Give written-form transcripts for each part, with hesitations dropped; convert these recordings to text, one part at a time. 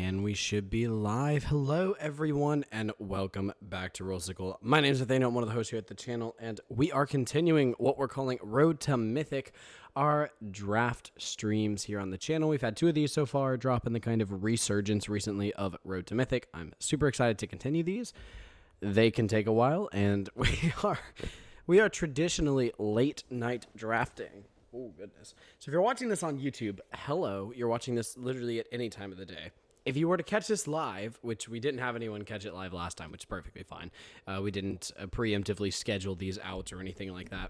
And we should be live. Hello, everyone, and welcome back to Rollsicle. My name is Nathaniel. I'm one of the hosts here at the channel, and we are continuing what we're calling Road to Mythic, our draft streams here on the channel. We've had two of these so far, dropping the kind of resurgence recently of Road to Mythic. I'm super excited to continue these. They can take a while, and we are traditionally late night drafting. Oh, goodness. So if you're watching this on YouTube, hello. You're watching this literally at any time of the day. If you were to catch this live, which we didn't have anyone catch it live last time, which is perfectly fine. We didn't preemptively schedule these out or anything like that.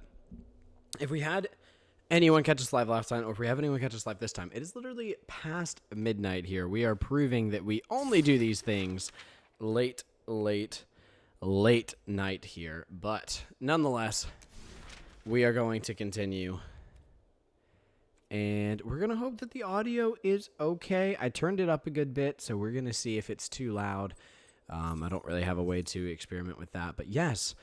If we had anyone catch us live last time, or if we have anyone catch us live this time, it is literally past midnight here. We are proving that we only do these things late night here. But nonetheless, we are going to continue. And we're going to hope that the audio is okay. I turned it up a good bit, so we're going to see if it's too loud. I don't really have a way to experiment with that. But yes,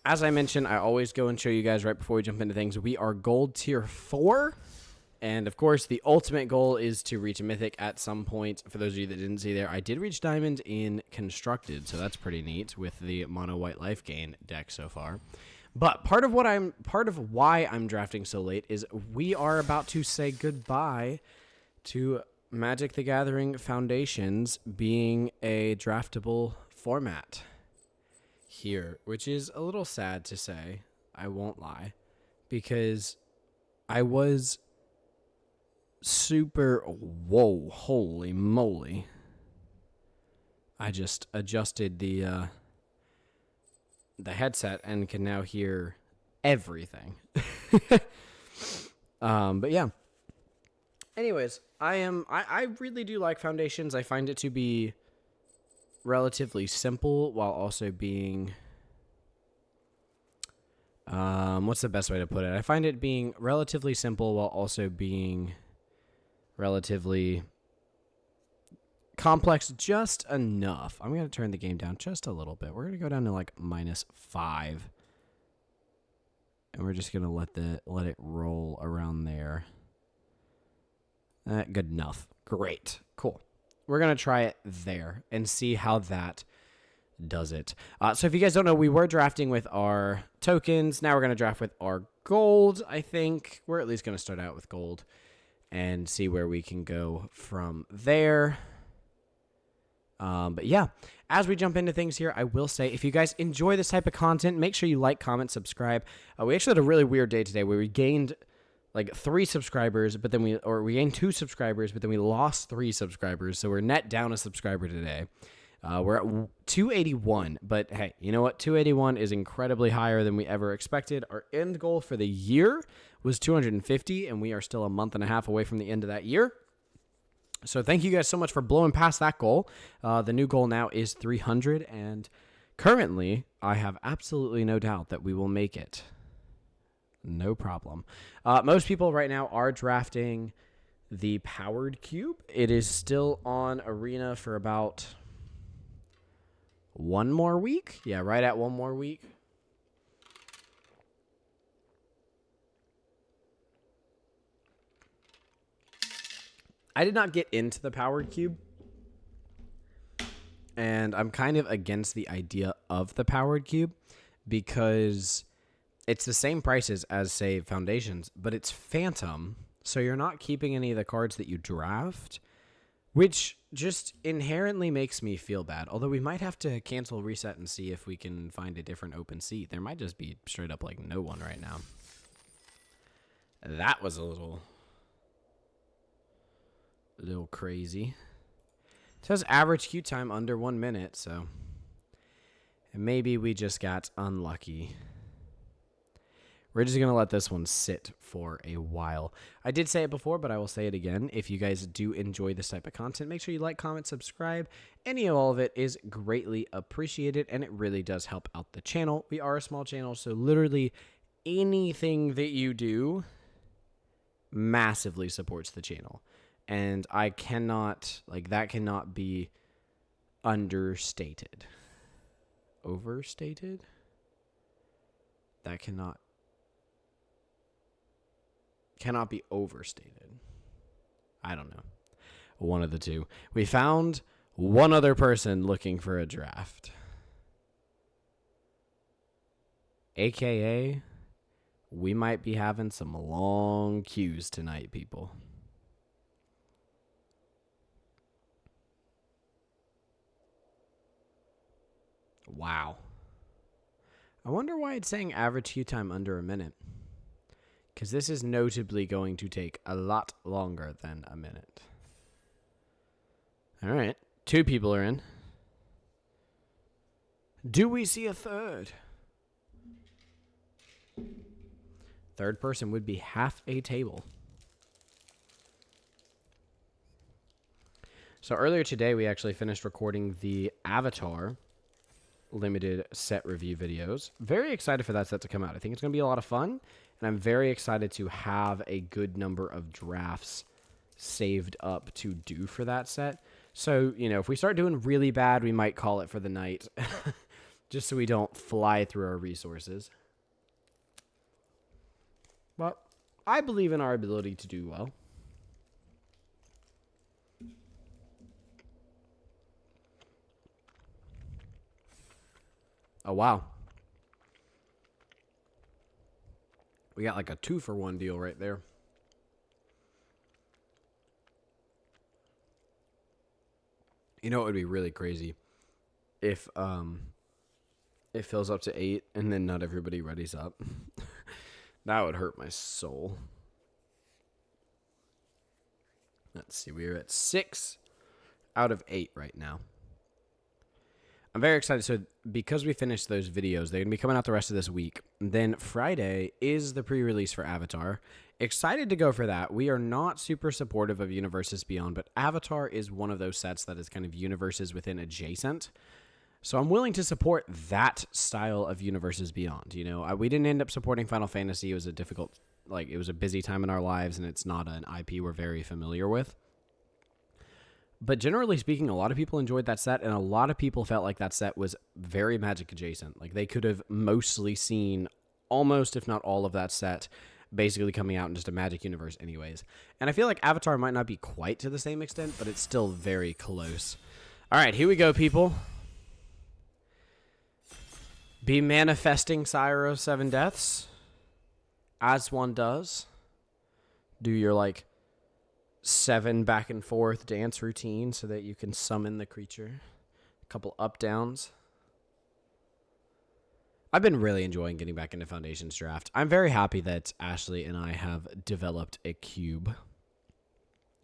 as I mentioned, I always go and show you guys right before we jump into things. We are gold tier 4. And of course, the ultimate goal is to reach a mythic at some point. For those of you that didn't see there, I did reach diamond in constructed, so that's pretty neat with the mono white life gain deck so far. But part of why I'm drafting so late is we are about to say goodbye to Magic the Gathering Foundations being a draftable format here, which is a little sad to say, I won't lie, because I was super, whoa, holy moly. I just adjusted the headset and can now hear everything. But yeah. Anyways, I really do like Foundations. I find it to be relatively simple while also being what's the best way to put it? I find it being relatively simple while also being relatively complex just enough. I'm going to turn the game down just a little bit. We're going to go down to like -5. And we're just going to let it roll around there. Good enough. Great. Cool. We're going to try it there and see how that does it. So if you guys don't know, we were drafting with our tokens. Now we're going to draft with our gold, I think. We're at least going to start out with gold and see where we can go from there. But yeah, as we jump into things here, I will say, if you guys enjoy this type of content, make sure you like, comment, subscribe. We actually had a really weird day today where we gained like 3 subscribers, but then we gained 2 subscribers, but then we lost 3 subscribers. So we're net down a subscriber today. We're at 281, but hey, you know what? 281 is incredibly higher than we ever expected. Our end goal for the year was 250, and we are still a month and a half away from the end of that year. So thank you guys so much for blowing past that goal. The new goal now is 300, and currently I have absolutely no doubt that we will make it. No problem. Most people right now are drafting the powered cube. It is still on Arena for about 1 more week. Yeah, right at 1 more week. I did not get into the powered cube, and I'm kind of against the idea of the powered cube because it's the same prices as, say, Foundations, but it's Phantom, so you're not keeping any of the cards that you draft, which just inherently makes me feel bad, although we might have to cancel reset and see if we can find a different open seat. There might just be straight up like no one right now. That was a little crazy. It says average queue time under 1 minute, so maybe we just got unlucky. We're just going to let this one sit for a while. I did say it before, but I will say it again. If you guys do enjoy this type of content, make sure you like, comment, subscribe. Any of all of it is greatly appreciated, and it really does help out the channel. We are a small channel, so literally anything that you do massively supports the channel. And I cannot, that cannot be understated. Overstated? That cannot be overstated. I don't know. One of the two. We found one other person looking for a draft. AKA, we might be having some long queues tonight, people. Wow. I wonder why it's saying average queue time under a minute. Because this is notably going to take a lot longer than a minute. All right. 2 people are in. Do we see a third? Third person would be half a table. So earlier today, we actually finished recording the Avatar limited set review videos. Very excited for that set to come out. I think it's going to be a lot of fun, and I'm very excited to have a good number of drafts saved up to do for that set. So, you know, if we start doing really bad, we might call it for the night, just so we don't fly through our resources. But I believe in our ability to do well. Oh, wow. We got like a 2-for-1 deal right there. You know, it would be really crazy if it fills up to 8 and then not everybody readies up. That would hurt my soul. Let's see. We're at 6 out of 8 right now. I'm very excited. So because we finished those videos, they're going to be coming out the rest of this week. Then Friday is the pre-release for Avatar. Excited to go for that. We are not super supportive of Universes Beyond, but Avatar is one of those sets that is kind of universes within adjacent. So I'm willing to support that style of Universes Beyond. You know, we didn't end up supporting Final Fantasy. It was a difficult, it was a busy time in our lives, and it's not an IP we're very familiar with. But generally speaking, a lot of people enjoyed that set, and a lot of people felt like that set was very Magic adjacent. Like, they could have mostly seen almost, if not all of that set, basically coming out in just a Magic universe anyways. And I feel like Avatar might not be quite to the same extent, but it's still very close. All right, here we go, people. Be manifesting Sire of 7 Deaths, as one does. Do your, 7 back and forth dance routine so that you can summon the creature. A couple up downs. I've been really enjoying getting back into Foundations Draft. I'm very happy that Ashley and I have developed a cube.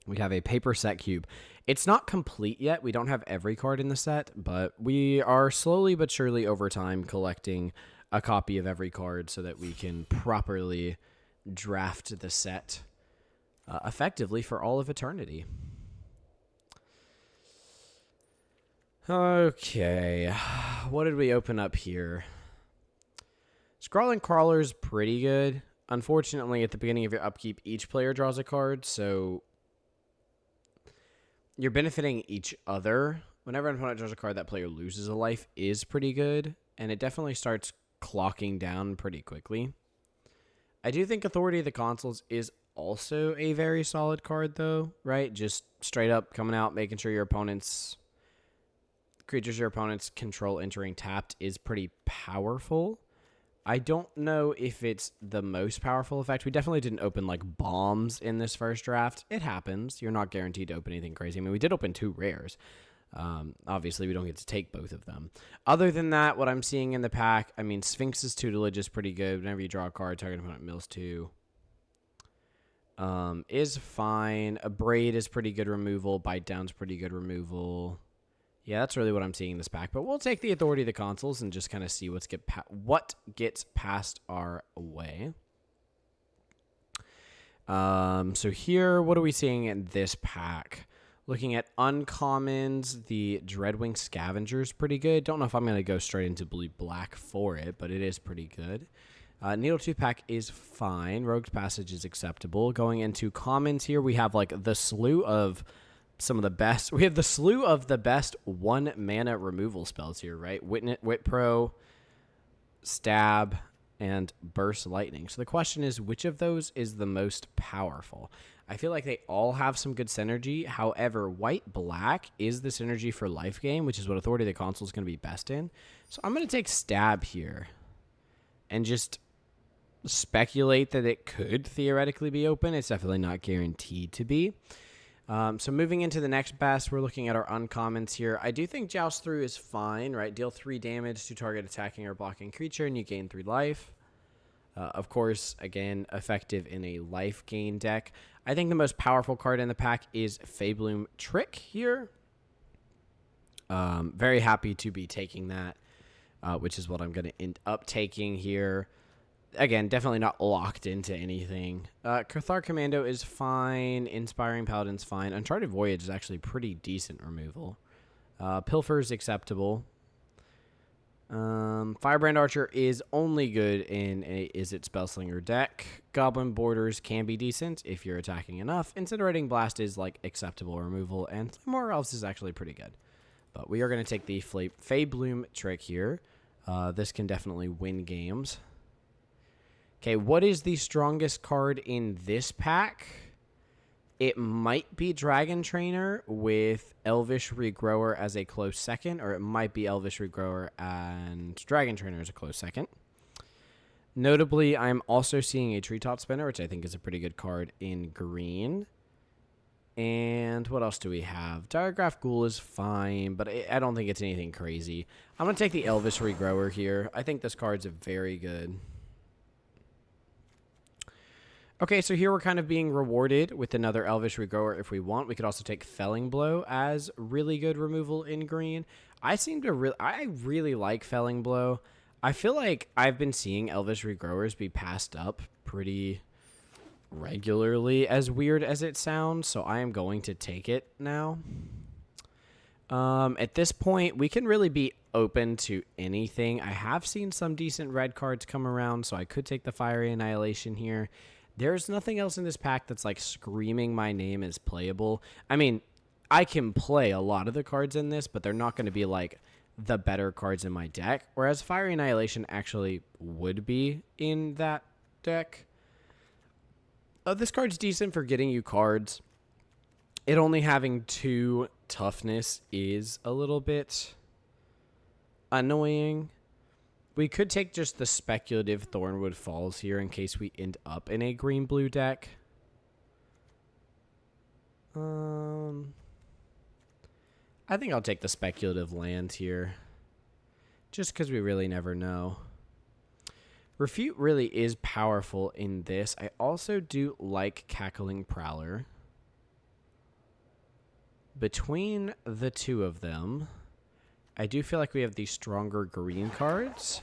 We have a paper set cube. It's not complete yet. We don't have every card in the set, but we are slowly but surely over time collecting a copy of every card so that we can properly draft the set effectively for all of eternity. Okay, what did we open up here? Scrawling Crawler's pretty good. Unfortunately, at the beginning of your upkeep, each player draws a card, so you're benefiting each other. Whenever an opponent draws a card, that player loses a life is pretty good, and it definitely starts clocking down pretty quickly. I do think Authority of the Consuls is also a very solid card, though, right? Just straight up coming out, making sure your creatures your opponents control entering tapped is pretty powerful. I don't know if it's the most powerful effect. We definitely didn't open, bombs in this first draft. It happens. You're not guaranteed to open anything crazy. I mean, we did open 2 rares. Obviously, we don't get to take both of them. Other than that, what I'm seeing in the pack, I mean, Sphinx's Tutelage is pretty good. Whenever you draw a card, target opponent mills 2. Is fine. A Braid is pretty good removal. Bite Down's pretty good removal. Yeah, that's really what I'm seeing in this pack. But we'll take the Authority of the Consuls and just kind of see what gets passed our way. So here, what are we seeing in this pack? Looking at uncommons, the Dreadwing Scavenger is pretty good. Don't know if I'm going to go straight into blue black for it, but it is pretty good. Needletooth pack is fine. Rogue's Passage is acceptable. Going into commons here, we have the slew of some of the best. We have the slew of the best 1 mana removal spells here, right? Whitpro, Stab, and Burst Lightning. So the question is, which of those is the most powerful? I feel like they all have some good synergy. However, white-black is the synergy for life gain, which is what Authority of the Console is going to be best in. So I'm going to take Stab here and just speculate that it could theoretically be open. It's definitely not guaranteed to be. So moving into the next best, we're looking at our uncommons here. I do think Joust Through is fine, right? Deal 3 damage to target attacking or blocking creature, and you gain 3 life. Of course, again, effective in a life gain deck. I think the most powerful card in the pack is Fabloom Trick here. Very happy to be taking that, which is what I'm going to end up taking here. Again, definitely not locked into anything. Cathar Commando is fine. Inspiring Paladin's fine. Uncharted Voyage is actually pretty decent removal. Pilfer is acceptable. Firebrand Archer is only good in a Izzet Spellslinger deck. Goblin Borders can be decent if you're attacking enough. Incinerating Blast is like acceptable removal. And More Elves is actually pretty good. But we are going to take the Fabloom Trick here. This can definitely win games. Okay, what is the strongest card in this pack? It might be Dragon Trainer with Elvish Regrower as a close second, or it might be Elvish Regrower and Dragon Trainer as a close second. Notably, I'm also seeing a Treetop Spinner, which I think is a pretty good card in green. And what else do we have? Diregraph Ghoul is fine, but I don't think it's anything crazy. I'm going to take the Elvish Regrower here. I think this card's very good. Okay, so here we're kind of being rewarded with another Elvish Regrower if we want. We could also take Felling Blow as really good removal in green. I really like Felling Blow. I feel like I've been seeing Elvish Regrowers be passed up pretty regularly, as weird as it sounds, so I am going to take it now. At this point, we can really be open to anything. I have seen some decent red cards come around, so I could take the Fiery Annihilation here. There's nothing else in this pack that's like screaming my name as playable. I mean, I can play a lot of the cards in this, but they're not going to be like the better cards in my deck, whereas Fiery Annihilation actually would be in that deck. This card's decent for getting you cards. It only having 2 toughness is a little bit annoying. We could take just the speculative Thornwood Falls here in case we end up in a green-blue deck. I think I'll take the speculative land here, just because we really never know. Refute really is powerful in this. I also do like Cackling Prowler. Between the two of them, I do feel like we have the stronger green cards,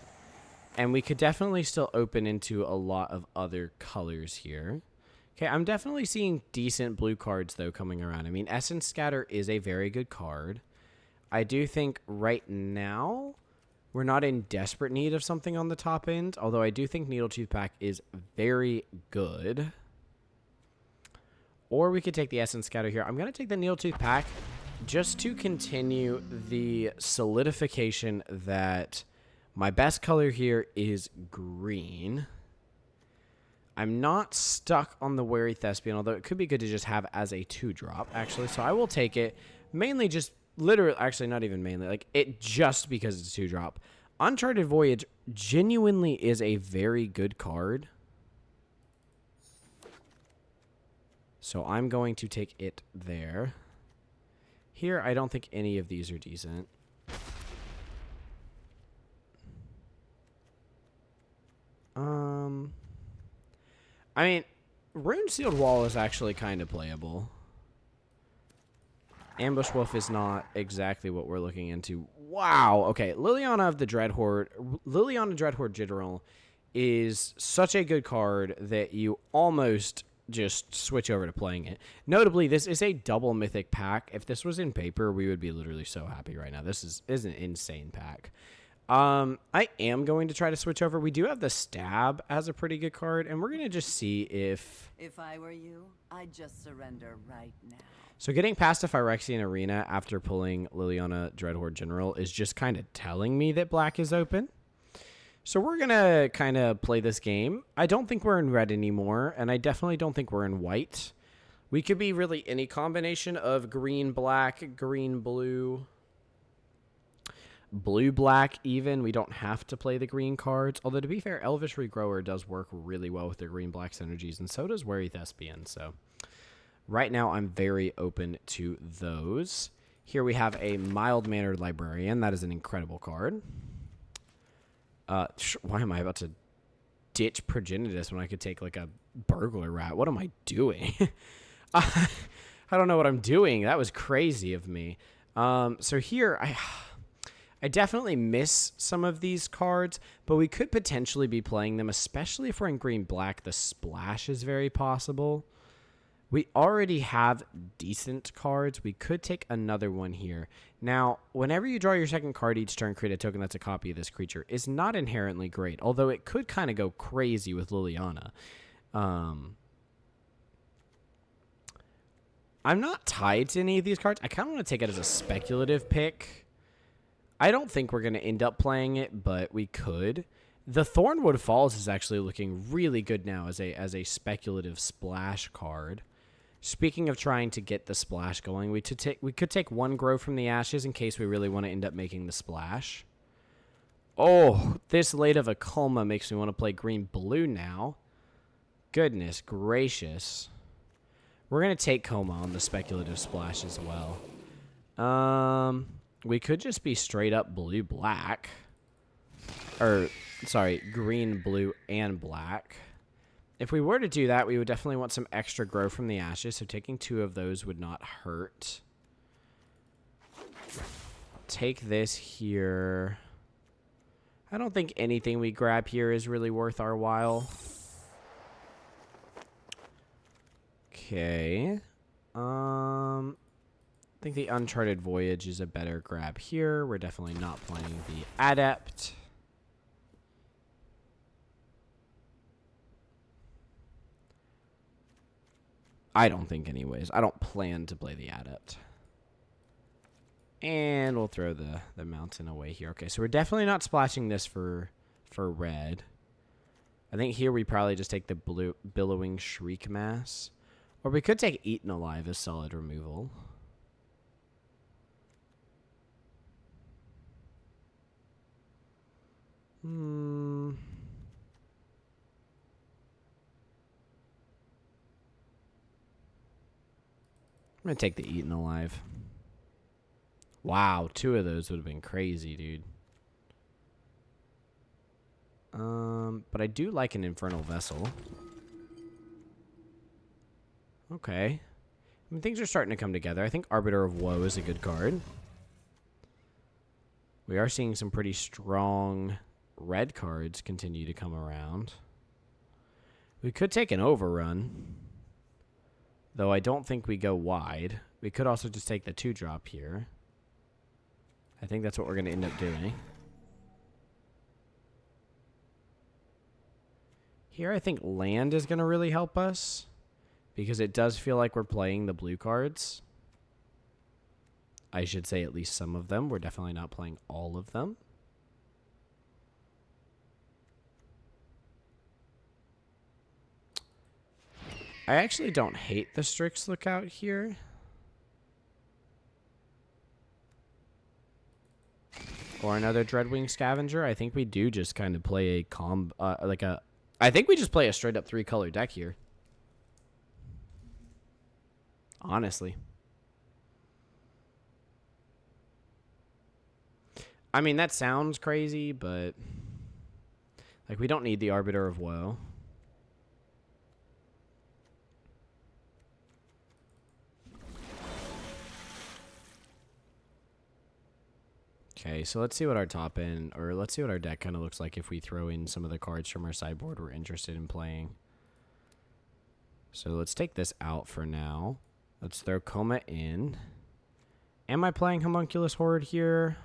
and we could definitely still open into a lot of other colors here. Okay, I'm definitely seeing decent blue cards, though, coming around. I mean, Essence Scatter is a very good card. I do think right now we're not in desperate need of something on the top end, although I do think Needletooth Pack is very good. Or we could take the Essence Scatter here. I'm going to take the Needletooth Pack just to continue the solidification that my best color here is green. I'm not stuck on the Wary Thespian, although it could be good to just have as a 2-drop, actually. So I will take it, mainly just, literally, actually not even mainly, like, it just because it's a 2-drop. Uncharted Voyage genuinely is a very good card. So I'm going to take it there. Here, I don't think any of these are decent. I mean, Rune Sealed Wall is actually kind of playable. Ambush Wolf is not exactly what we're looking into. Wow. Okay, Liliana of the Dreadhorde. Liliana Dreadhorde General is such a good card that you almost just switch over to playing it. Notably, this is a double mythic pack. If this was in paper, we would be literally so happy right now. This is an insane pack. I am going to try to switch over. We do have the Stab as a pretty good card, and we're going to just see if... If I were you, I'd just surrender right now. So getting past a Phyrexian Arena after pulling Liliana Dreadhorde General is just kind of telling me that black is open. So we're going to kind of play this game. I don't think we're in red anymore, and I definitely don't think we're in white. We could be really any combination of green, black, green, blue, blue, black even. We don't have to play the green cards. Although, to be fair, Elvish Regrower does work really well with their green, black synergies, and so does Wary Thespian. So right now, I'm very open to those. Here we have a Mild-Mannered Librarian. That is an incredible card. Why am I about to ditch Progenitus when I could take like a Burglar Rat? What am I doing? I don't know what I'm doing. That was crazy of me. So here, I definitely miss some of these cards, but we could potentially be playing them, especially if we're in green-black. The splash is very possible. We already have decent cards. We could take another one here. Now, whenever you draw your second card each turn, create a token that's a copy of this creature is not inherently great, although it could kind of go crazy with Liliana. I'm not tied to any of these cards. I kind of want to take it as a speculative pick. I don't think we're going to end up playing it, but we could. The Thornwood Falls is actually looking really good now as a speculative splash card. Speaking of trying to get the splash going, we could take one Grow from the Ashes in case we really want to end up making the splash. Oh, this late of a Coma makes me want to play green-blue now. Goodness gracious. We're going to take Coma on the speculative splash as well. We could just be straight up blue-black. Or, sorry, green, blue, and black. If we were to do that, we would definitely want some extra Grow from the Ashes, so taking 2 of those would not hurt. Take this here. I don't think anything we grab here is really worth our while. Okay. I think the Uncharted Voyage is a better grab here. We're definitely not playing the Adept. I don't think anyways. I don't plan to play the Adept. And we'll throw the Mountain away here. Okay, so we're definitely not splashing this for red. I think here we probably just take the blue Billowing Shriek Mass. Or we could take Eaten Alive as solid removal. I'm going to take the Eaten Alive. Wow, 2 of those would have been crazy, dude. But I do like an Infernal Vessel. Okay. I mean, things are starting to come together. I think Arbiter of Woe is a good card. We are seeing some pretty strong red cards continue to come around. We could take an Overrun. Though I don't think we go wide. We could also just take the 2-drop here. I think that's what we're going to end up doing. Here I think land is going to really help us. Because it does feel like we're playing the blue cards. I should say at least some of them. We're definitely not playing all of them. I actually don't hate the Strix Lookout here. Or another Dreadwing Scavenger. I think we do just kind of play a I think we just play a straight up 3-color deck here. Honestly. I mean, that sounds crazy, but like we don't need the Arbiter of Woe. Okay, so let's see what our top end, or let's see what our deck kind of looks like if we throw in some of the cards from our sideboard we're interested in playing. So let's take this out for now. Let's throw Coma in. Am I playing Homunculus Horde here?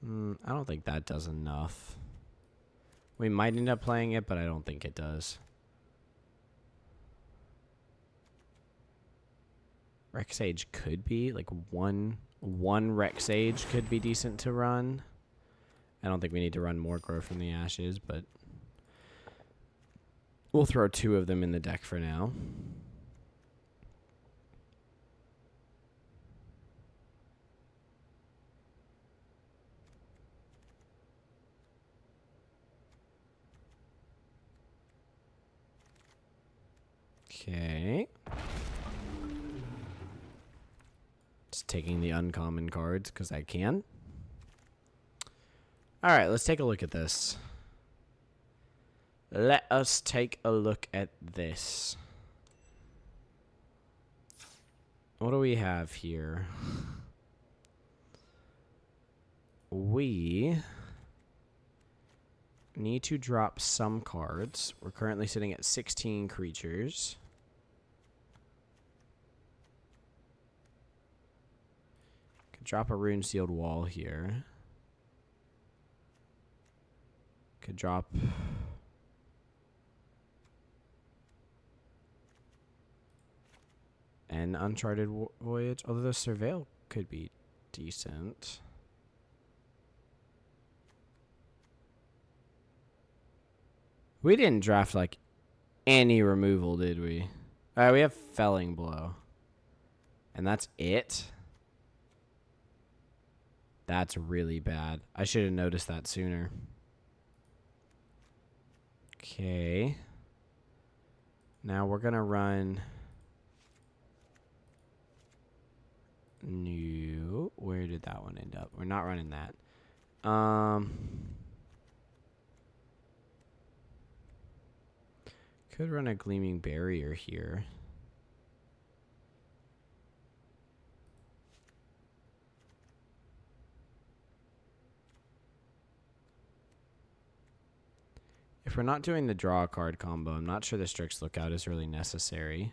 I don't think that does enough. We might end up playing it, but I don't think it does. Rec Sage could be like one Rec Sage could be decent to run. I don't think we need to run more Grow from the Ashes, but we'll throw 2 of them in the deck for now. Okay. Just taking the uncommon cards because I can. All right, let's take a look at this. Let us take a look at this. What do we have here? We need to drop some cards. We're currently sitting at 16 creatures. Could drop a Rune Sealed Wall here. Could drop an Uncharted Voyage, although the Surveil could be decent. We didn't draft like any removal, did we? All right, we have Felling Blow. And that's it? That's really bad. I should have noticed that sooner. Okay. Now we're going to run new. Where did that one end up? We're not running that. Could run a Gleaming Barrier here. If we're not doing the draw a card combo, I'm not sure the Strix Lookout is really necessary.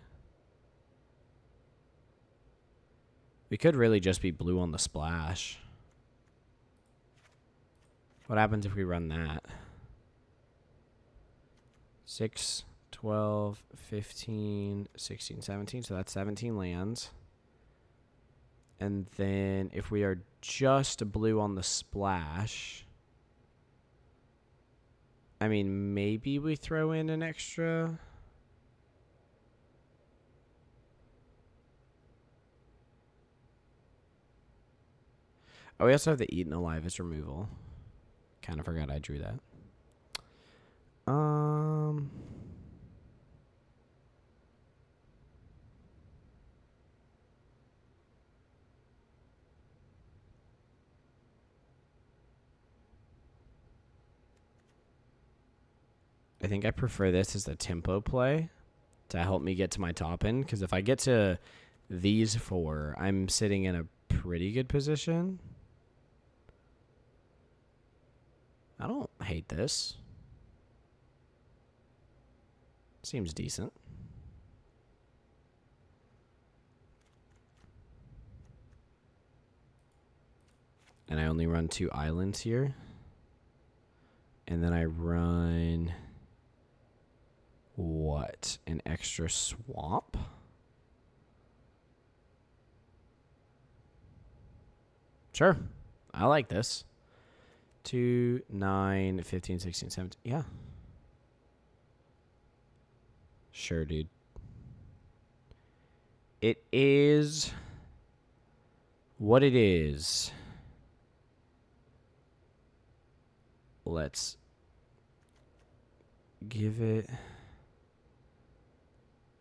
We could really just be blue on the splash. What happens if we run that? 6, 12, 15, 16, 17. So that's 17 lands. And then if we are just blue on the splash, I mean, maybe we throw in an extra. Oh, we also have the Eaten Alive as removal. Kind of forgot I drew that. I think I prefer this as a tempo play to help me get to my top end. Because if I get to these 4, I'm sitting in a pretty good position. I don't hate this. Seems decent. And I only run 2 islands here. And then I run what? An extra swamp? Sure. I like this. 2, 9, 15, 16, 17. Yeah. Sure, dude. It is what it is. Let's give it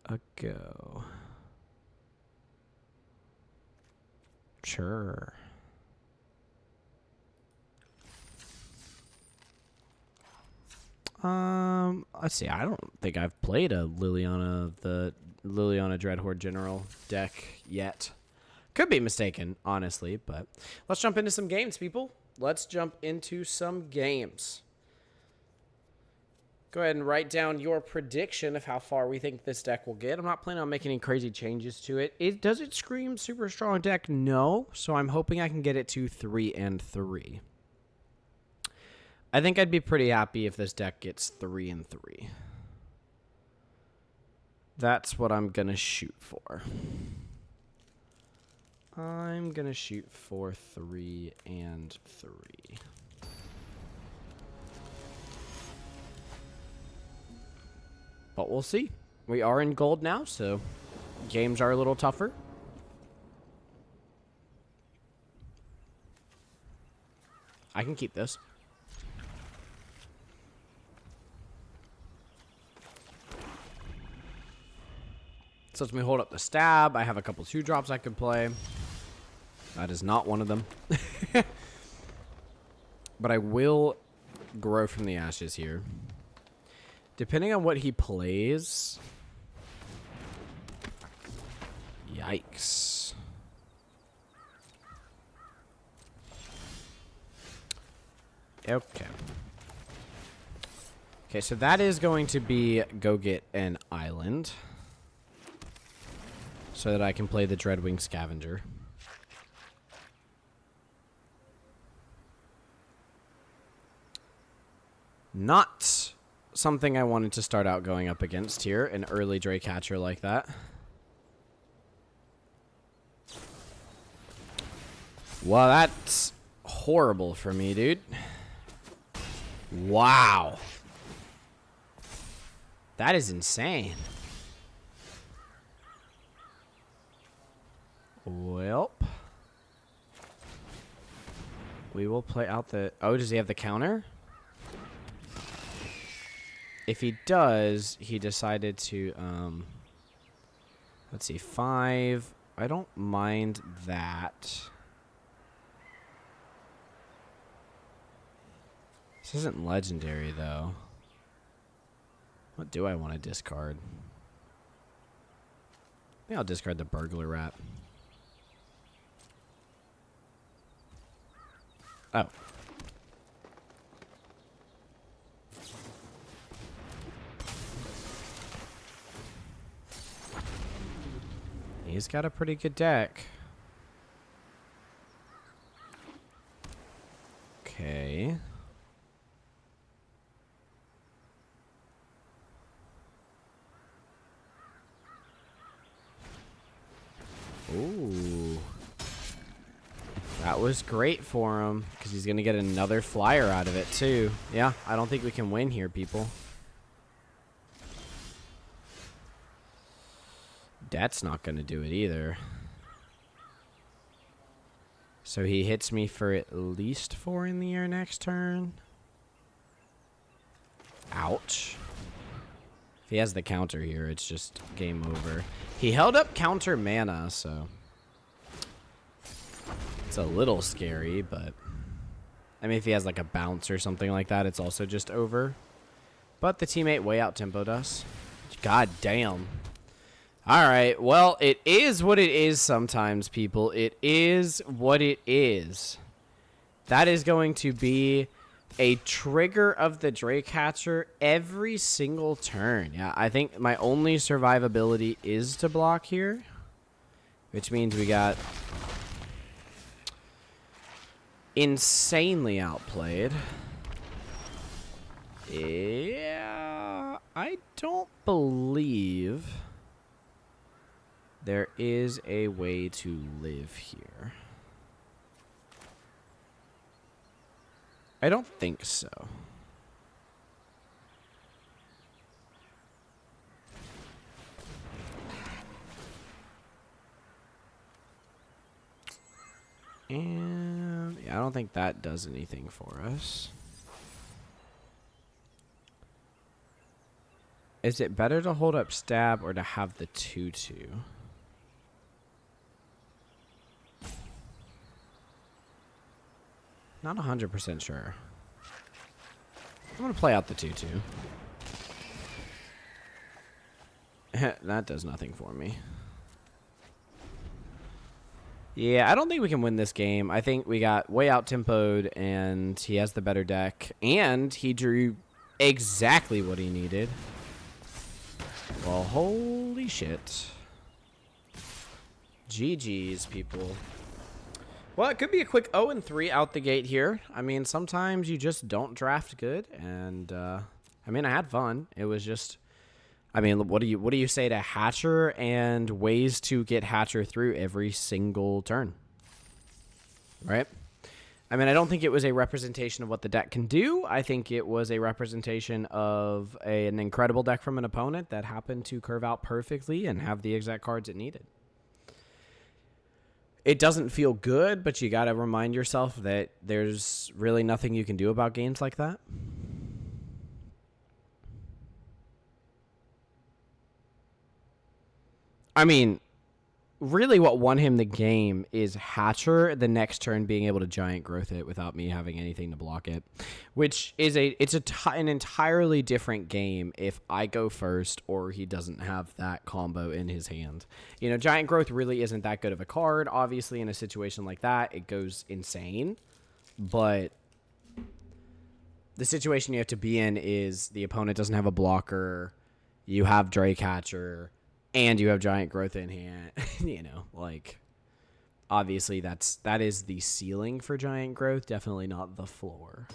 a go. Sure. Let's see. I don't think I've played a Liliana Dreadhorde General deck yet. Could be mistaken, honestly, but let's jump into some games, people. Let's jump into some games. Go ahead and write down your prediction of how far we think this deck will get. I'm not planning on making any crazy changes to it. Does it scream super strong deck? No. So I'm hoping I can get it to 3 and 3. I think I'd be pretty happy if this deck gets 3 and 3. That's what I'm going to shoot for. I'm going to shoot for 3 and 3. But we'll see. We are in gold now, so games are a little tougher. I can keep this. So lets me hold up the stab. I have a couple 2-drops I could play. That is not one of them. But I will grow from the ashes here. Depending on what he plays. Yikes. Okay. Okay, so that is going to be go get an island. So that I can play the Dreadwing Scavenger. Not something I wanted to start out going up against here, an early Draycatcher like that. Well, that's horrible for me, dude. Wow. That is insane. Well, we will play out the... Oh, does he have the counter? If he does, he decided to... let's see, 5. I don't mind that. This isn't legendary, though. What do I want to discard? I think I'll discard the Burglar Rat. Oh. He's got a pretty good deck. Okay. Ooh. That was great for him, because he's going to get another flyer out of it, too. Yeah, I don't think we can win here, people. That's not going to do it either. So he hits me for at least 4 in the air next turn. Ouch. If he has the counter here, it's just game over. He held up counter mana, so... It's a little scary, but... I mean, if he has like a bounce or something like that, it's also just over. But the teammate way out tempoed us. God damn. Alright, well, it is what it is sometimes, people. It is what it is. That is going to be a trigger of the Draycatcher every single turn. Yeah, I think my only survivability is to block here. Which means we got... insanely outplayed. Yeah, I don't believe there is a way to live here. I don't think so. And yeah, I don't think that does anything for us. Is it better to hold up stab or to have the 2/2? Not 100% sure. I'm going to play out the 2/2. That does nothing for me. Yeah, I don't think we can win this game. I think we got way out-tempoed, and he has the better deck. And he drew exactly what he needed. Well, holy shit. GG's, people. Well, it could be a quick 0-3 out the gate here. I mean, sometimes you just don't draft good. And, I mean, I had fun. It was just I mean, what do you say to Hatcher and ways to get Hatcher through every single turn? Right? I mean, I don't think it was a representation of what the deck can do. I think it was a representation of an incredible deck from an opponent that happened to curve out perfectly and have the exact cards it needed. It doesn't feel good, but you got to remind yourself that there's really nothing you can do about games like that. I mean, really what won him the game is Hatcher the next turn being able to giant growth it without me having anything to block it, which is an entirely different game if I go first or he doesn't have that combo in his hand. You know, giant growth really isn't that good of a card. Obviously, in a situation like that, it goes insane, but the situation you have to be in is the opponent doesn't have a blocker, you have Drake Hatcher, and you have giant growth in hand. You know, like, obviously that is the ceiling for giant growth, definitely not the floor.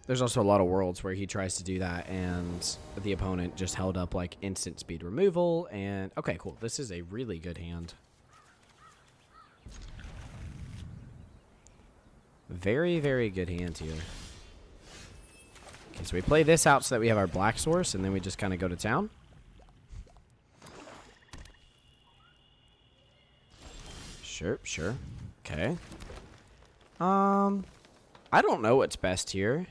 There's also a lot of worlds where he tries to do that and the opponent just held up like instant speed removal. And okay, cool, this is a really good hand. Very, very good hand here. Okay, so we play this out so that we have our black source, and then we just kind of go to town. Sure. Okay. I don't know what's best here.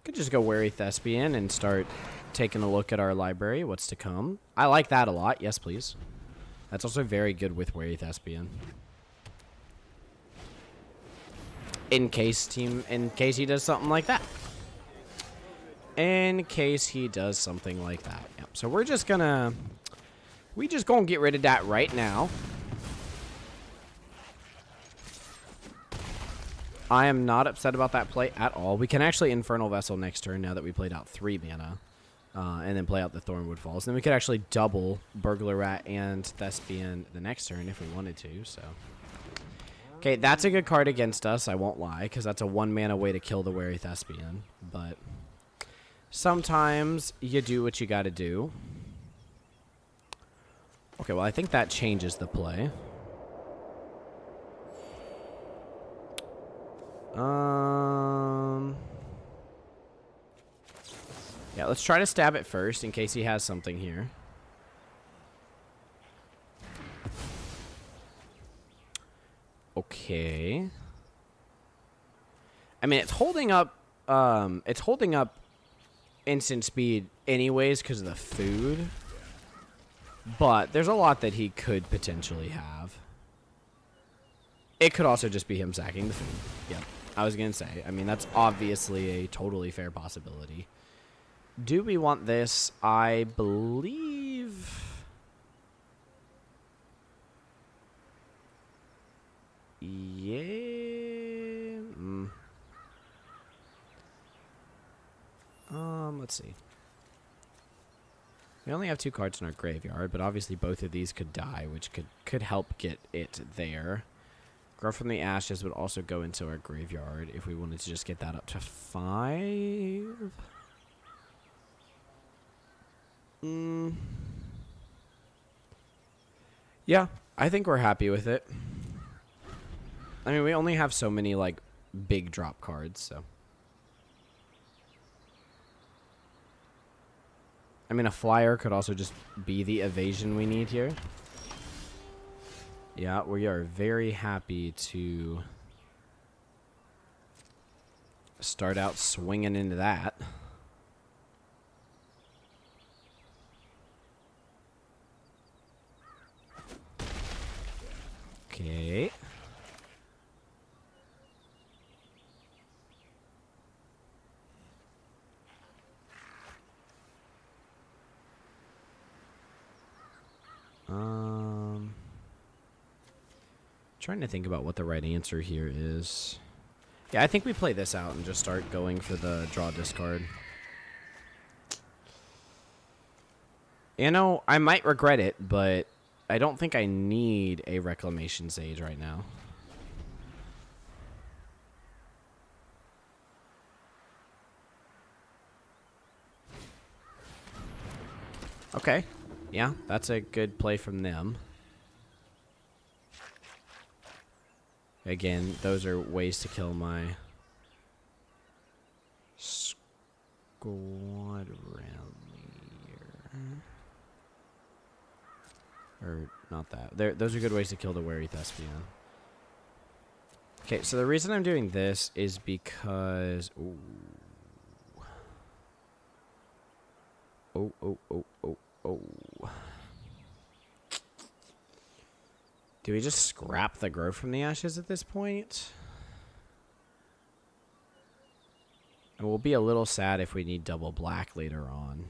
Could just go Wary Thespian and start taking a look at our library, what's to come. I like that a lot. Yes, please. That's also very good with Wary Thespian. In case he does something like that. In case he does something like that. Yep. So we just gonna get rid of that right now. I am not upset about that play at all. We can actually Infernal Vessel next turn now that we played out 3 mana. And then play out the Thornwood Falls. And then we could actually double Burglar Rat and Thespian the next turn if we wanted to, so. Okay, that's a good card against us, I won't lie, because that's a 1 mana way to kill the Wary Thespian. But sometimes you do what you gotta do. Okay, well, I think that changes the play. Yeah, let's try to stab it first in case he has something here. Okay. I mean, it's holding up instant speed anyways because of the food. But there's a lot that he could potentially have. It could also just be him sacking the food. Yep. I was going to say, I mean, that's obviously a totally fair possibility. Do we want this? I believe... Yeah. Let's see. We only have 2 cards in our graveyard, but obviously both of these could die, which could help get it there. Grow from the Ashes would also go into our graveyard if we wanted to just get that up to 5. Yeah, I think we're happy with it. I mean, we only have so many, like, big drop cards, so. I mean, a flyer could also just be the evasion we need here. Yeah, we are very happy to start out swinging into that. Okay. Trying to think about what the right answer here is. Yeah, I think we play this out and just start going for the draw discard. You know, I might regret it, but I don't think I need a Reclamation Sage right now. Okay. Yeah, that's a good play from them. Again, those are ways to kill my squad around here. Or not that. Those are good ways to kill the wary thespian. Okay, so the reason I'm doing this is because... Ooh. Oh. Do we just scrap the growth from the ashes at this point? And we'll be a little sad if we need double black later on.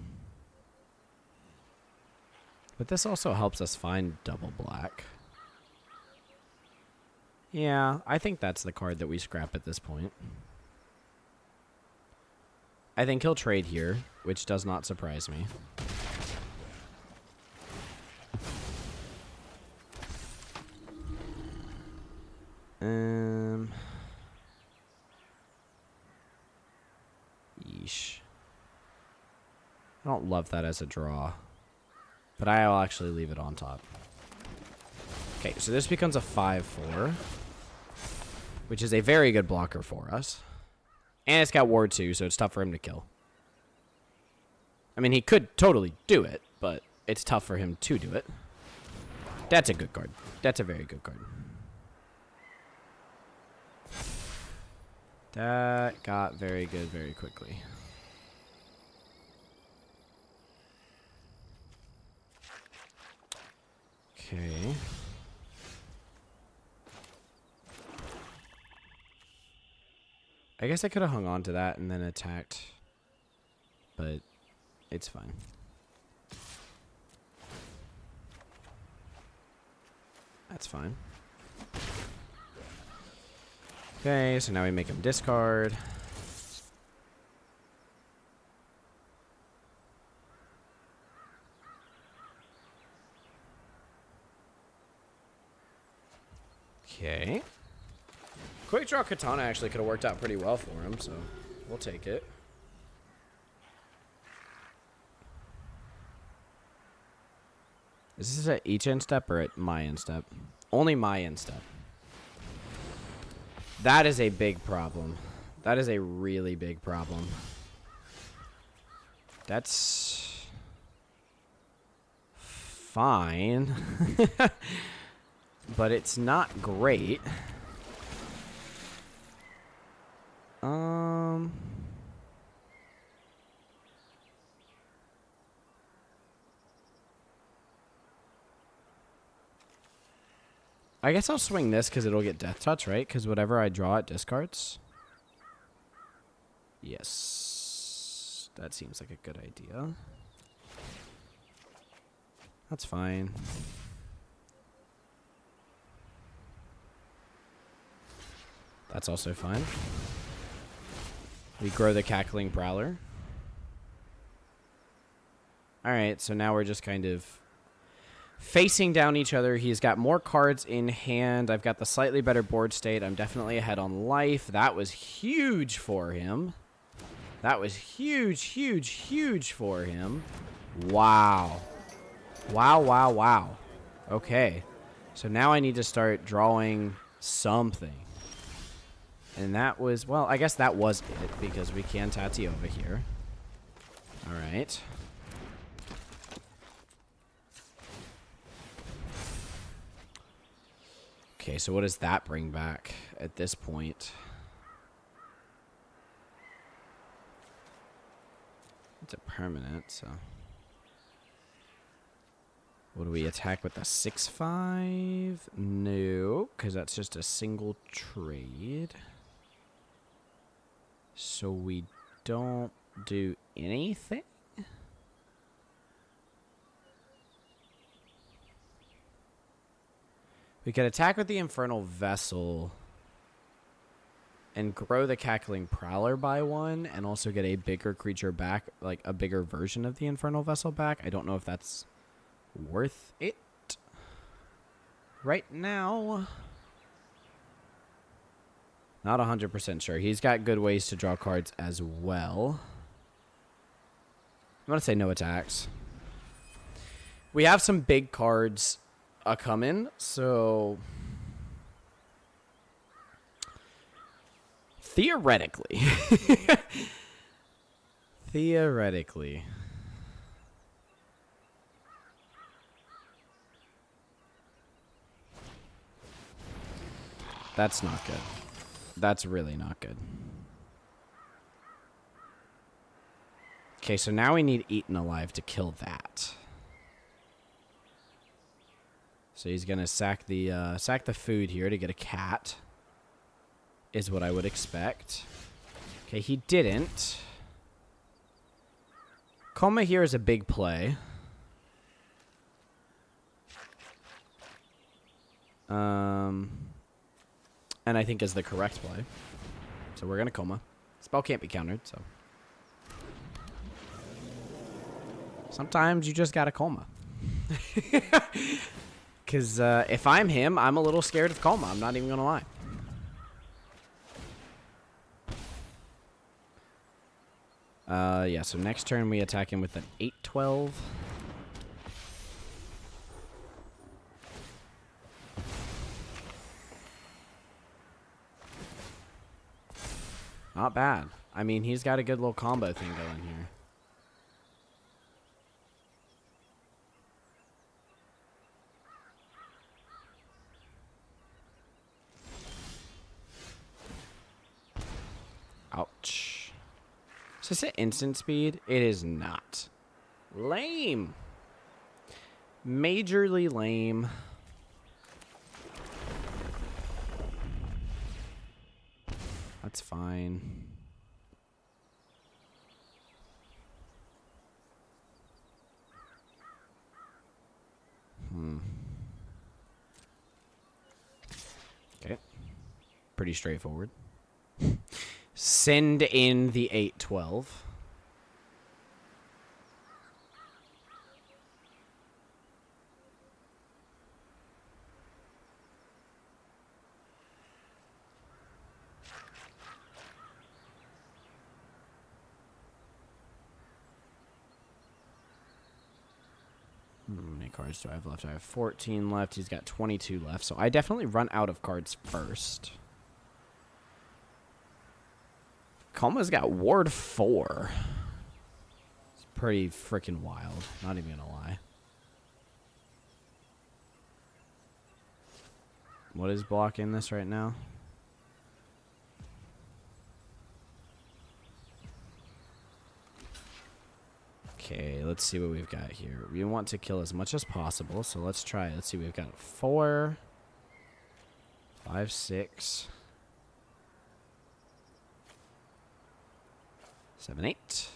But this also helps us find double black. Yeah, I think that's the card that we scrap at this point. I think he'll trade here, which does not surprise me. Yeesh. I don't love that as a draw. But I'll actually leave it on top. Okay, so this becomes a 5/4. Which is a very good blocker for us. And it's got Ward 2, so it's tough for him to kill. I mean, he could totally do it, but it's tough for him to do it. That's a good card. That's a very good card. That got very good very quickly. Okay. I guess I could have hung on to that and then attacked. But it's fine. That's fine. Okay, so now we make him discard. Okay. Quick Draw Katana actually could have worked out pretty well for him, so we'll take it. Is this at each end step or at my end step? Only my end step. That is a big problem. That is a really big problem. That's fine. But it's not great. I guess I'll swing this because it'll get Death Touch, right? Because whatever I draw, it discards. Yes. That seems like a good idea. That's fine. That's also fine. We grow the Cackling Prowler. Alright, so now we're just kind of facing down each other. He's got more cards in hand. I've got the slightly better board state. I'm definitely ahead on life. That was huge for him. That was huge, huge, huge for him. Wow. Wow, wow, wow. Okay. So now I need to start drawing something. And that was, well, I guess that was it because we can Tati over here. All right. Okay, so what does that bring back at this point? It's a permanent, so. What do we attack with the 6/5? No, because that's just a single trade. So we don't do anything? We could attack with the Infernal Vessel and grow the Cackling Prowler by 1 and also get a bigger creature back, like a bigger version of the Infernal Vessel back. I don't know if that's worth it right now. Not 100% sure. He's got good ways to draw cards as well. I'm going to say no attacks. We have some big cards coming, so theoretically, theoretically, that's not good. That's really not good. Okay, so now we need Eaten Alive to kill that. So he's gonna sack the food here to get a cat. Is what I would expect. Okay, he didn't. Coma here is a big play. And I think is the correct play. So we're gonna Coma. Spell can't be countered, so. Sometimes you just gotta Coma. Because if I'm him, I'm a little scared of Coma. I'm not even going to lie. Yeah, so next turn we attack him with an 8-12. Not bad. I mean, he's got a good little combo thing going here. Ouch. So is it instant speed? It is not. Lame. Majorly lame. That's fine. Okay. Pretty straightforward. Send in the 8-12. How many cards do I have left? I have 14 left. He's got 22 left. So I definitely run out of cards first. Coma's got Ward 4. It's pretty freaking wild. Not even gonna lie. What is blocking this right now? Okay, let's see what we've got here. We want to kill as much as possible, so let's try. Let's see, we've got 4, 5, 6, 7, 8.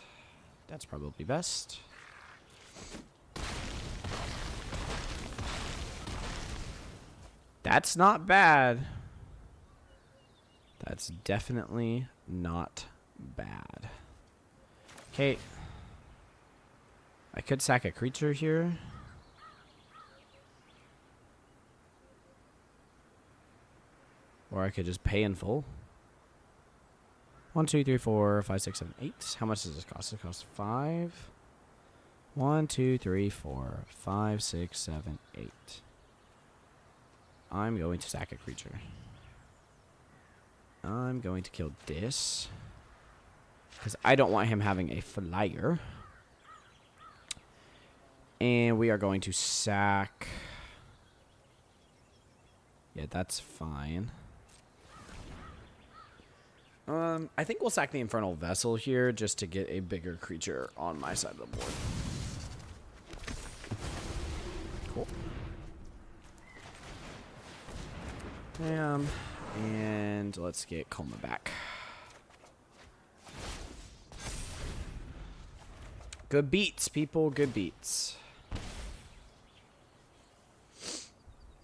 That's probably best. That's not bad. That's definitely not bad. Okay. I could sack a creature here. Or I could just pay in full. 1, 2, 3, 4, 5, 6, 7, 8. How much does this cost? It costs 5. 1, 2, 3, 4, 5, 6, 7, 8. I'm going to sack a creature. I'm going to kill this. Because I don't want him having a flyer. And we are going to sack. Yeah, that's fine. I think we'll sack the Infernal Vessel here just to get a bigger creature on my side of the board. Cool. And let's get Coma back. Good beats, people. Good beats.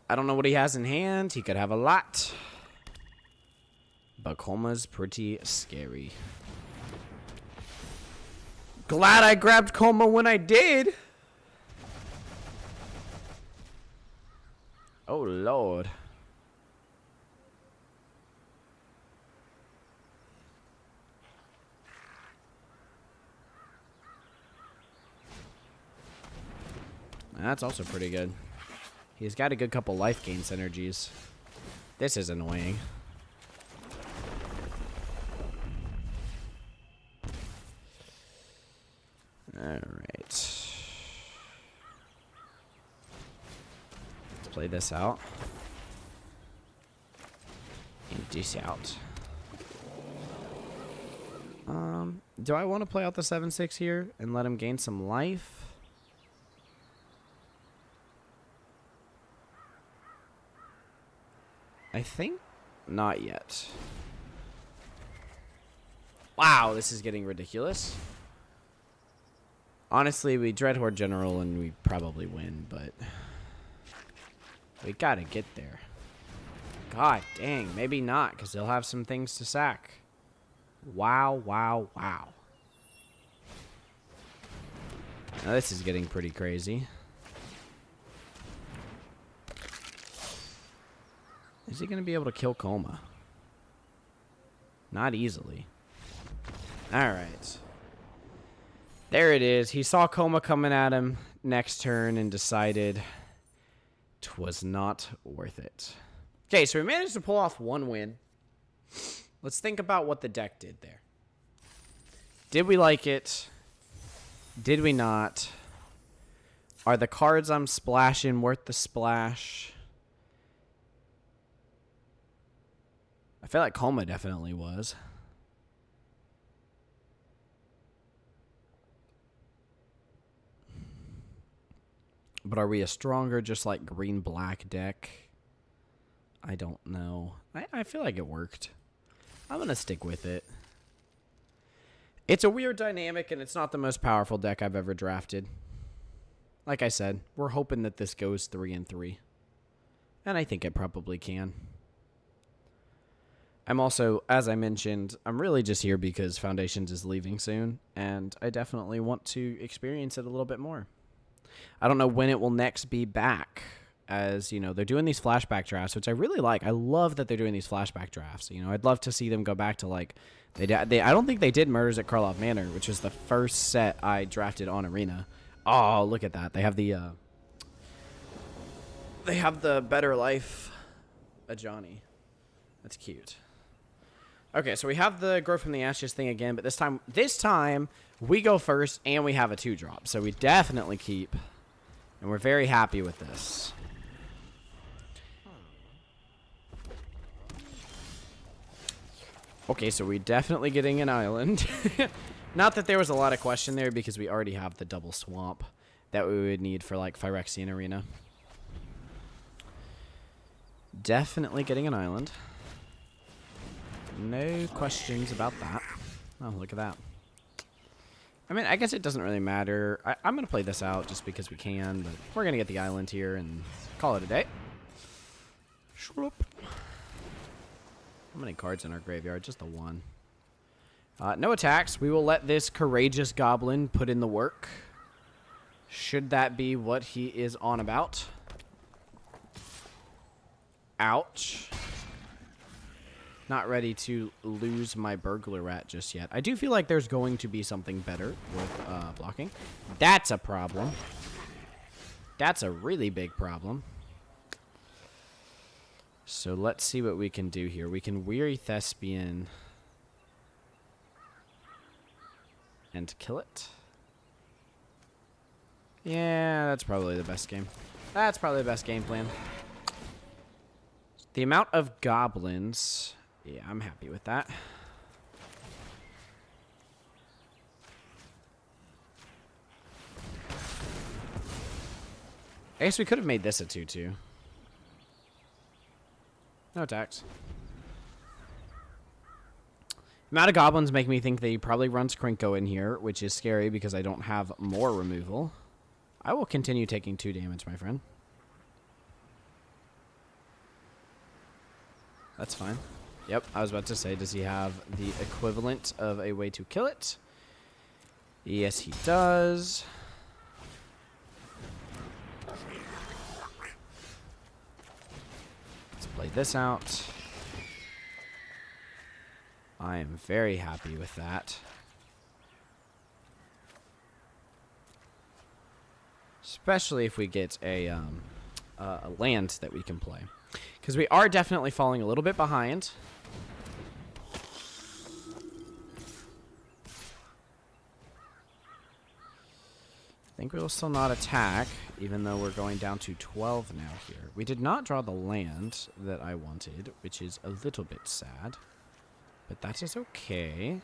I don't know what he has in hand. He could have a lot. But Coma's pretty scary. Glad I grabbed Coma when I did. Oh, Lord. That's also pretty good. He's got a good couple life gain synergies. This is annoying. Alright. Let's play this out. And dish out. Do I want to play out the 7/6 here and let him gain some life? I think not yet. Wow, this is getting ridiculous. Honestly, we Dreadhorde General and we probably win, but we gotta get there. God dang, maybe not, because they'll have some things to sack. Wow, wow, wow. Now this is getting pretty crazy. Is he going to be able to kill Coma? Not easily. Alright. There it is. He saw Coma coming at him next turn and decided 'twas not worth it. Okay, so we managed to pull off one win. Let's think about what the deck did there. Did we like it? Did we not? Are the cards I'm splashing worth the splash? I feel like Coma definitely was. But are we a stronger, just like green-black deck? I don't know. I feel like it worked. I'm going to stick with it. It's a weird dynamic, and it's not the most powerful deck I've ever drafted. Like I said, we're hoping that this goes 3-3. And I think it probably can. I'm also, as I mentioned, I'm really just here because Foundations is leaving soon, and I definitely want to experience it a little bit more. I don't know when it will next be back, as, you know, they're doing these flashback drafts, which I really like. I love that they're doing these flashback drafts. You know, I'd love to see them go back to, like, I don't think they did Murders at Karlov Manor, which was the first set I drafted on Arena. Oh, look at that. They have the Better Life Ajani. That's cute. Okay, so we have the Grow from the Ashes thing again, but this time we go first and we have a 2-drop. So we definitely keep, and we're very happy with this. Okay, so we're definitely getting an island. Not that there was a lot of question there because we already have the double swamp that we would need for like Phyrexian Arena. Definitely getting an island. No questions about that. Oh, look at that. I mean, I guess it doesn't really matter. I'm going to play this out just because we can, but we're going to get the island here and call it a day. Shroop. How many cards in our graveyard? Just the one. No attacks. We will let this courageous goblin put in the work. Should that be what he is on about? Ouch. Not ready to lose my burglar rat just yet. I do feel like there's going to be something better with blocking. That's a problem. That's a really big problem. So let's see what we can do here. We can Weary Thespian and kill it. Yeah, that's probably the best game. That's probably the best game plan. The amount of goblins... Yeah, I'm happy with that. I guess we could have made this a 2-2. No attacks. Amount of goblins make me think that he probably runs Krinko in here, which is scary because I don't have more removal. I will continue taking 2 damage, my friend. That's fine. Yep, I was about to say, does he have the equivalent of a way to kill it? Yes, he does. Let's play this out. I am very happy with that. Let's Especially if we get a land that we can play. Because we are definitely falling a little bit behind. I think we'll still not attack, even though we're going down to 12 now here. We did not draw the land that I wanted, which is a little bit sad. But that is okay.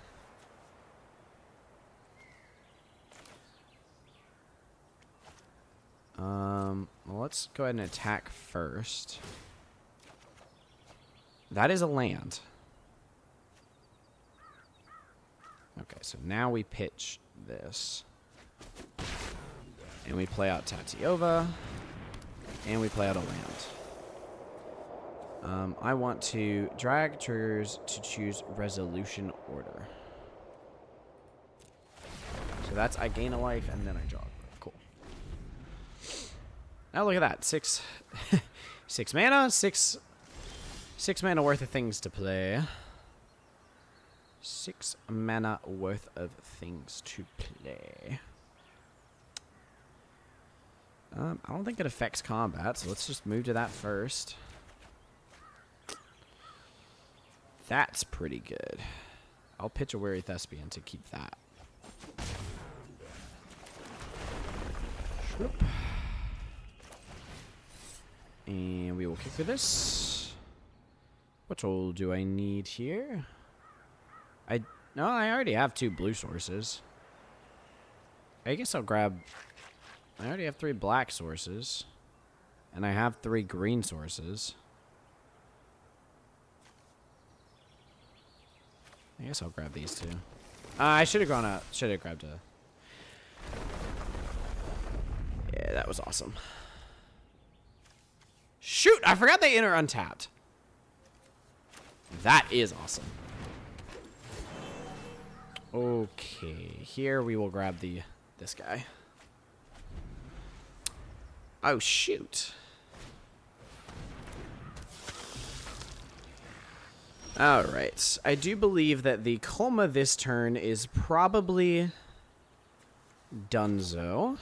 Well, let's go ahead and attack first. That is a land. Okay, so now we pitch this. And we play out Tatiova. And we play out a land. I want to drag triggers to choose resolution order. So that's I gain a life and then I draw. Cool. Now look at that. Six mana, six mana worth of things to play. 6 mana worth of things to play. I don't think it affects combat, so let's just move to that first. That's pretty good. I'll pitch a Weary Thespian to keep that. Shloop. And we will kick for this. What all do I need here? No, I already have 2 blue sources. I guess I'll grab... I already have 3 black sources. And I have 3 green sources. I guess I'll grab these 2. I should have gone out. Should have grabbed a... Yeah, that was awesome. Shoot! I forgot they enter untapped. That is awesome. Okay, here we will grab this guy. Oh, shoot. Alright, I do believe that the Coma this turn is probably donezo.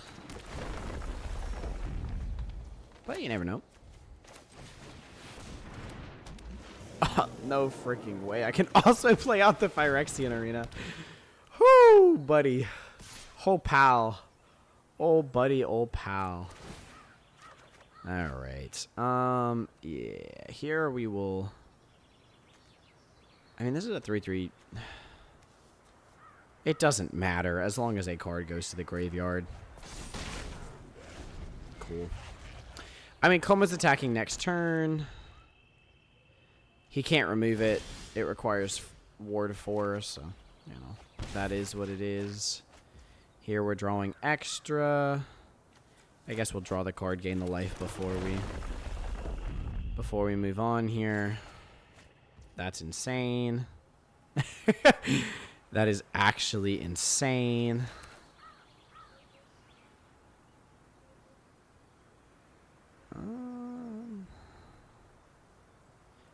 But you never know. No freaking way. I can also play out the Phyrexian Arena. Whoo, buddy. Old pal. Old buddy, old pal. Alright. Yeah. Here we will... I mean, this is a 3/3. It doesn't matter as long as a card goes to the graveyard. Cool. I mean, Coma's attacking next turn. He can't remove it. It requires Ward 4, so, you know, that is what it is. Here we're drawing extra. I guess we'll draw the card, gain the life before we move on here. That's insane. That is actually insane.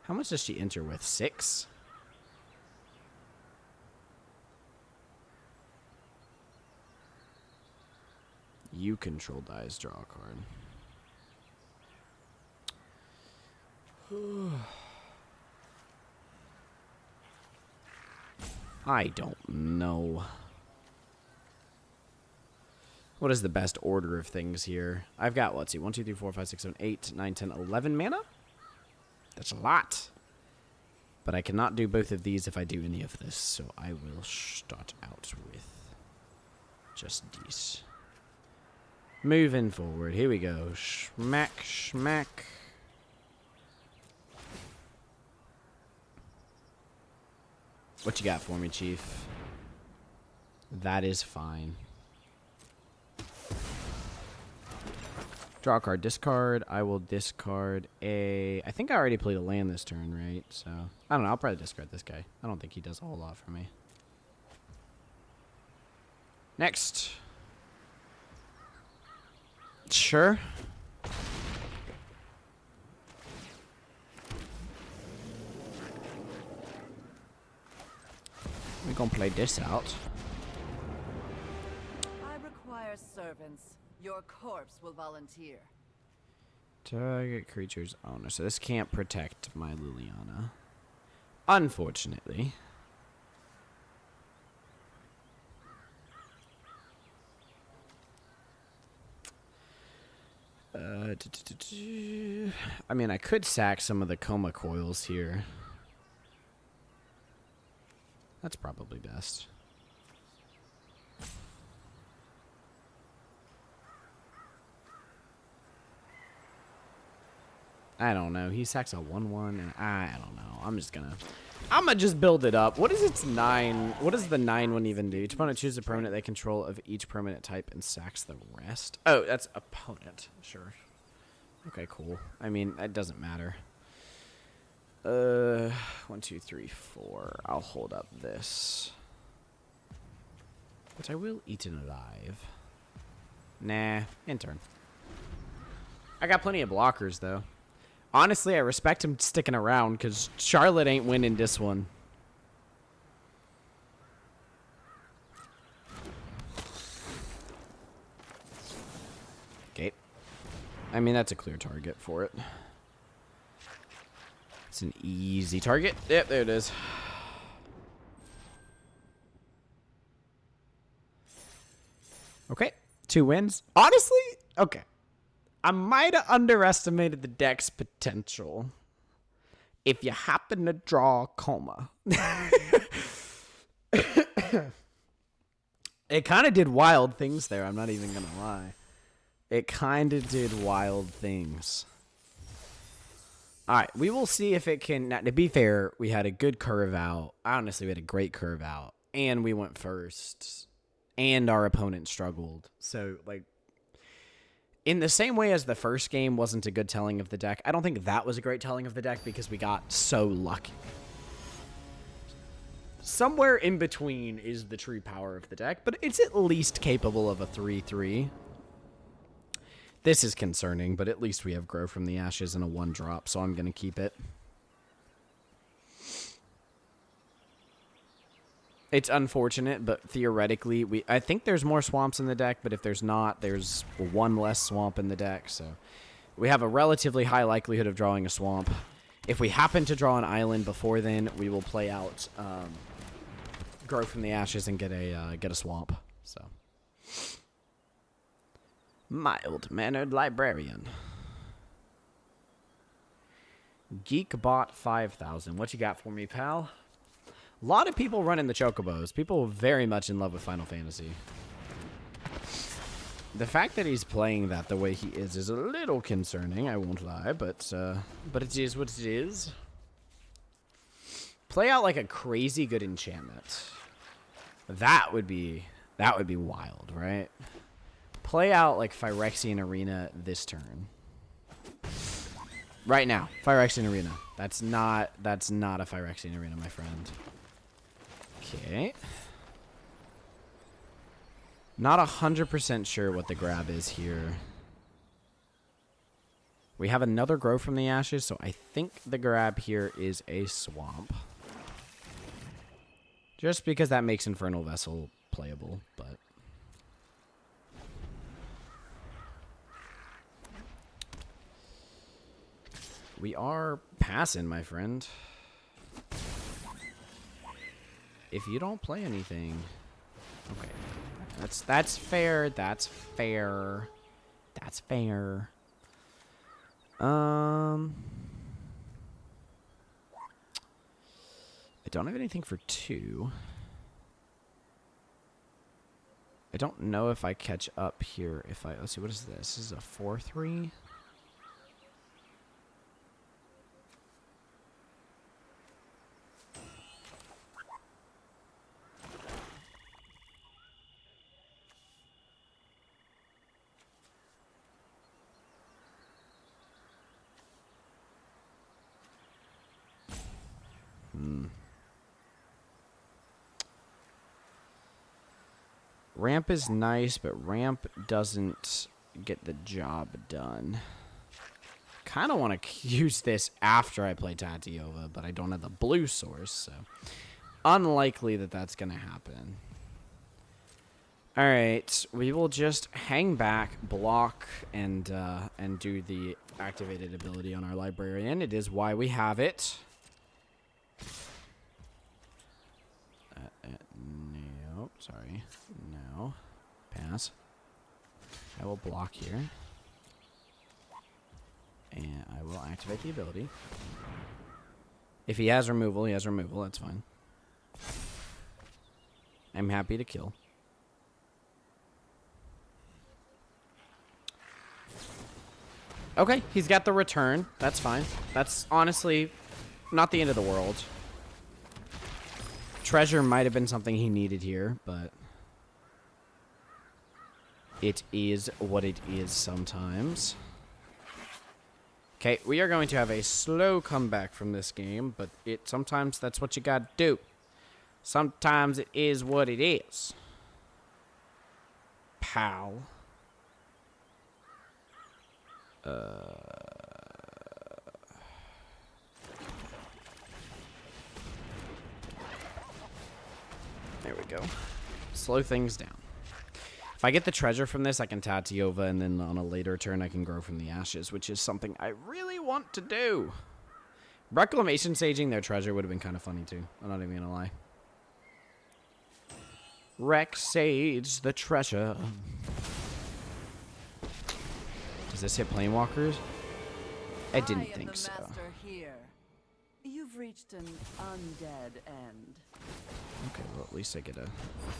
How much does she enter with? 6? You control dice, draw a card. I don't know. What is the best order of things here? I've got, let's see, 1, 2, 3, 4, 5, 6, 7, 8, 9, 10, 11 mana? That's a lot. But I cannot do both of these if I do any of this, so I will start out with just these. Moving forward, here we go. Schmack, schmack. What you got for me, Chief? That is fine. Draw a card, discard. I will discard a... I think I already played a land this turn, right? So, I don't know. I'll probably discard this guy. I don't think he does a whole lot for me. Next. Sure. We're gonna play this out. I require servants. Your corpse will volunteer. Target creature's owner. So this can't protect my Liliana. Unfortunately. I mean, I could sack some of the coma coils here. That's probably best. I don't know. He sacks a 1/1, and I don't know. I'm gonna just build it up. What is its 9? What does the 9 one even do? Each opponent chooses a permanent they control of each permanent type and sacks the rest. Oh, that's opponent. Sure. Okay, cool. I mean, it doesn't matter. 1, 2, 3, 4. I'll hold up this. But I will eat it alive. Nah, in turn. I got plenty of blockers, though. Honestly, I respect him sticking around, because Charlotte ain't winning this one. Okay. I mean, that's a clear target for it. It's an easy target. Yep, there it is. Okay, 2 wins. Honestly, okay. I might have underestimated the deck's potential. If you happen to draw a coma. It kind of did wild things there, I'm not even going to lie. It kind of did wild things. Alright, we will see if it can... Now, to be fair, we had a good curve out. Honestly, we had a great curve out. And we went first. And our opponent struggled. So, like... In the same way as the first game wasn't a good telling of the deck, I don't think that was a great telling of the deck because we got so lucky. Somewhere in between is the true power of the deck, but it's at least capable of a 3/3. This is concerning, but at least we have Grow from the Ashes and a 1-drop, so I'm going to keep it. It's unfortunate, but theoretically, I think there's more swamps in the deck, but if there's not, there's 1 less swamp in the deck, so we have a relatively high likelihood of drawing a swamp. If we happen to draw an island before then, we will play out Grow from the Ashes and get a swamp. So, mild-mannered librarian. Geekbot 5000. What you got for me, pal? A lot of people running the Chocobos. People very much in love with Final Fantasy. The fact that he's playing that the way he is a little concerning, I won't lie, but it is what it is. Play out like a crazy good enchantment. That would be wild, right? Play out like Phyrexian Arena this turn. Right now, Phyrexian Arena. That's not a Phyrexian Arena, my friend. Okay. Not 100% sure what the grab is here. We have another Grow from the Ashes, so I think the grab here is a swamp. Just because that makes Infernal Vessel playable, but... We are passing, my friend. If you don't play anything... Okay. That's fair. That's fair. That's fair. I don't have anything for 2. I don't know if I catch up here. Let's see, what is this? This is a 4/3. Ramp is nice, but ramp doesn't get the job done. Kind of want to use this after I play Tatiova, but I don't have the blue source, so unlikely that that's going to happen. All right, we will just hang back, block, and do the activated ability on our librarian. It is why we have it. No, sorry. No. Pass. I will block here. And I will activate the ability. If he has removal, he has removal. That's fine. I'm happy to kill. Okay, he's got the return. That's fine. That's honestly not the end of the world. Treasure might have been something he needed here, but it is what it is sometimes. Okay, we are going to have a slow comeback from this game, but sometimes that's what you gotta do. Sometimes it is what it is. Pal. There we go. Slow things down. If I get the treasure from this, I can Tatiova, and then on a later turn, I can grow from the ashes, which is something I really want to do. Reclamation saging their treasure would have been kind of funny, too. I'm not even gonna lie. Rec sage the treasure. Does this hit Planewalkers? I didn't think so. Here. You've reached an undead end. Okay, well, at least I get a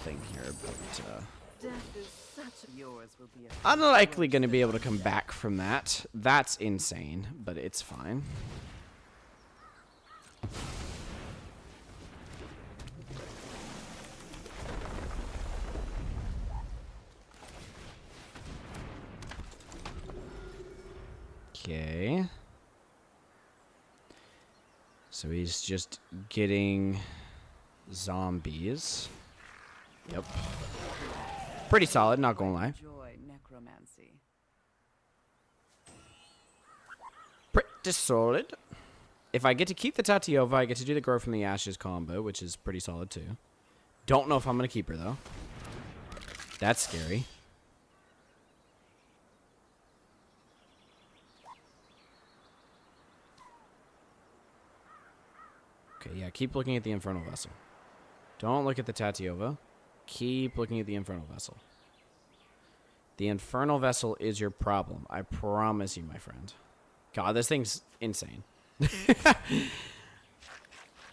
thing here, but Death is such yours will be unlikely going to be able to come back from that. That's insane, but it's fine. Okay. So he's just getting zombies. Yep. Pretty solid, not gonna lie. Enjoy necromancy. Pretty solid. If I get to keep the Tatiova, I get to do the Grow from the Ashes combo, which is pretty solid too. Don't know if I'm gonna keep her though. That's scary. Okay, yeah, keep looking at the Infernal Vessel. Don't look at the Tatiova. Keep looking at the Infernal Vessel. The Infernal Vessel is your problem. I promise you, my friend. God, this thing's insane.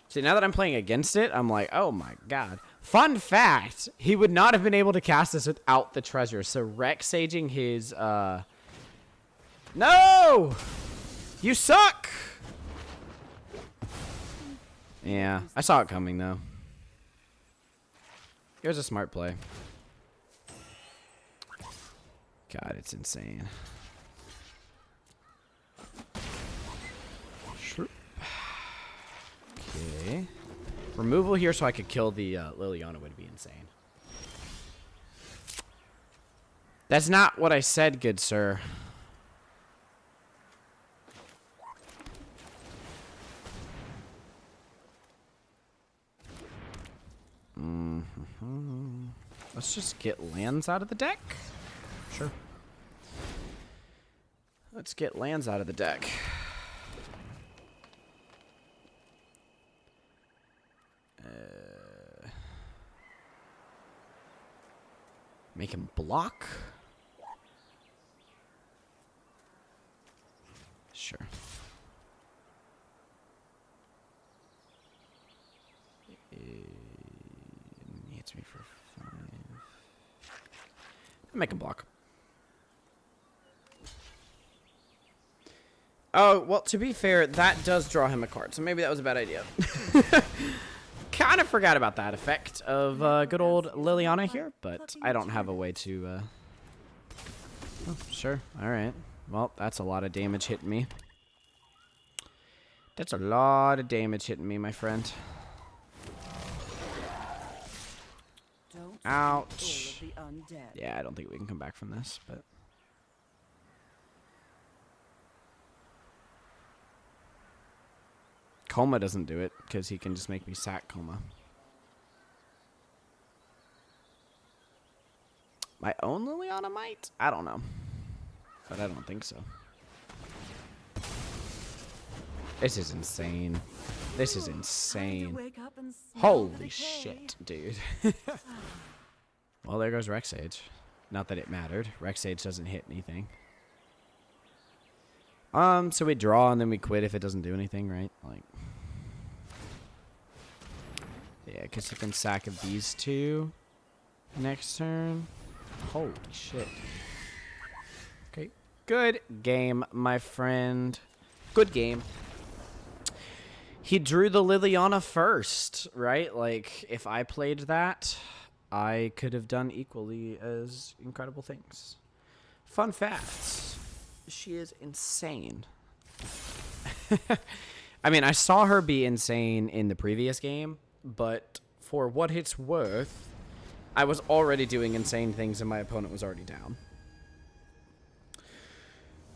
See, now that I'm playing against it, I'm like, oh my god. Fun fact, he would not have been able to cast this without the treasure. So Rex saging his, No! You suck! Yeah, I saw it coming, though. It was a smart play. God, it's insane. Okay. Removal here so I could kill the Liliana would be insane. That's not what I said, good sir. Let's just get lands out of the deck. Sure. Let's get lands out of the deck. Make him block. Sure. Hits me for 5. Make him block. Oh, well, to be fair, that does draw him a card, so maybe that was a bad idea. Kind of forgot about that effect of good old Liliana here, but I don't have a way to... Oh, sure. All right. Well, that's a lot of damage hitting me. That's a lot of damage hitting me, my friend. Ouch. Yeah, I don't think we can come back from this, but... Coma doesn't do it, because he can just make me sack Coma. My own Liliana might? I don't know. But I don't think so. This is insane. This is insane. Holy shit, dude. Well, there goes Rexage. Not that it mattered. Rexage doesn't hit anything. So we draw and then we quit if it doesn't do anything, right? Like, yeah, because you can sack of these two next turn. Holy shit. Okay, good game, my friend. Good game. He drew the Liliana first, right? Like, if I played that, I could have done equally as incredible things. Fun facts. She is insane. I mean, I saw her be insane in the previous game, but for what it's worth, I was already doing insane things and my opponent was already down.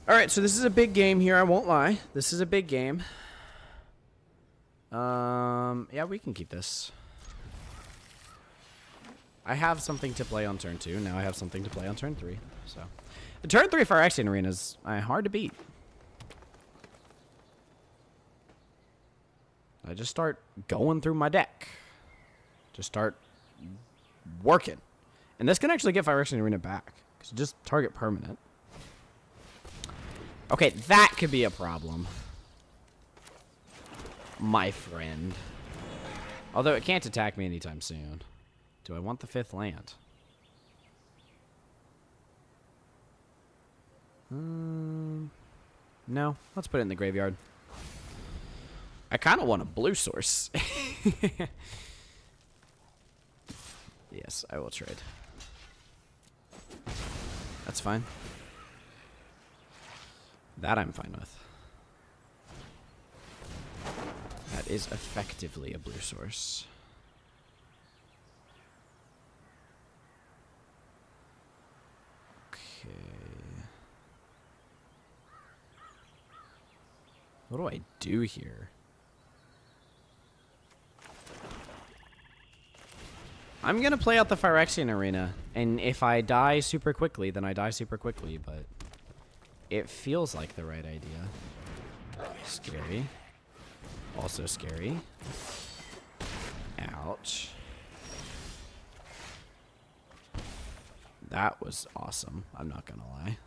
Alright, so this is a big game here, I won't lie. This is a big game. Yeah, we can keep this. I have something to play on turn 2. Now I have something to play on turn 3. So, the turn 3 Phyrexian Arena is hard to beat. I just start going through my deck. Just start working. And this can actually get Phyrexian Arena back. Because you just target permanent. Okay, that could be a problem. My friend. Although it can't attack me anytime soon. Do I want the 5th land? No. Let's put it in the graveyard. I kind of want a blue source. Yes, I will trade. That's fine. That I'm fine with. That is effectively a blue source. Okay. What do I do here? I'm gonna play out the Phyrexian Arena, and if I die super quickly, then I die super quickly, but it feels like the right idea. Scary. Also scary. Ouch. That was awesome, I'm not gonna lie.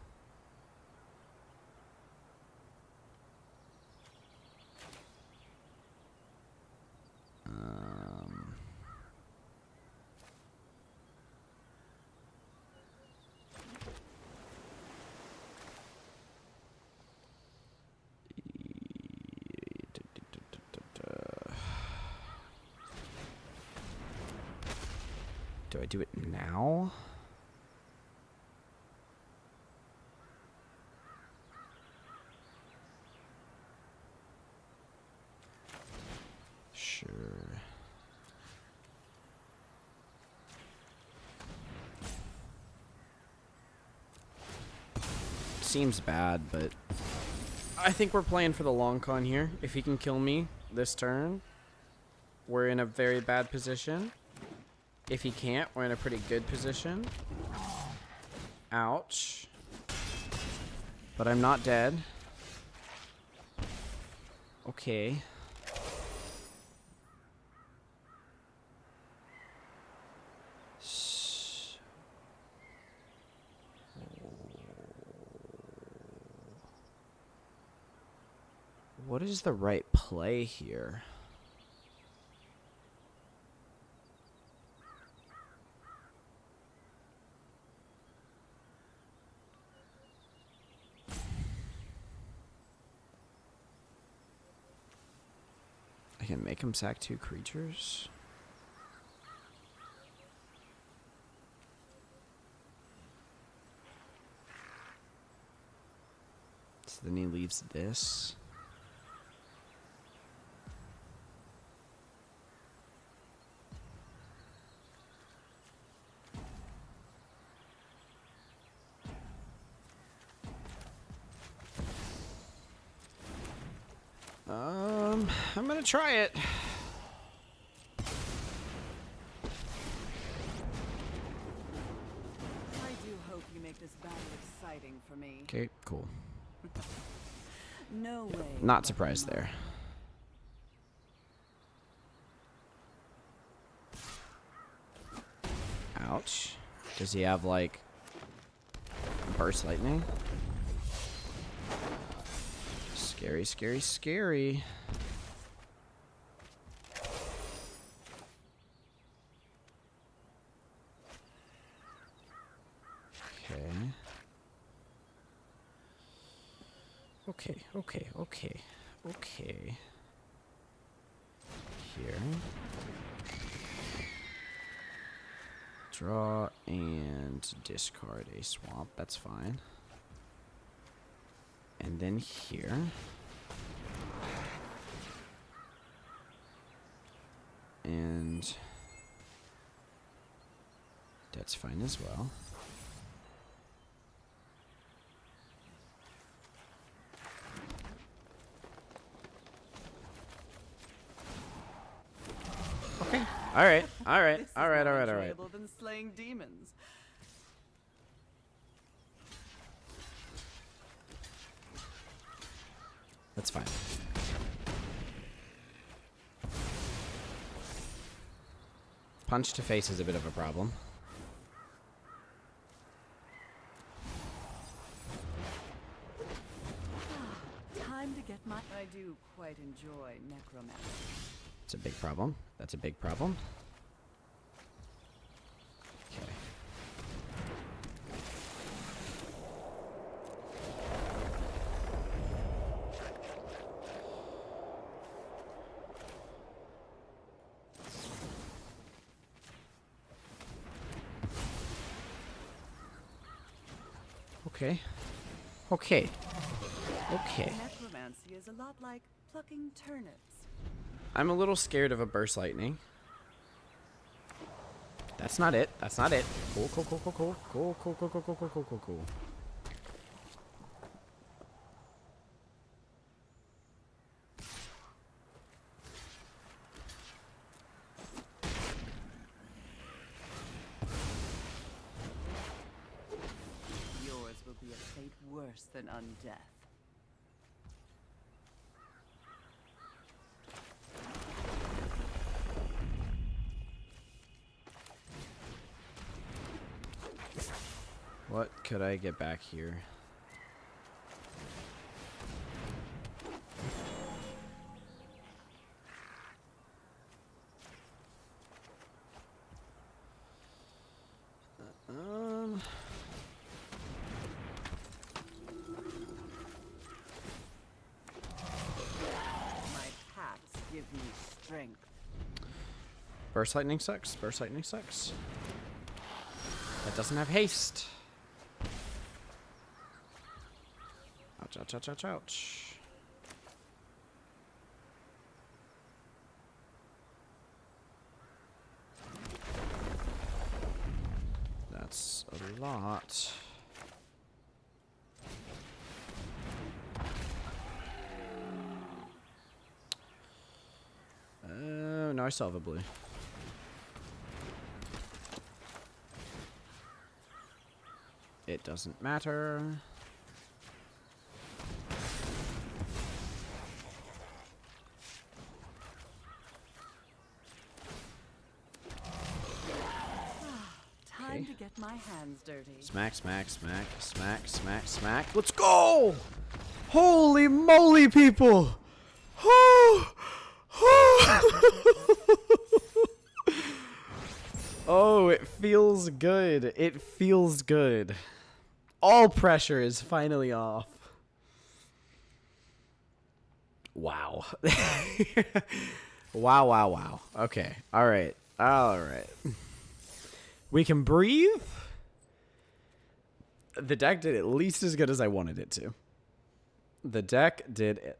Do I do it now? Sure. Seems bad, but I think we're playing for the long con here. If he can kill me this turn, we're in a very bad position. If he can't, we're in a pretty good position. Ouch. But I'm not dead. Okay. What is the right play here? I can make him sack 2 creatures. So then he leaves this. I'm gonna try it. My You make this battle exciting for me. Okay, cool. No way. Not surprised there. Ouch. Does he have, like, burst lightning? Scary, scary, scary. Okay. Here. Draw and discard a swamp. That's fine. And then here. And that's fine as well. Okay. All right. This is more enjoyable than slaying demons. That's fine. Punch to face is a bit of a problem. Time to get my... I do quite enjoy necromancy. It's a big problem. That's a big problem. Okay. Okay. Okay. Okay. Necromancy is a lot like plucking turnips. I'm a little scared of a burst lightning. That's not it. That's not it. Cool, cool, cool, cool, cool. Cool, cool, cool, cool, cool, cool, cool, cool, cool. Yours will be a fate worse than undeath. What could I get back here? My paths give me strength. Burst lightning sucks. Burst lightning sucks. That doesn't have haste. Ouch, ouch, ouch, ouch, ouch. That's a lot. No, I still have a blue. It doesn't matter. Time to get my hands dirty. Smack, smack, smack, smack, smack, smack. Let's go! Holy moly, people! Oh, it feels good. It feels good. All pressure is finally off. Wow. Wow, wow, wow. Okay. All right. All right. We can breathe. The deck did at least as good as I wanted it to. The deck did it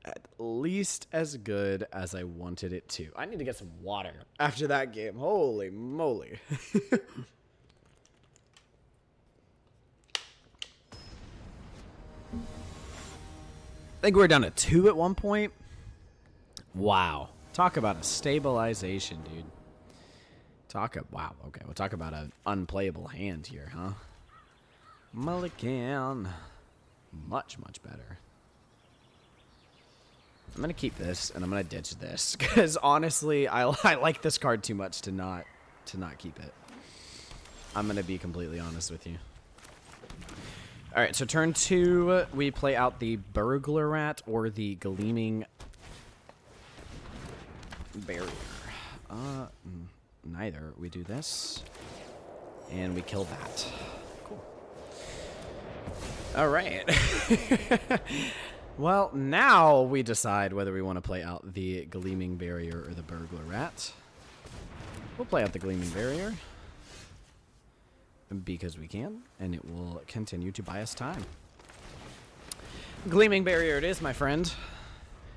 at least as good as I wanted it to. I need to get some water after that game. Holy moly. I think we were down to 2 at one point. Wow. Talk about a stabilization, dude. Wow. Okay, we'll talk about an unplayable hand here, huh? Mulligan. Much, much better. I'm going to keep this, and I'm going to ditch this. Because, honestly, I like this card too much to not keep it. I'm going to be completely honest with you. Alright, so turn 2, we play out the Burglar Rat or the Gleaming Barrier. Neither. We do this, and we kill that. Cool. Alright. Well, now we decide whether we want to play out the Gleaming Barrier or the Burglar Rat. We'll play out the Gleaming Barrier. Because we can, and it will continue to buy us time. Gleaming Barrier it is, my friend.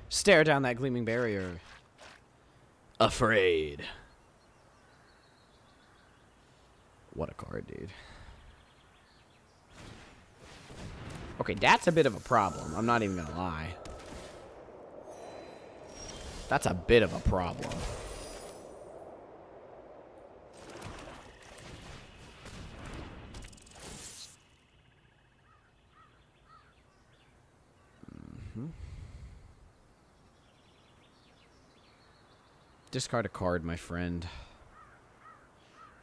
Stare down that Gleaming Barrier. Afraid. What a card, dude. Okay, that's a bit of a problem. I'm not even gonna lie. That's a bit of a problem. Discard a card, my friend.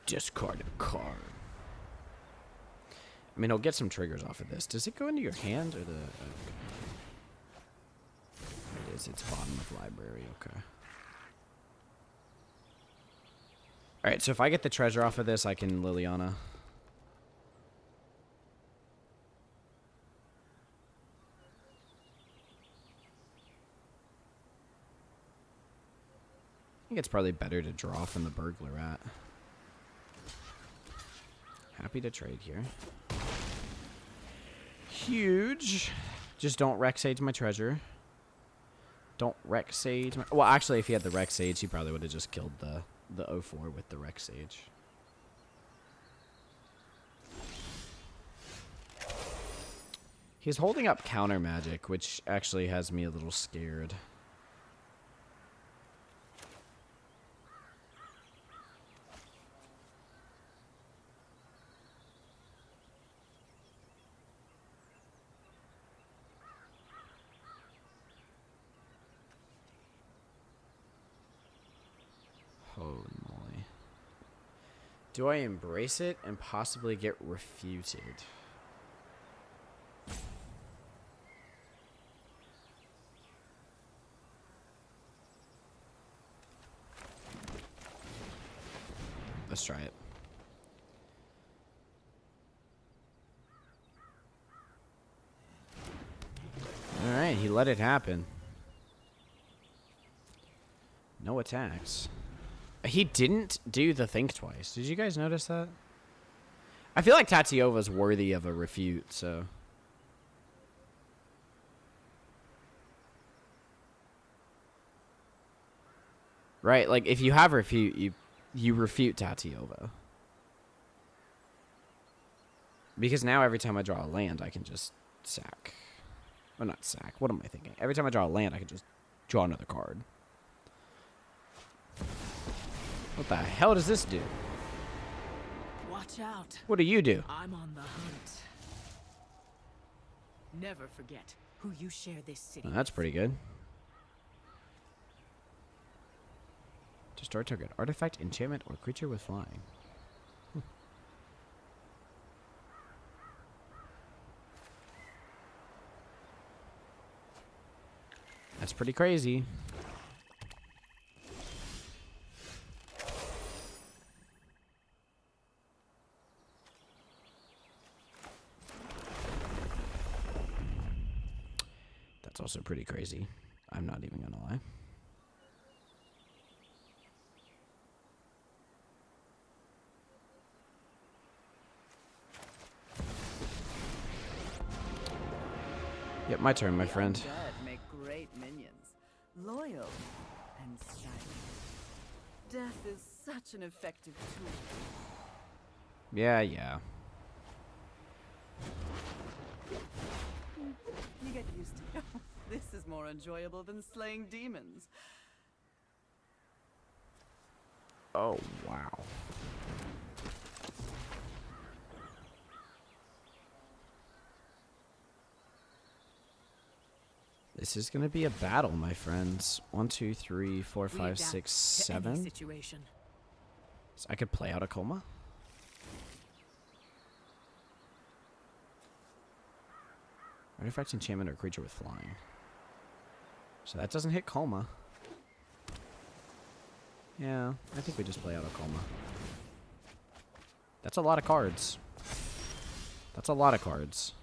Discard a card. I mean, he'll get some triggers off of this. Does it go into your hand or the... Okay. It is. It's bottom of library. Okay. Alright, so if I get the treasure off of this, I can Liliana. I think it's probably better to draw from the Burglar Rat. Happy to trade here. Huge. Just don't Rex Sage my treasure. Don't Rex Sage my... Well, actually, if he had the Rex Sage, he probably would have just killed the 0-4 with the Rex Sage. He's holding up counter magic, which actually has me a little scared. Holy moly. Do I embrace it and possibly get refuted? Let's try it. Alright, he let it happen. No attacks. He didn't do the think twice. Did you guys notice that? I feel like Tatiova's worthy of a refute, so... Right, like, if you have refute, you refute Tatiova. Because now every time I draw a land, I can just sack. Well, not sack. What am I thinking? Every time I draw a land, I can just draw another card. What the hell does this do? Watch out. What do you do? I'm on the hunt. Never forget who you share this city. Oh, that's pretty good. Destroy target artifact, enchantment, or creature with flying. That's pretty crazy. That's also pretty crazy. I'm not even gonna lie. Yep, my turn, my friend. Undead make great minions, loyal and silent. Death is such an effective tool. Yeah, yeah. You get used to it. This is more enjoyable than slaying demons. Oh, wow. This is gonna be a battle, my friends. 1, 2, 3, 4, 5, 6, 7. Situation. So I could play out a coma. Artifact, enchantment, or creature with flying. So that doesn't hit coma. Yeah, I think we just play out a coma. That's a lot of cards. That's a lot of cards.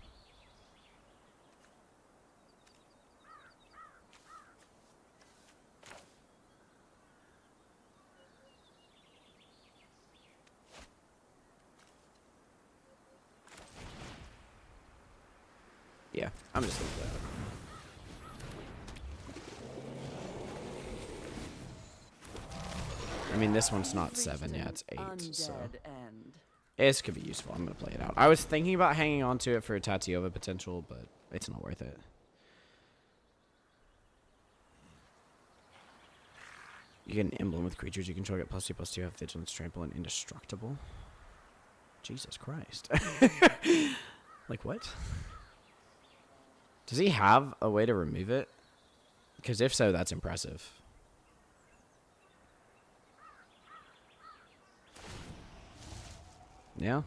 Yeah, I'm just gonna play out a coma. I mean, this one's not 7 yet, it's 8, so... Undead end. This could be useful. I'm going to play it out. I was thinking about hanging on to it for a Tatiova potential, but it's not worth it. You get an emblem with creatures you control, get +2/+2, have vigilance, trample, and indestructible. Jesus Christ. Like, what? Does he have a way to remove it? Because if so, that's impressive. Yeah.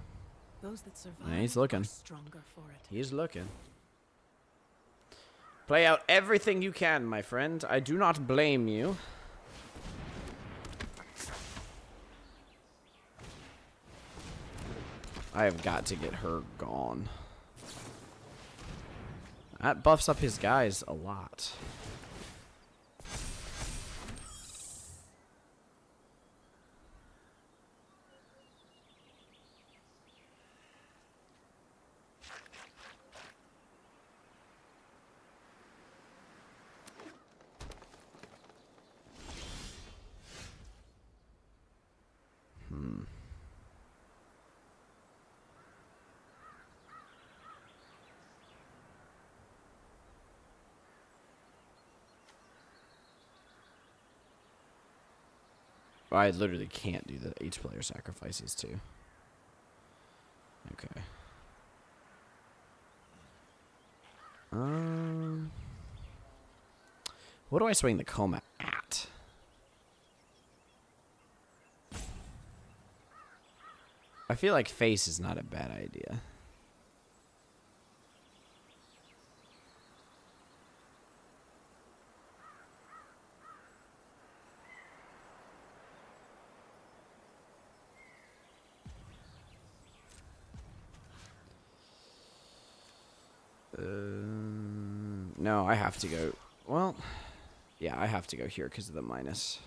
Those that survive Yeah, he's looking. are stronger for it. He's looking. Play out everything you can, my friend. I do not blame you. I have got to get her gone. That buffs up his guys a lot. I literally can't do that. Each player sacrifices too. Okay. What do I swing the coma at? I feel like face is not a bad idea. No, I have to go. Well, yeah, I have to go here because of the minus.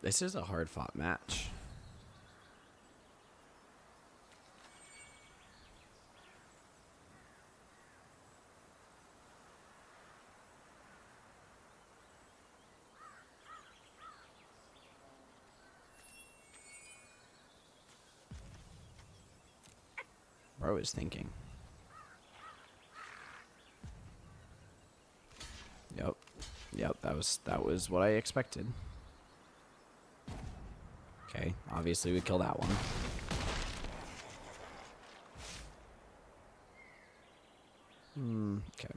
This is a hard-fought match. Bro is thinking. Yep, that was what I expected. Okay, obviously we kill that one. Okay.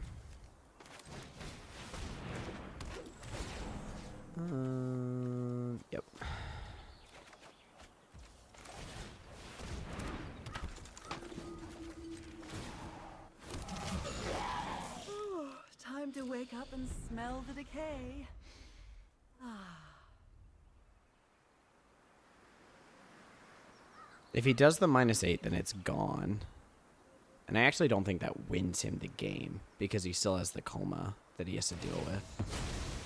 Yep. Time to wake up and smell the decay. If he does the -8, then it's gone. And I actually don't think that wins him the game because he still has the coma that he has to deal with.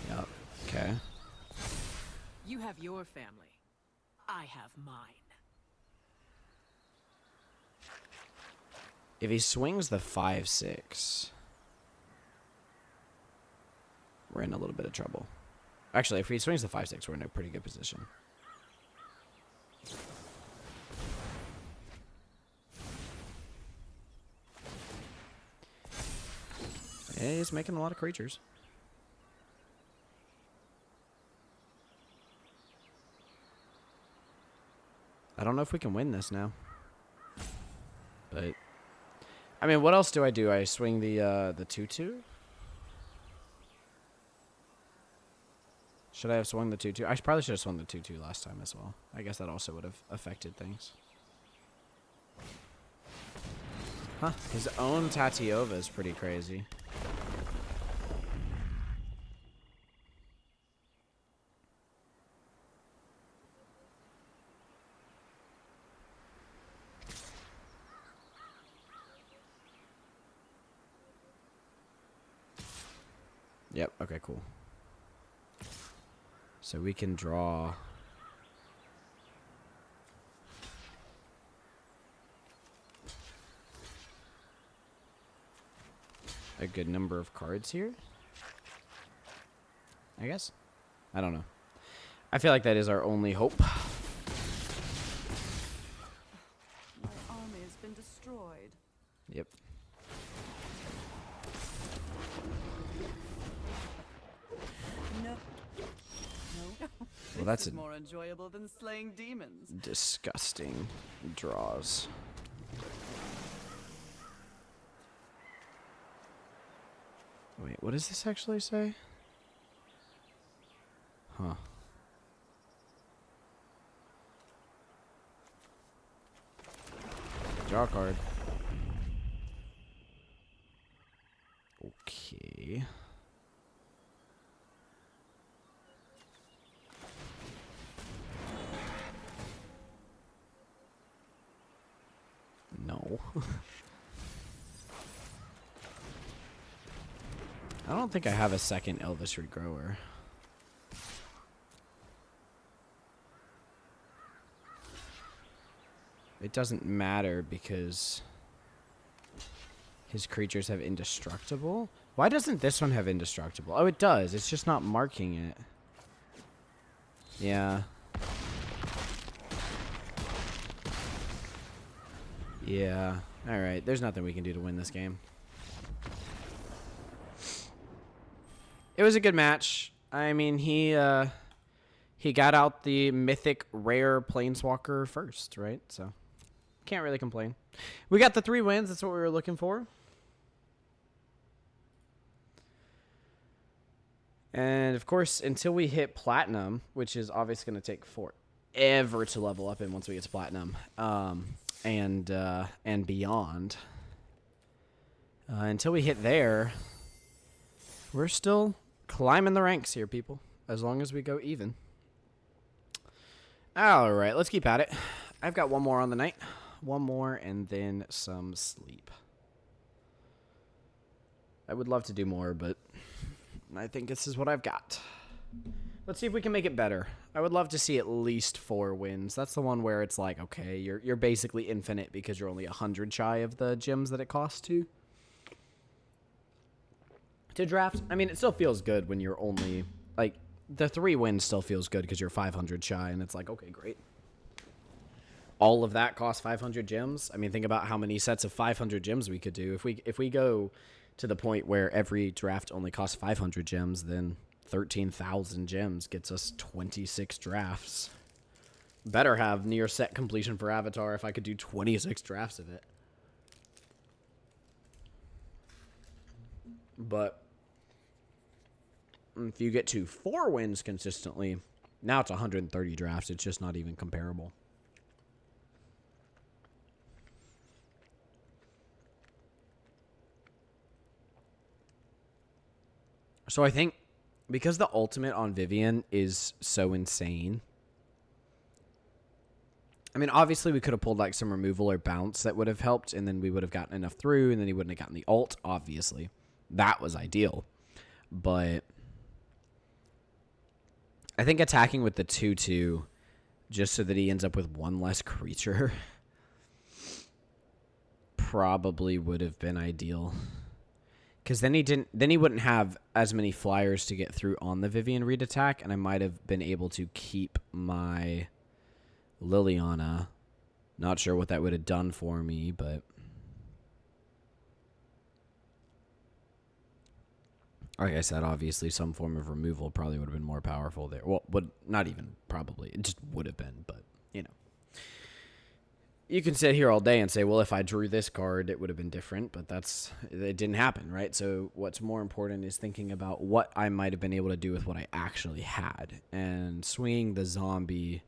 Yep. Okay. You have your family. I have mine. If he swings the 5/6, we're in a little bit of trouble. Actually, if he swings the 5/6, we're in a pretty good position. Yeah, he's making a lot of creatures. I don't know if we can win this now. But I mean, what else do? I swing the 2/2? Should I have swung the 2/2? I probably should have swung the 2/2 last time as well. I guess that also would have affected things. Huh. His own Tatiova is pretty crazy. Yep, okay, cool. So we can draw a good number of cards here, I guess. I don't know. I feel like that is our only hope. My army has been destroyed. Yep. No. No. Well, that's This is a more enjoyable than slaying demons. disgusting draws. Wait, what does this actually say? Huh. Draw a card. Okay. No. I don't think I have a second Elvish Regrower. It doesn't matter because his creatures have indestructible. Why doesn't this one have indestructible? Oh, it does. It's just not marking it. Yeah. Yeah. All right. There's nothing we can do to win this game. It was a good match. I mean, he got out the mythic rare planeswalker first, right? So can't really complain. We got the 3 wins. That's what we were looking for. And of course, until we hit platinum, which is obviously going to take forever to level up in once we get to platinum, and beyond. Until we hit there, we're still climbing the ranks here, people. As long as we go even. All right, let's keep at it. I've got one more on the night. One more and then some sleep. I would love to do more, but I think this is what I've got. Let's see if we can make it better. I would love to see at least 4 wins. That's the one where it's like, okay, you're basically infinite because you're only 100 shy of the gems that it costs to draft. I mean, it still feels good when you're only, like, the 3 wins still feels good because you're 500 shy, and it's like, okay, great. All of that costs 500 gems. I mean, think about how many sets of 500 gems we could do. If we go to the point where every draft only costs 500 gems, then 13,000 gems gets us 26 drafts. Better have near set completion for Avatar if I could do 26 drafts of it. But if you get to 4 wins consistently, now it's 130 drafts. It's just not even comparable. So I think because the ultimate on Vivian is so insane. I mean, obviously we could have pulled like some removal or bounce that would have helped, and then we would have gotten enough through, and then he wouldn't have gotten the ult, obviously. That was ideal. But I think attacking with the 2/2 just so that he ends up with 1 less creature probably would have been ideal. Because then he wouldn't have as many flyers to get through on the Vivian Reed attack, and I might have been able to keep my Liliana. Not sure what that would have done for me, but like I said, obviously some form of removal probably would have been more powerful there. Well, not even probably. It just would have been, but you know. You can sit here all day and say, well, if I drew this card, it would have been different, but it didn't happen, right? So what's more important is thinking about what I might have been able to do with what I actually had. And swinging the zombie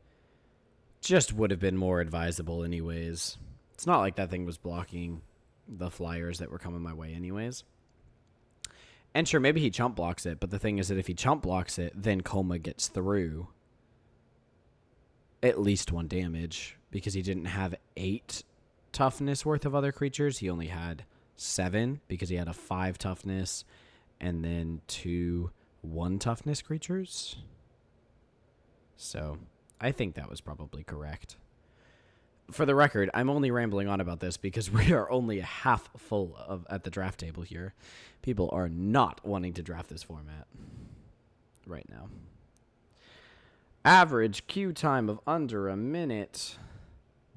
just would have been more advisable anyways. It's not like that thing was blocking the flyers that were coming my way anyways. And sure, maybe he chump blocks it, but the thing is that if he chump blocks it, then Coma gets through at least 1 damage, because he didn't have 8 toughness worth of other creatures. He only had 7 because he had a 5 toughness and then 2 1 toughness creatures. So I think that was probably correct. For the record, I'm only rambling on about this because we are only a half full at the draft table here. People are not wanting to draft this format right now. Average queue time of under a minute.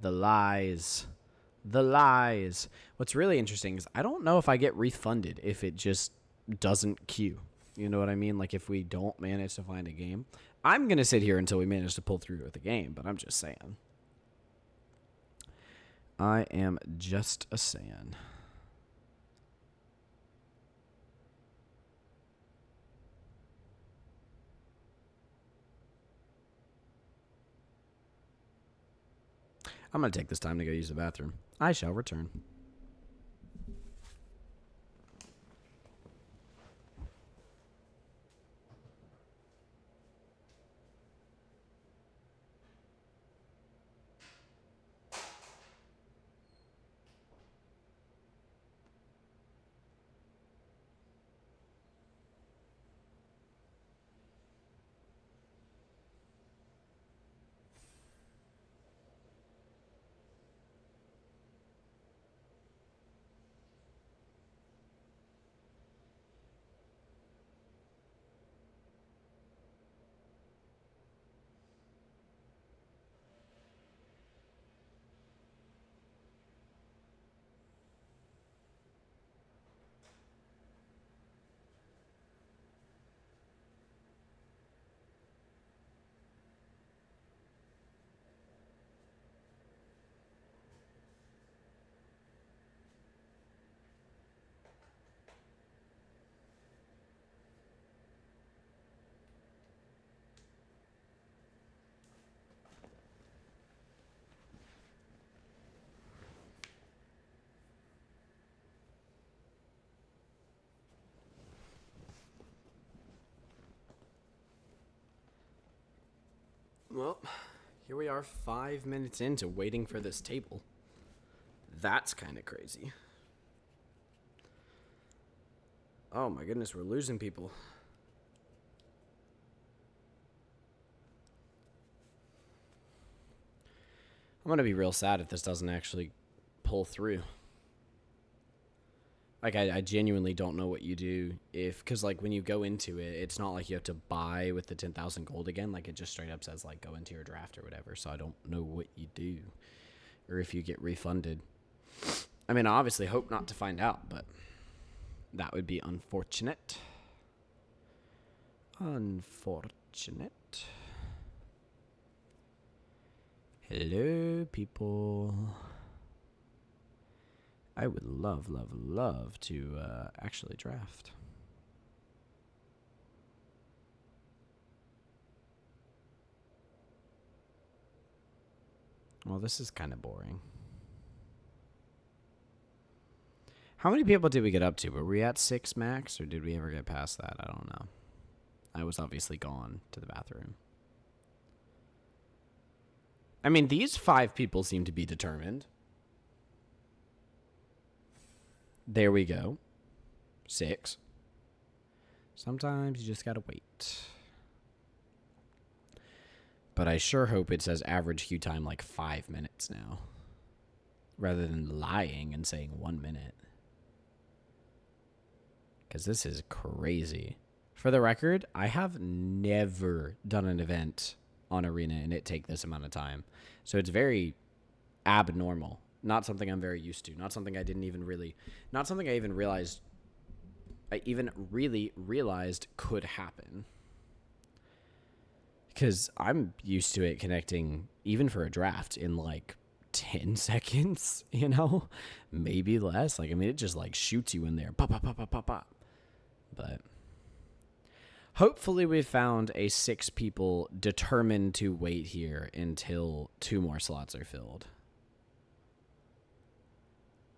The lies. The lies. What's really interesting is I don't know if I get refunded if it just doesn't queue. You know what I mean? Like if we don't manage to find a game. I'm going to sit here until we manage to pull through with the game, but I'm just saying. I am just a saying. I'm going to take this time to go use the bathroom. I shall return. Well, here we are 5 minutes into waiting for this table. That's kind of crazy. Oh my goodness, we're losing people. I'm going to be real sad if this doesn't actually pull through. Like, I genuinely don't know what you do because, like, when you go into it, it's not like you have to buy with the 10,000 gold again. Like, it just straight up says, like, go into your draft or whatever. So I don't know what you do or if you get refunded. I mean, I obviously hope not to find out, but that would be unfortunate. Unfortunate. Hello, people. I would love, love, love to actually draft. Well, this is kind of boring. How many people did we get up to? Were we at 6 max, or did we ever get past that? I don't know. I was obviously gone to the bathroom. I mean, these 5 people seem to be determined. There we go. 6. Sometimes you just gotta wait. But I sure hope it says average queue time like 5 minutes now, rather than lying and saying 1 minute. because this is crazy. For the record, I have never done an event on Arena and it take this amount of time. So it's very abnormal. Not something I'm very used to. Not something I didn't even really, not something I even realized, I even really realized could happen. Because I'm used to it connecting, even for a draft, in like 10 seconds, you know? Maybe less. Like, I mean, it just like shoots you in there. Pop, pop, pop, pop, pop, pop. But hopefully we found a 6 people determined to wait here until 2 more slots are filled.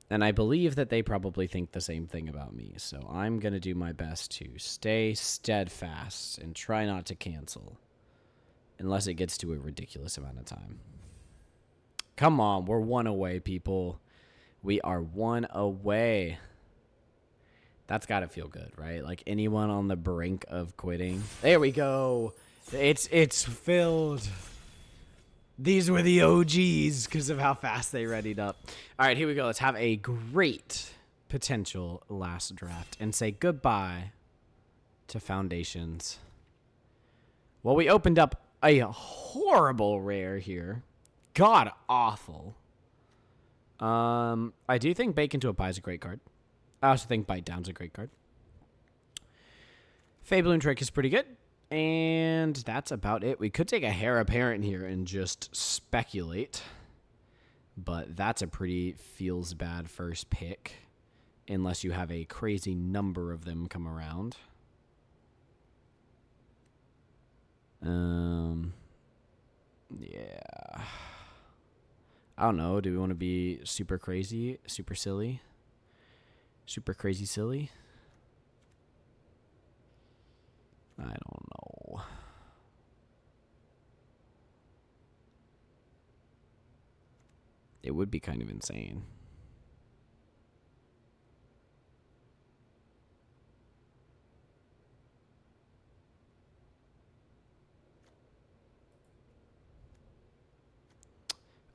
And I believe that they probably think the same thing about me. So I'm going to do my best to stay steadfast and try not to cancel. Unless it gets to a ridiculous amount of time. Come on, we're 1 away, people. We are 1 away. That's got to feel good, right? Like anyone on the brink of quitting. There we go. It's filled. These were the OGs because of how fast they readied up. All right, here we go. Let's have a great potential last draft and say goodbye to Foundations. Well, we opened up a horrible rare here. God awful. I do think Bake into a Pie is a great card. I also think Bite Down's a great card. Fabloon Trick is pretty good. And that's about it. We could take a Heir Apparent here and just speculate. But that's a pretty feels bad first pick. Unless you have a crazy number of them come around. Yeah. I don't know. Do we want to be super crazy? Super silly? Super crazy silly? I don't know. It would be kind of insane.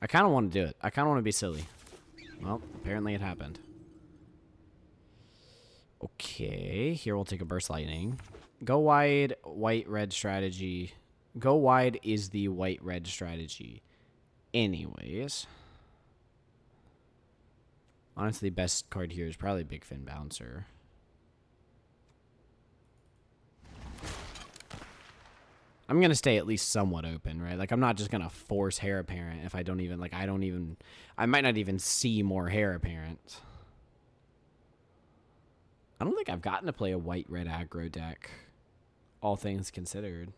I kind of want to do it. I kind of want to be silly. Well, apparently it happened. Okay, here we'll take a Burst Lightning. Go wide, white-red strategy. Go wide is the white-red strategy. Anyways. Honestly, best card here is probably Big Fin Bouncer. I'm going to stay at least somewhat open, right? Like, I'm not just going to force Heir Apparent if I don't even, like, I might not even see more Heir Apparent. I don't think I've gotten to play a white-red aggro deck, all things considered.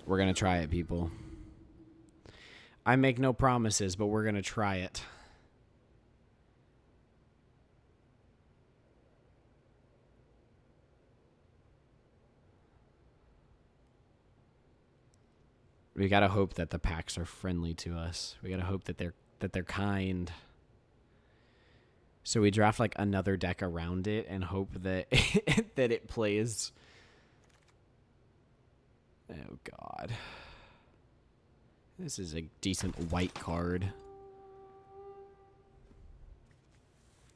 We're going to try it, people. I make no promises, but we're going to try it. We got to hope that the packs are friendly to us. We got to hope that they're kind. So we draft like another deck around it and hope that that it plays. Oh god. This is a decent white card.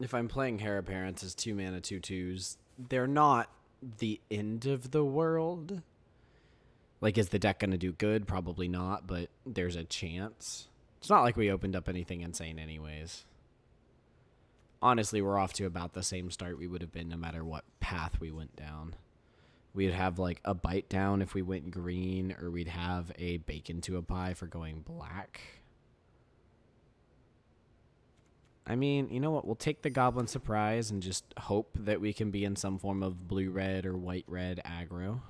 If I'm playing Heir Apparent as 2 mana 2/2s, they're not the end of the world. Like, is the deck going to do good? Probably not, but there's a chance. It's not like we opened up anything insane anyways. Honestly, we're off to about the same start we would have been no matter what path we went down. We'd have, like, a Bite Down if we went green, or we'd have a Bake into a Pie for going black. I mean, you know what? We'll take the Goblin Surprise and just hope that we can be in some form of blue-red or white-red aggro.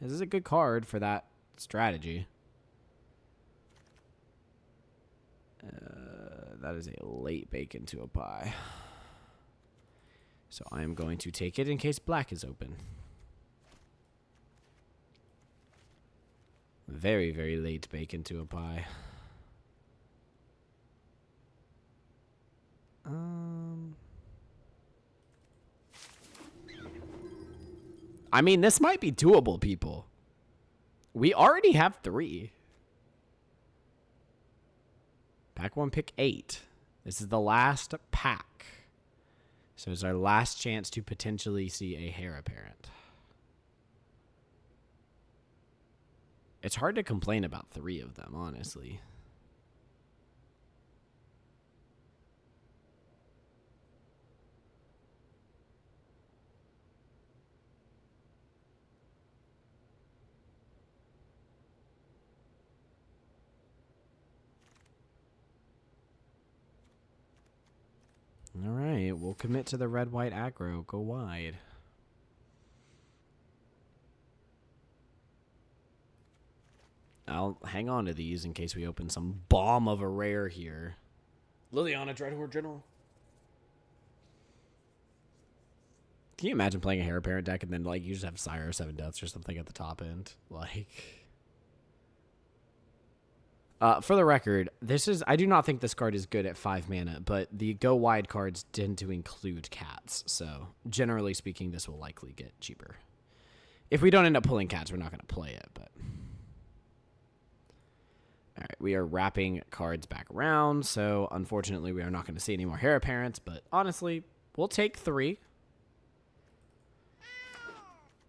This is a good card for that strategy. That is a late Bake into a Pie. So I am going to take it in case black is open. Very, very late Bake into a Pie. I mean, this might be doable, people. We already have 3. Pack 1, pick 8. This is the last pack. So it's our last chance to potentially see a heir apparent. It's hard to complain about 3 of them, honestly. All right, we'll commit to the red-white aggro. Go wide. I'll hang on to these in case we open some bomb of a rare here. Liliana, Dreadhorde General. Can you imagine playing a Heir Apparent deck and then like you just have Sire of 7 Deaths or something at the top end? Like, for the record, I do not think this card is good at 5 mana, but the go wide cards tend to include cats, so generally speaking, this will likely get cheaper. If we don't end up pulling cats, we're not going to play it, but. All right, we are wrapping cards back around, so unfortunately we are not going to see any more Heir Apparents, but honestly, we'll take 3.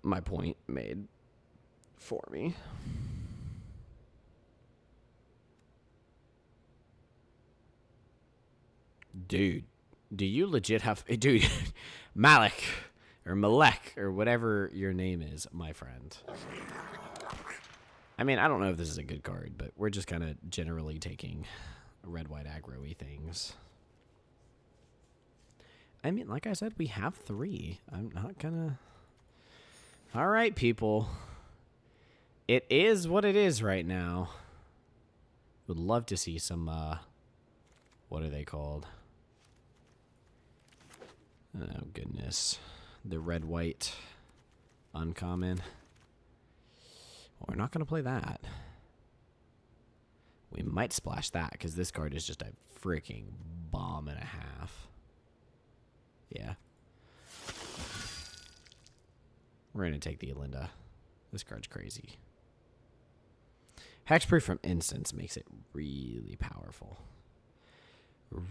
My point made for me. Dude, do you legit have... Dude, Malek, or whatever your name is, my friend. I mean, I don't know if this is a good card, but we're just kind of generally taking red-white aggro-y things. I mean, like I said, we have 3. I'm not gonna... All right, people. It is what it is right now. Would love to see some, what are they called? Oh, goodness. The red-white uncommon. Well, we're not going to play that. We might splash that, because this card is just a freaking bomb and a half. Yeah. We're going to take the Elinda. This card's crazy. Hexproof from Instance makes it really powerful.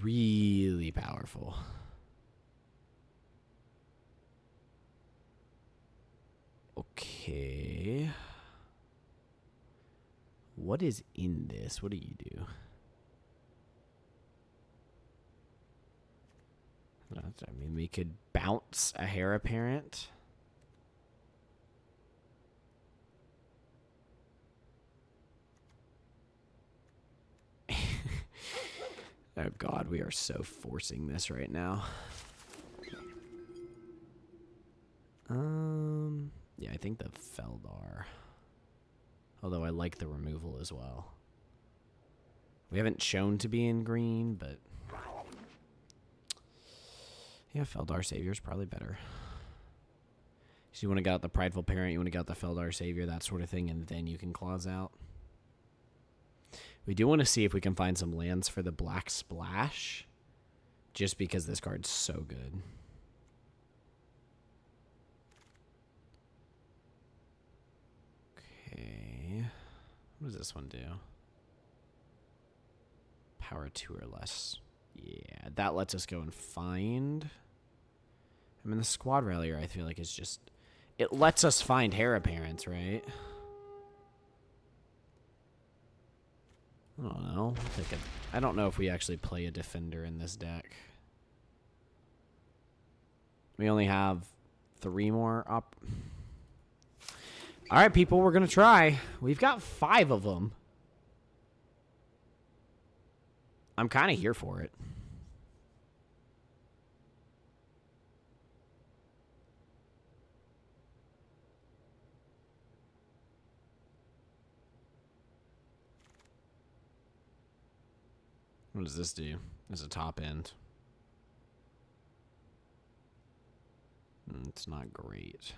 Really powerful. Okay. What is in this? What do you do? I mean, we could bounce a Heir Apparent. Oh god, we are so forcing this right now. Yeah, I think the Feldar. Although I like the removal as well. We haven't shown to be in green, but yeah, Feldar Savior is probably better. So you want to get out the Prideful Parent, you want to get out the Feldar Savior, that sort of thing, and then you can clause out. We do want to see if we can find some lands for the Black Splash, just because this card's so good. Okay. What does this one do? Power 2 or less. Yeah, that lets us go and find... I mean, the Squad Rallier, I feel like, is just... It lets us find Heir Apparents, right? I don't know. I don't know if we actually play a Defender in this deck. We only have 3 more up. All right, people, we're going to try. We've got 5 of them. I'm kind of here for it. What does this do? There's a top end. It's not great.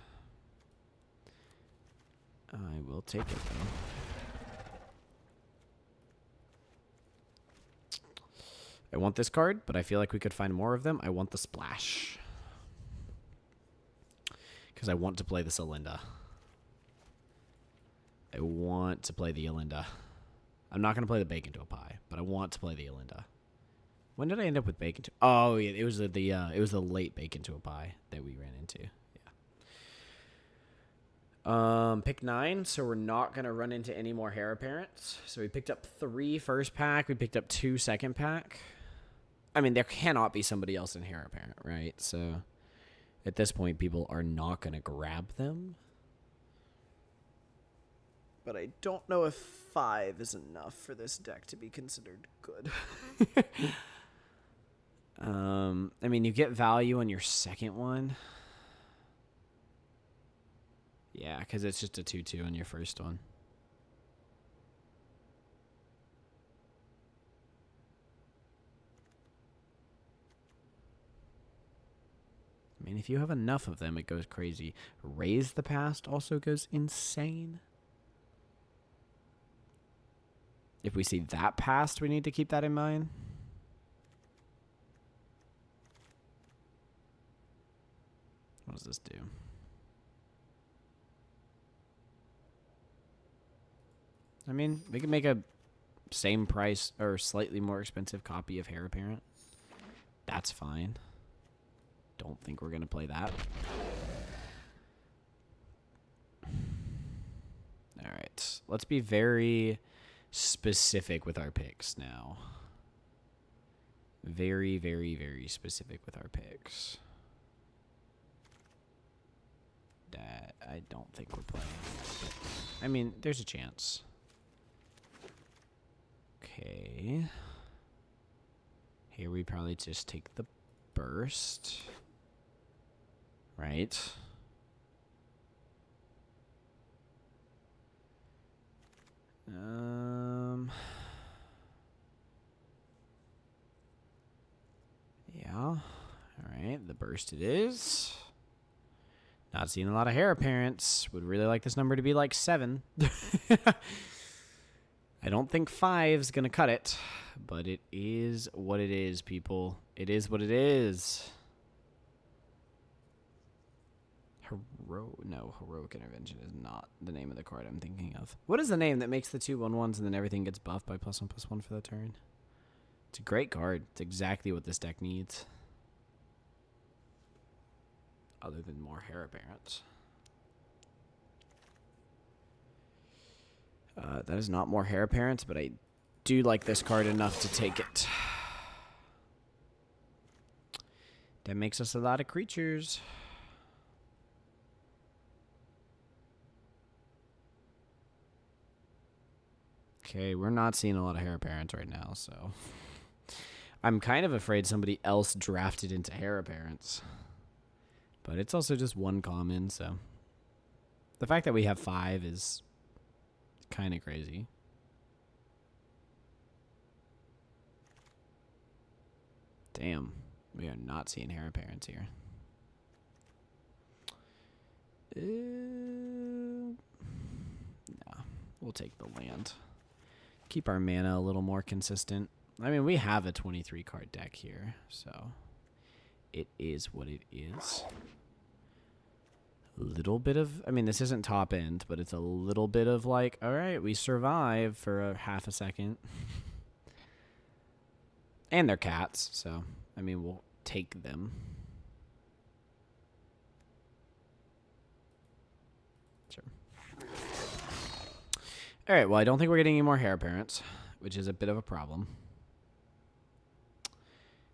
I will take it, though. I want this card, but I feel like we could find more of them. I want the Splash. Because I want to play this Elinda. I want to play the Elinda. I'm not going to play the Bake into a Pie, but I want to play the Elinda. When did I end up with bacon? Oh, yeah, it was it was the late bacon to a pie that we ran into. Yeah. Pick 9, so we're not gonna run into any more heir apparents. So we picked up 3 first pack. We picked up 2 second pack. I mean, there cannot be somebody else in heir apparent, right? So at this point, people are not gonna grab them. But I don't know if 5 is enough for this deck to be considered good. I mean, you get value on your second one. Yeah, because it's just a 2/2 on your first one. I mean, if you have enough of them, it goes crazy. Raise the Past also goes insane. If we see that past, we need to keep that in mind. What does this do? I mean, we can make a same price or slightly more expensive copy of Heir Apparent. That's fine. Don't think we're going to play that. All right. Let's be very specific with our picks now. Very, very, very specific with our picks. That I don't think we're playing. But, I mean, there's a chance. Okay. Here we probably just take the burst. Right. Yeah. All right, the burst it is. Not seeing a lot of heir apparents. Would really like this number to be like 7. I don't think 5's going to cut it, but it is what it is, people. It is what it is. Heroic Intervention is not the name of the card I'm thinking of. What is the name that makes the 2/1/1s and then everything gets buffed by +1/+1 for the turn? It's a great card. It's exactly what this deck needs. Other than more heir apparents. That is not more heir apparents, but I do like this card enough to take it. That makes us a lot of creatures. Okay, we're not seeing a lot of heir apparents right now, so I'm kind of afraid somebody else drafted into heir apparents. But it's also just 1 common, so the fact that we have 5 is kind of crazy. Damn, we are not seeing heir apparents here. No, we'll take the land. Keep our mana a little more consistent. I mean, we have a 23 card deck here, so it is what it is. A little bit of, I mean, this isn't top end, but it's a little bit of like, all right, we survive for a half a second. And they're cats, so, I mean, we'll take them. Sure. All right, well, I don't think we're getting any more heir apparents, which is a bit of a problem.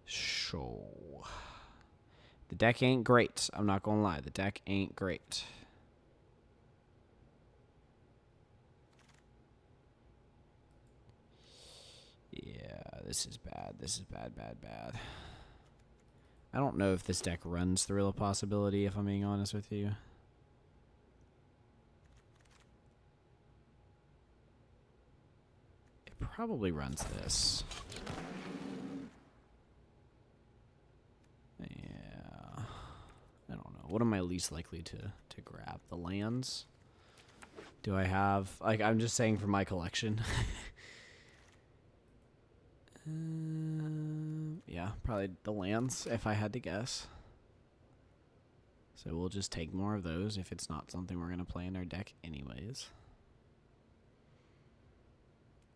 So, the deck ain't great. I'm not going to lie. The deck ain't great. Yeah, this is bad. This is bad, bad, bad. I don't know if this deck runs Thrill of Possibility, if I'm being honest with you. It probably runs this. Yeah. I don't know. What am I least likely to grab? The lands? Do I have... Like, I'm just saying for my collection. Yeah, probably the lands, if I had to guess. So we'll just take more of those if it's not something we're going to play in our deck anyways.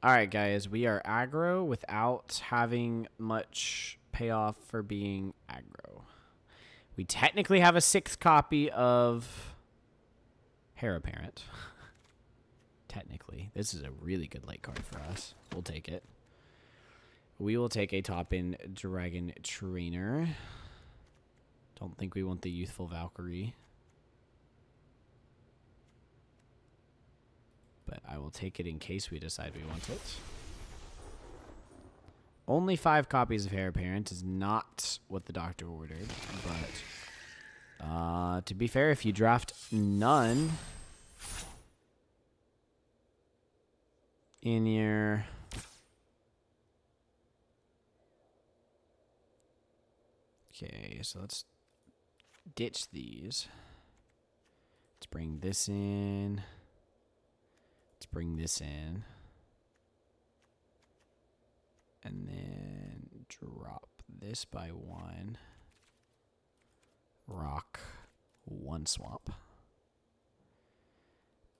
All right, guys, we are aggro without having much payoff for being aggro. We technically have a 6th copy of Heir Apparent. Technically. This is a really good late card for us. We'll take it. We will take a top-in Dragon Trainer. Don't think we want the Youthful Valkyrie. But I will take it in case we decide we want it. Only 5 copies of Heir Apparent is not what the doctor ordered. But to be fair, if you draft none in your... Okay, so let's ditch these. Let's bring this in. Let's bring this in. And then drop this by 1. Rock 1 swamp.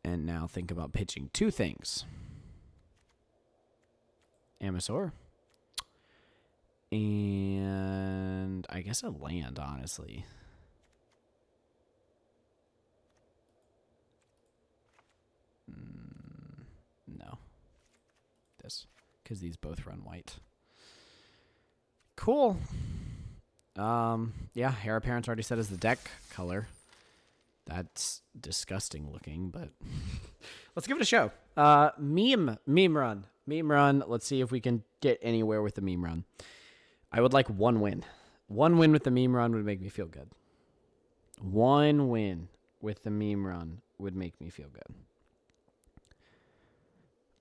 And now think about pitching 2 things. Amazor. And I guess a land, honestly. No. This. Because these both run white. Cool. Yeah, Heir Apparent's already set as the deck color. That's disgusting looking, but let's give it a show. Meme run. Meme run. Let's see if we can get anywhere with the meme run. I would like 1 win. 1 win with the meme run would make me feel good. 1 win with the meme run would make me feel good.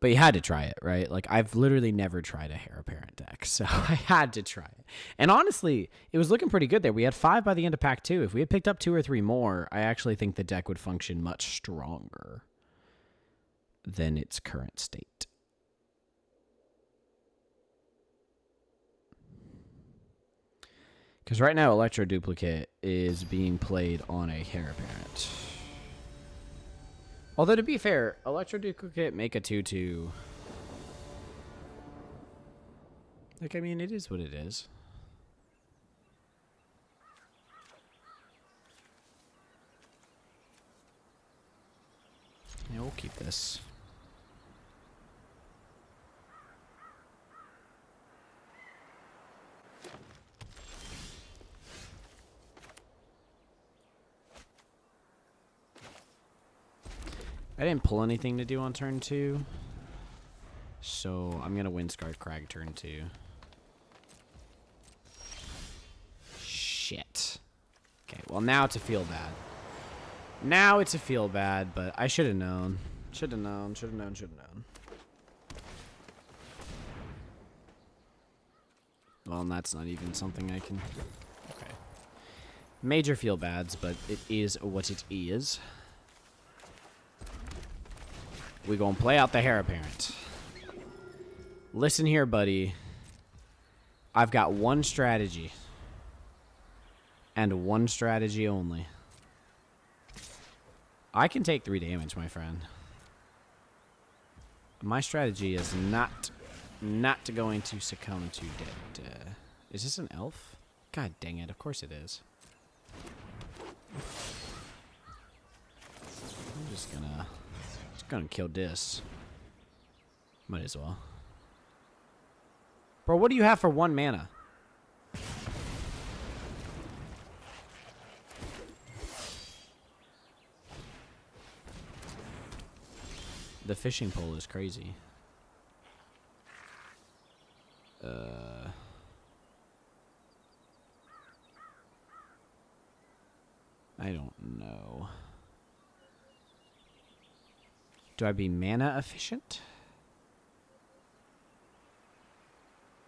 But you had to try it, right? Like, I've literally never tried a Heir Apparent deck, so I had to try it. And honestly, it was looking pretty good there. We had 5 by the end of pack 2. If we had picked up 2 or 3 more, I actually think the deck would function much stronger than its current state. Because right now, Electro Duplicate is being played on a Heir Apparent. Although, to be fair, Electro Duplicate make a 2/2. Like, I mean, it is what it is. Yeah, we'll keep this. I didn't pull anything to do on turn 2. So I'm going to Windscarred Crag turn 2. Shit. Okay, well now it's a feel bad. Now it's a feel bad, but I should have known. Should have known. Well, and that's not even something I can... Okay. Major feel bads, but it is what it is. We gonna play out the Heir Apparent. Listen here, buddy. I've got 1 strategy. And 1 strategy only. I can take 3 damage, my friend. My strategy is not going to succumb to dead. Is this an elf? God dang it, of course it is. I'm just gonna kill this. Might as well. Bro, what do you have for 1 mana? The fishing pole is crazy. I don't know. Do I be mana efficient?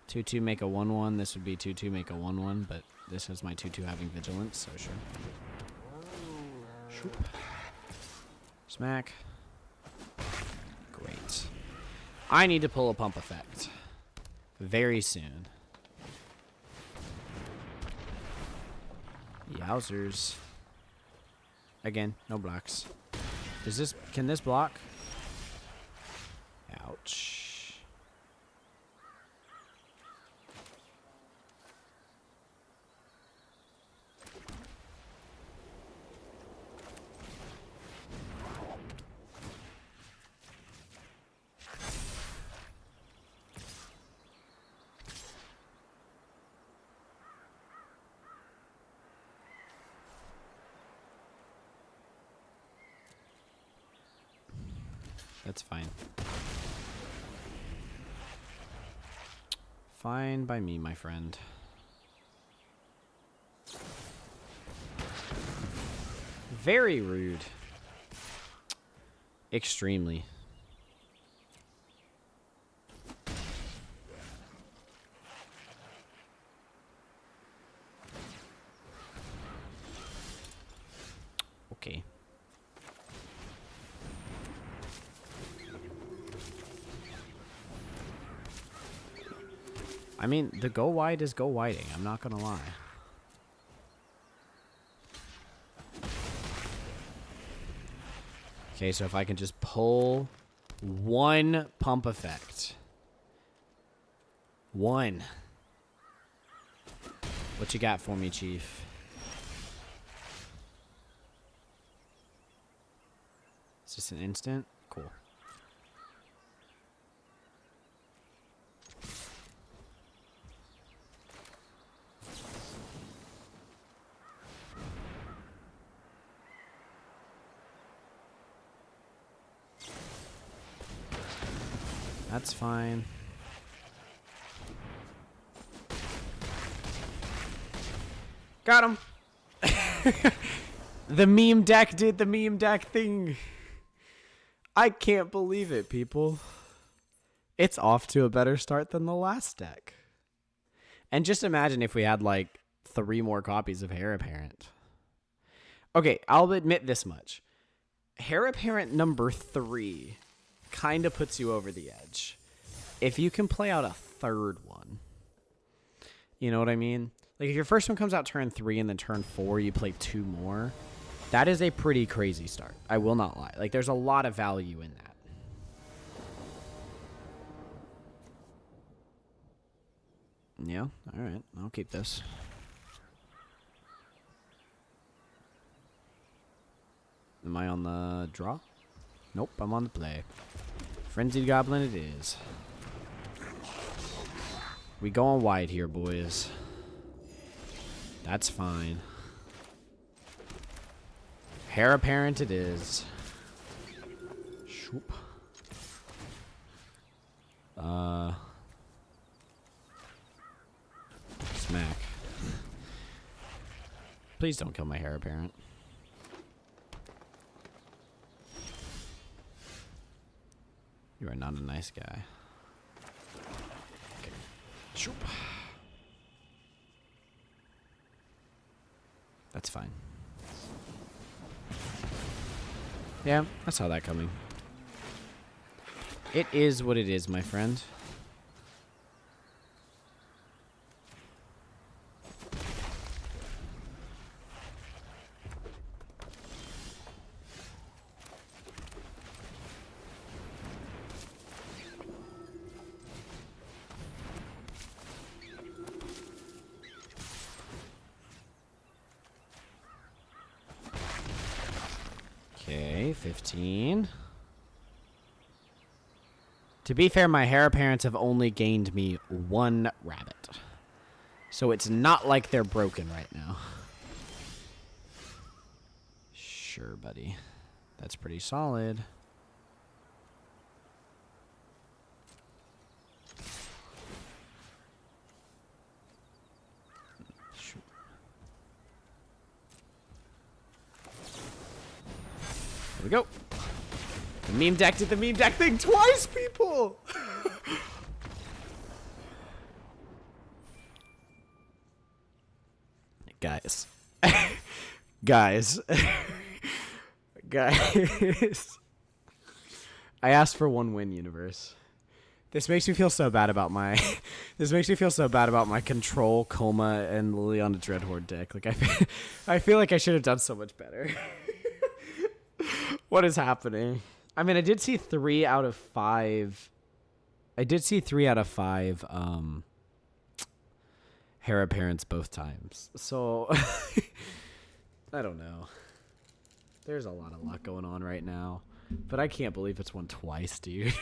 2/2 make a 1/1. This would be 2/2 make a 1/1, but this has my 2/2 having vigilance, so sure. Shoop. Smack. Great. I need to pull a pump effect very soon. Yowzers. Again, no blocks. Can this block? Ouch. That's fine. Fine by me, my friend. Very rude. Extremely. Okay. I mean, the go wide is go whiting. I'm not gonna lie. Okay, so if I can just pull one pump effect. One. What you got for me, Chief? Is this an instant? Cool. That's fine. Got him. The meme deck did the meme deck thing. I can't believe it, people. It's off to a better start than the last deck. And just imagine if we had like 3 more copies of Heir Apparent. Okay, I'll admit this much. Heir Apparent number 3 kind of puts you over the edge. If you can play out a 3rd one. You know what I mean? Like if your first one comes out turn 3 and then turn 4 you play 2 more. That is a pretty crazy start. I will not lie. Like there's a lot of value in that. Yeah, alright. I'll keep this. Am I on the draw? Nope, I'm on the play. Frenzied Goblin it is. We going wide here, boys. That's fine. Heir Apparent it is. Shoop. Smack. Please don't kill my Heir Apparent. You are not a nice guy. Okay. Shoop. That's fine. Yeah, I saw that coming. It is what it is, my friend. Okay, 15. To be fair, my Heir Apparents have only gained me 1 rabbit. So it's not like they're broken right now. Sure, buddy. That's pretty solid. Shoot. There we go. The meme deck did the meme deck thing twice, people! Guys. Guys. Guys. I asked for 1 win, universe. This makes me feel so bad about my this makes me feel so bad about my Control, Coma, and Liliana Dreadhorde deck. Like I feel like I should have done so much better. What is happening? I mean, I did see 3 out of 5. I did see 3 out of 5 Heir Apparents both times. So I don't know. There's a lot of luck going on right now. But I can't believe it's won twice, dude.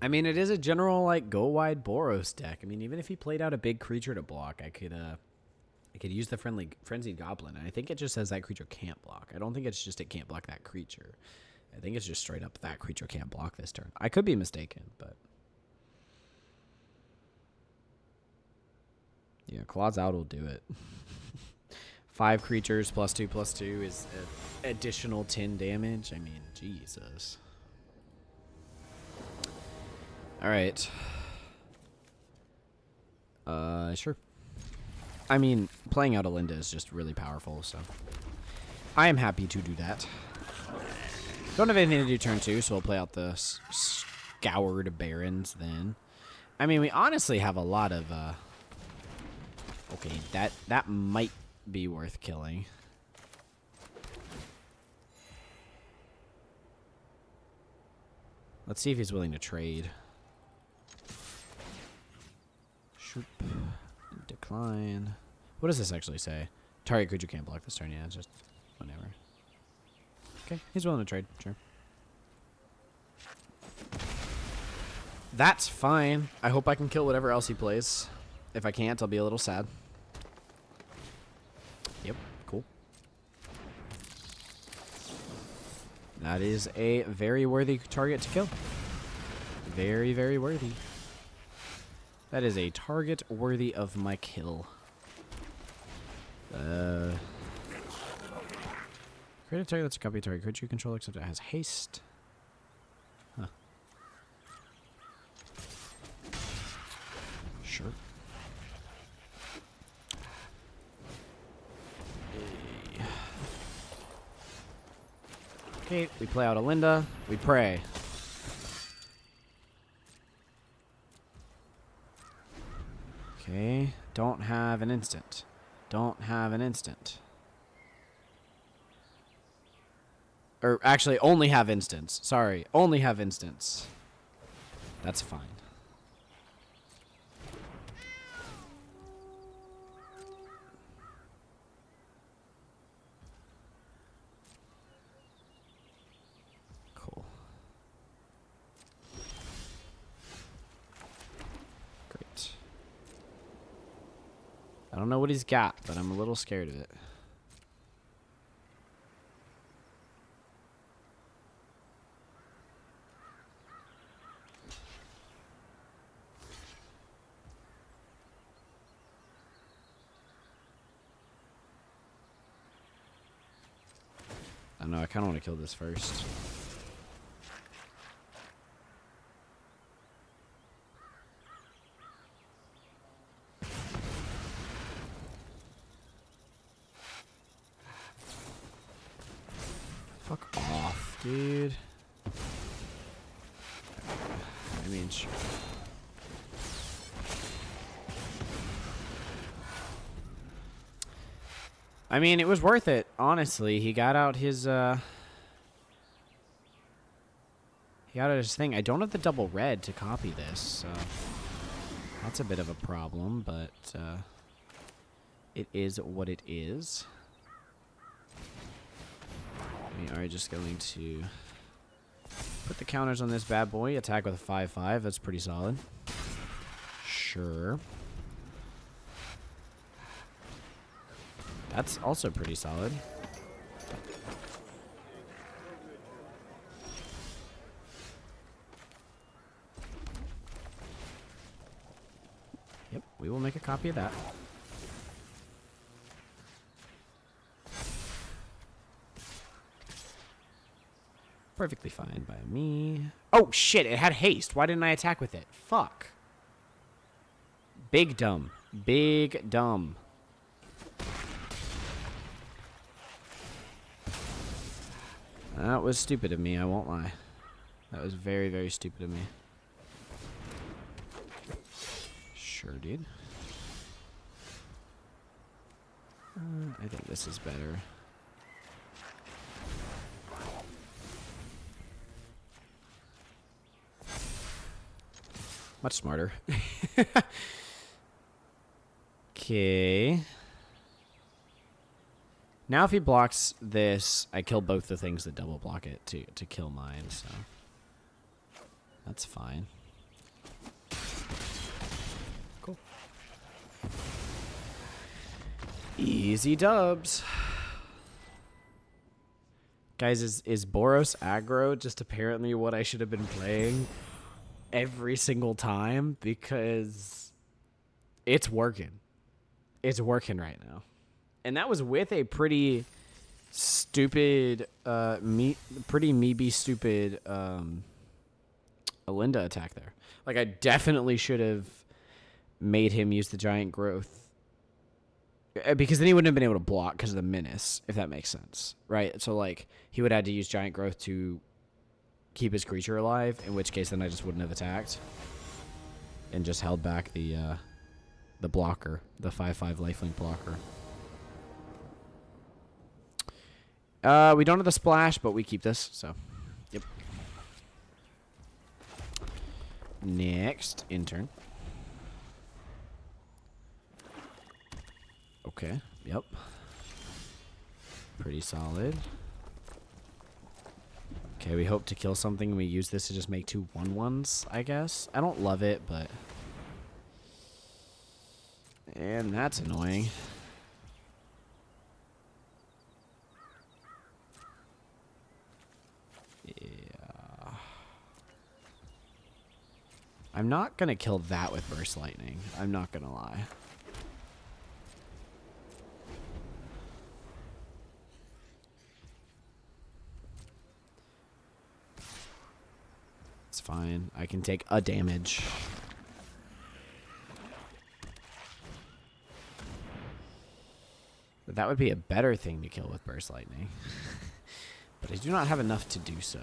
I mean, it is a general, like, go-wide Boros deck. I mean, even if he played out a big creature to block, I I could use the frenzied goblin. And I think it just says that creature can't block. I don't think it's just it can't block that creature. I think it's just straight up that creature can't block this turn. I could be mistaken, but yeah, Claws Out will do it. 5 creatures +2/+2 is additional 10 damage. I mean, Jesus. All right. Sure. I mean, playing out Alinda is just really powerful, so I am happy to do that. Don't have anything to do turn 2, so we'll play out the Scoured Barrens then. I mean, we honestly have a lot of, okay, that might be worth killing. Let's see if he's willing to trade. Shoop. Decline. What does this actually say? Target creature can't block this turn. Yeah, it's just whatever. Okay, he's willing to trade. Sure. That's fine. I hope I can kill whatever else he plays. If I can't, I'll be a little sad. Yep, cool. That is a very worthy target to kill. Very, very worthy. That is a target worthy of my kill. Create a target that's a copy target creature you control, except it has haste. Huh. Sure. Okay, we play out Alinda. We pray. Okay, don't have an instant. Don't have an instant. Or actually, only have instants. Sorry, only have instants. That's fine. Cool. Great. I don't know what he's got, but I'm a little scared of it. I don't know, I kind of want to kill this first. Fuck off, dude. I mean, sure. I mean, it was worth it, honestly. He got out his, thing. I don't have the double red to copy this, so that's a bit of a problem, but, it is what it is. We are just going to put the counters on this bad boy. Attack with a 5/5. That's pretty solid. Sure. That's also pretty solid. Yep, we will make a copy of that. Perfectly fine by me. Oh, shit, it had haste. Why didn't I attack with it? Fuck. Big dumb. Big dumb. That was stupid of me, I won't lie. That was very, very stupid of me. Sure, dude. I think this is better. Much smarter. Okay. Now if he blocks this, I kill both the things that double block it to kill mine, so that's fine. Cool. Easy dubs. Guys, is Boros aggro just apparently what I should have been playing every single time? Because it's working. It's working right now. And that was with a pretty stupid, pretty me-be stupid Alinda attack there. Like, I definitely should have made him use the giant growth. Because then he wouldn't have been able to block because of the menace, if that makes sense, right? So, like, he would have had to use giant growth to keep his creature alive, in which case then I just wouldn't have attacked and just held back the blocker, the 5/5 lifelink blocker. We don't have the splash, but we keep this, so yep. Next, intern. Okay, yep. Pretty solid. Okay, we hope to kill something. We use this to just make 2 1/1s, I guess. I don't love it, but... And that's annoying. Yeah. I'm not gonna kill that with Burst Lightning. I'm not gonna lie. It's fine. I can take a damage. But that would be a better thing to kill with Burst Lightning. But I do not have enough to do so.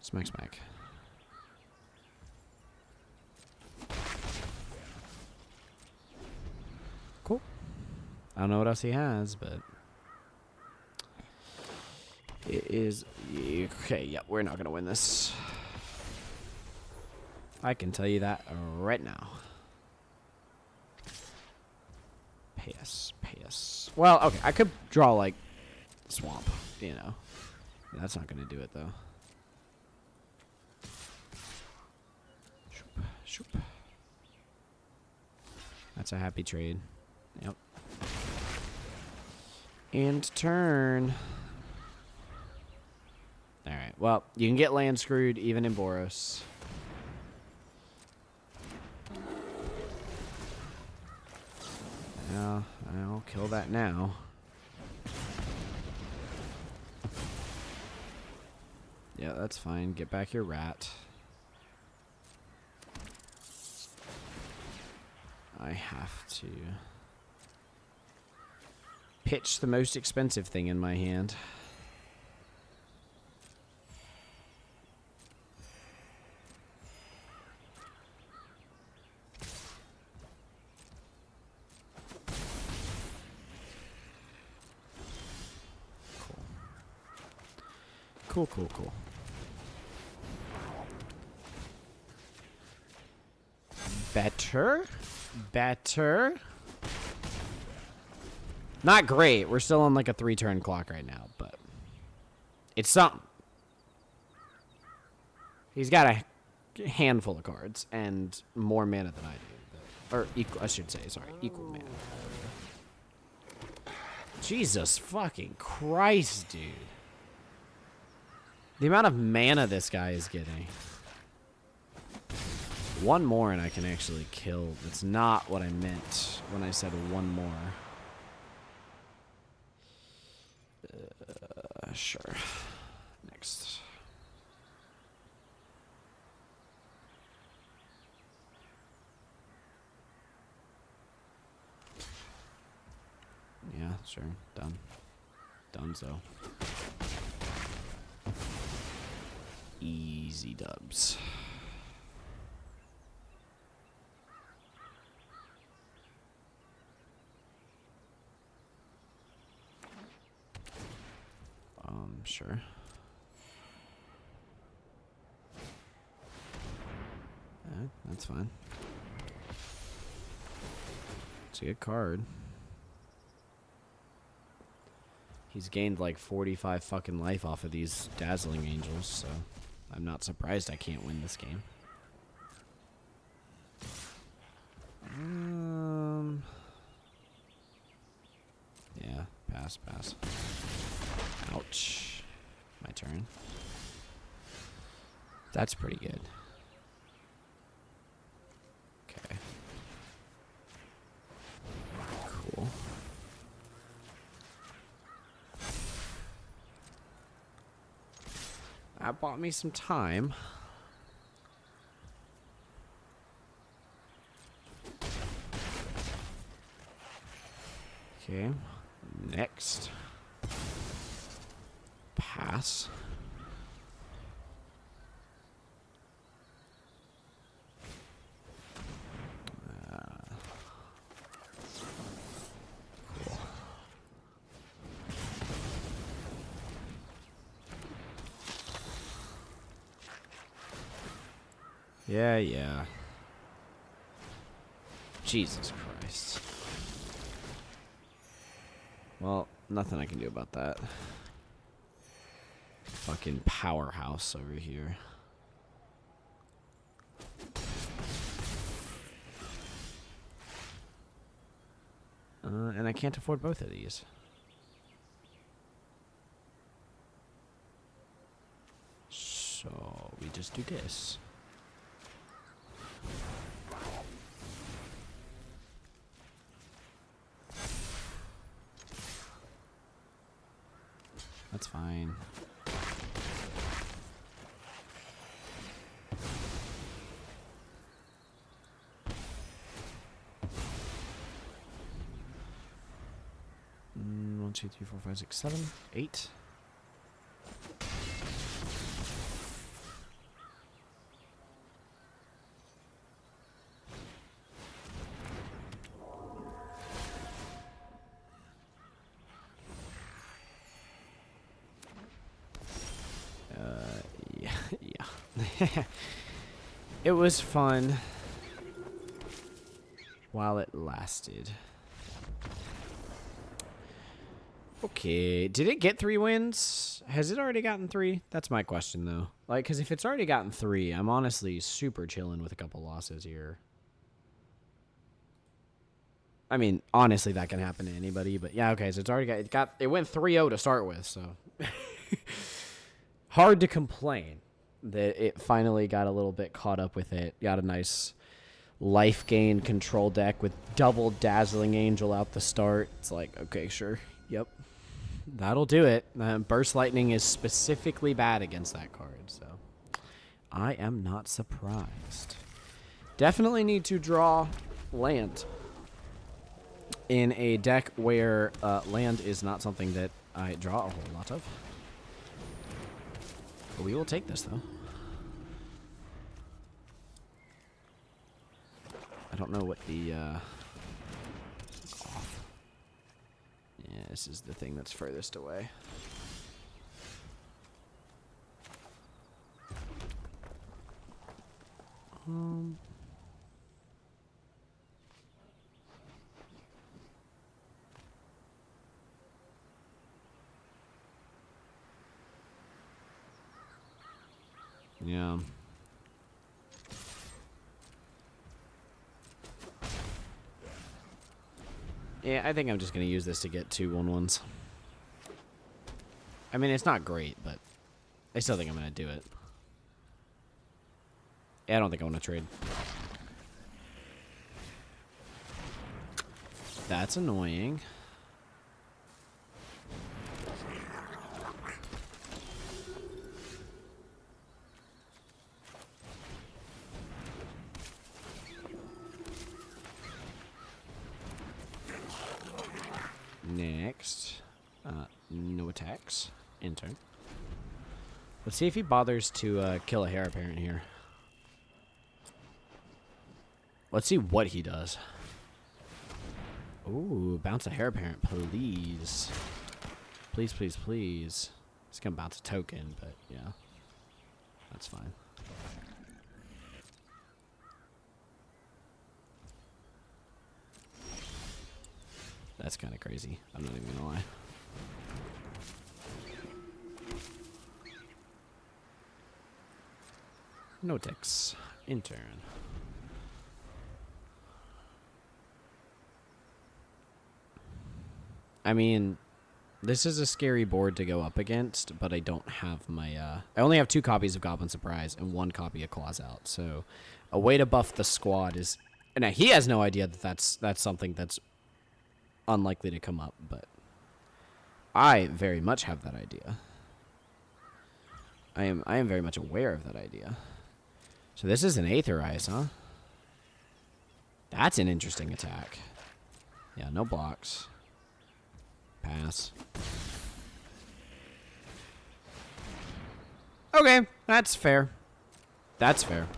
Smack, smack. Cool. I don't know what else he has, but... It is... Okay, yeah, we're not going to win this. I can tell you that right now. Pass, pass. Well, okay, I could draw, like, Swamp, you know. That's not going to do it, though. Shoop, shoop. That's a happy trade. Yep. And turn. Alright, well, you can get land screwed even in Boros. Well, I'll kill that now. Yeah, that's fine. Get back your rat. I have to pitch the most expensive thing in my hand. Cool, cool, cool. Better? Better? Not great. We're still on like a 3-turn clock right now, but it's something. He's got a handful of cards and more mana than I do. Or equal, I should say, sorry, equal mana. Jesus fucking Christ, dude. The amount of mana this guy is getting. One more and I can actually kill. That's not what I meant when I said one more. Sure. Next. Yeah, sure. Done. Done so. Easy dubs. Sure. That's fine. It's a good card. He's gained like 45 fucking life off of these Dazzling Angels, so I'm not surprised I can't win this game. Yeah, pass. Ouch. My turn. That's pretty good. Okay. Cool. That bought me some time. Okay. Next. Pass. Cool. Yeah. Jesus Christ. Well, nothing I can do about that. Fucking powerhouse over here. And I can't afford both of these. So we just do this. That's fine. One, two, three, four, five, six, 7, 8. Yeah. It was fun while it lasted. Okay, did it get 3 wins? Has it already gotten 3? That's my question, though. Like, because if it's already gotten 3, I'm honestly super chilling with a couple losses here. I mean, honestly, that can happen to anybody, but yeah, okay, so it's already it went 3-0 to start with, so hard to complain that it finally got a little bit caught up with it. Got a nice life gain control deck with double Dazzling Angel out the start. It's like, okay, sure. Yep. That'll do it. Burst Lightning is specifically bad against that card, so I am not surprised. Definitely need to draw land in a deck where land is not something that I draw a whole lot of. But we will take this, though. I don't know what the... off. Yeah, this is the thing that's furthest away. Yeah. Yeah, I think I'm just going to use this to get 2 1/1s. I mean, it's not great, but I still think I'm going to do it. Yeah, I don't think I want to trade. That's annoying. Next. No attacks. Enter. Let's see if he bothers to kill a heir apparent here. Let's see what he does. Ooh, bounce a heir apparent, please. Please, please, please. He's gonna bounce a token, but yeah. That's fine. That's kind of crazy. I'm not even gonna lie. Notex. Intern. I mean, this is a scary board to go up against, but I don't have my... I only have 2 copies of Goblin Surprise and 1 copy of Claws Out, so a way to buff the squad is... Now, he has no idea that that's something that's unlikely to come up, but I very much have that idea. I am very much aware of that idea. So this is an Aetherize, huh? That's an interesting attack. Yeah, no blocks. Pass. Okay, that's fair. That's fair.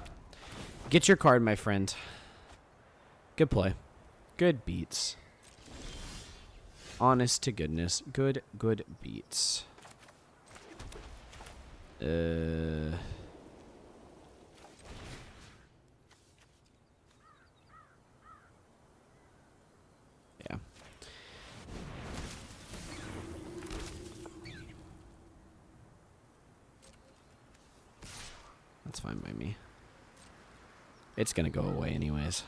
Get your card, my friend. Good play. Good beats. Honest to goodness. Good beats. Yeah. That's fine by me. It's gonna go away anyways.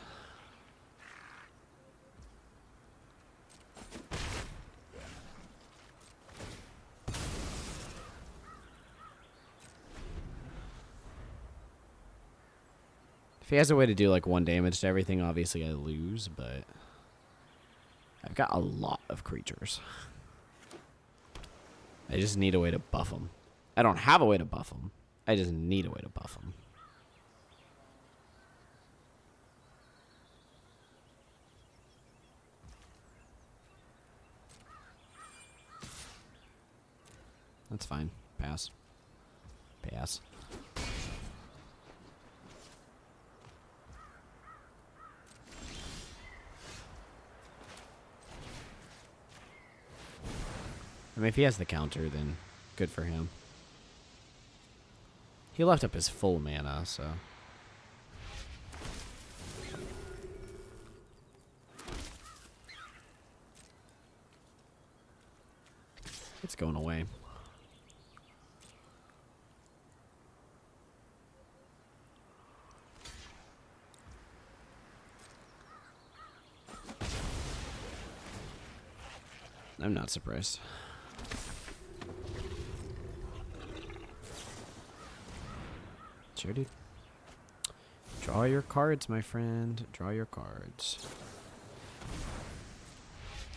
If he has a way to do like 1 damage to everything, obviously I lose, but I've got a lot of creatures. I just need a way to buff them. I don't have a way to buff them. I just need a way to buff them. That's fine. Pass. Pass. I mean, if he has the counter, then good for him. He left up his full mana, so... It's going away. I'm not surprised. Sure, dude. Draw your cards, my friend. Draw your cards.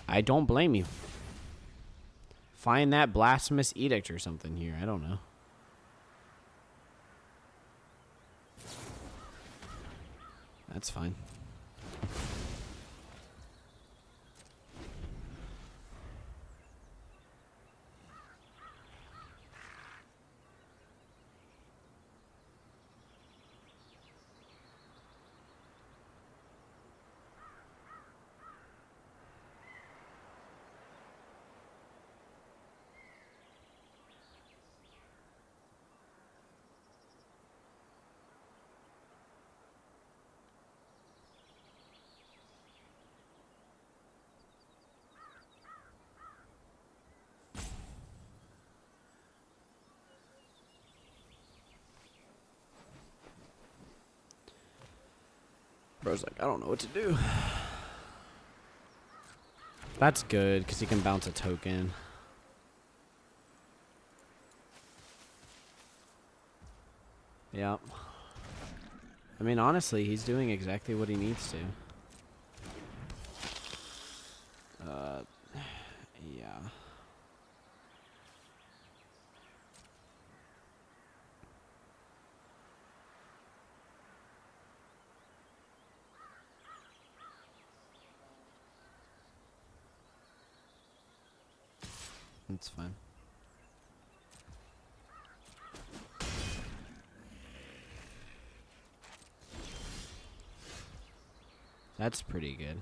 I don't blame you. Find that blasphemous edict or something here. I don't know. That's fine. Bro's like, I don't know what to do. That's good, because he can bounce a token. Yep. I mean, honestly, he's doing exactly what he needs to. Yeah. That's fine. That's pretty good.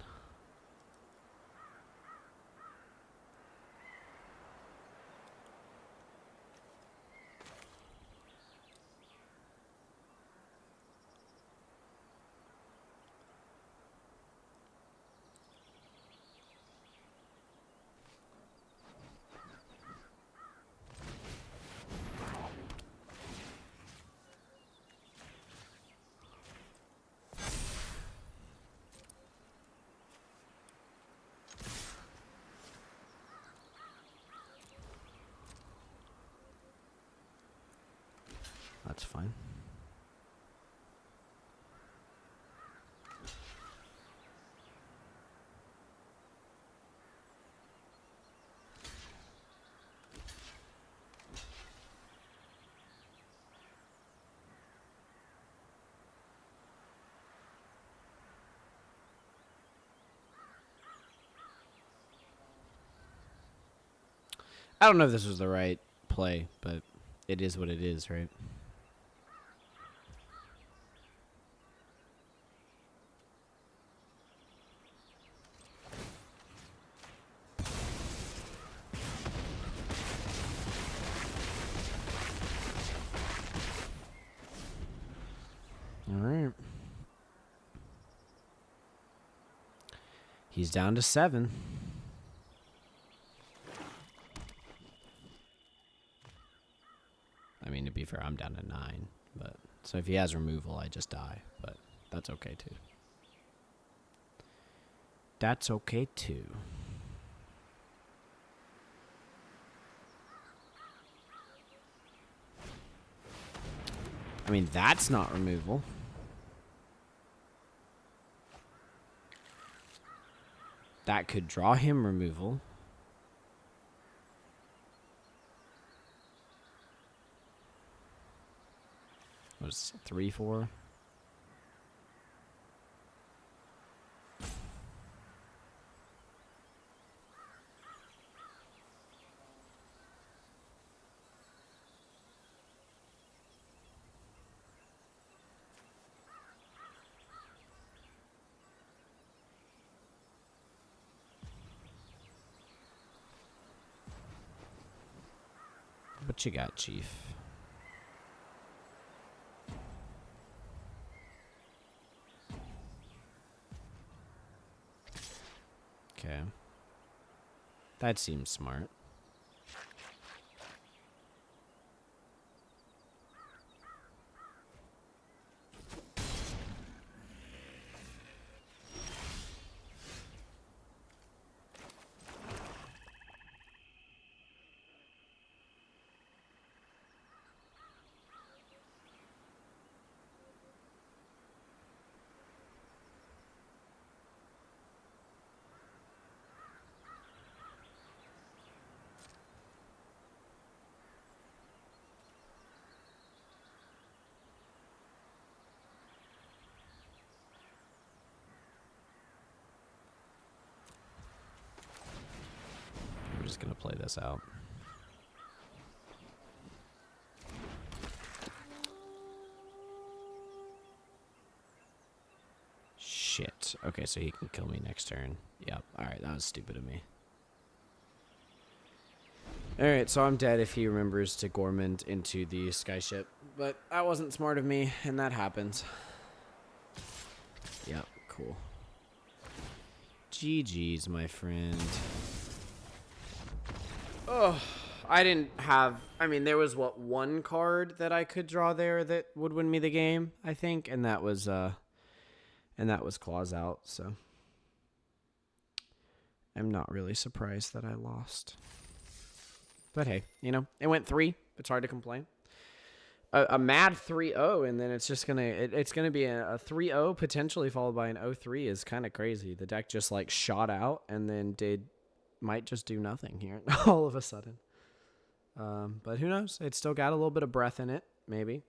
That's fine. I don't know if this was the right play, but it is what it is, right? All right. He's down to 7. I mean, to be fair, I'm down to 9. But so if he has removal, I just die. But that's okay, too. That's okay, too. I mean, that's not removal. That could draw him removal. What was 3-4? What you got, Chief? Okay. That seems smart. We're just gonna play this out. Shit. Okay, so he can kill me next turn. Yep. Alright, that was stupid of me. Alright, so I'm dead if he remembers to Gormand into the skyship. But that wasn't smart of me, and that happens. Yep, cool. GG's, my friend. Oh, I didn't have... I mean, there was, what, one card that I could draw there that would win me the game, I think, and that was Claws Out, so... I'm not really surprised that I lost. But hey, you know, it went 3. It's hard to complain. A mad 3-0, and then it's just gonna... It's gonna be a 3-0, potentially followed by an 0-3 is kind of crazy. The deck just, like, shot out, and then might just do nothing here all of a sudden. But who knows? It's still got a little bit of breath in it. Maybe.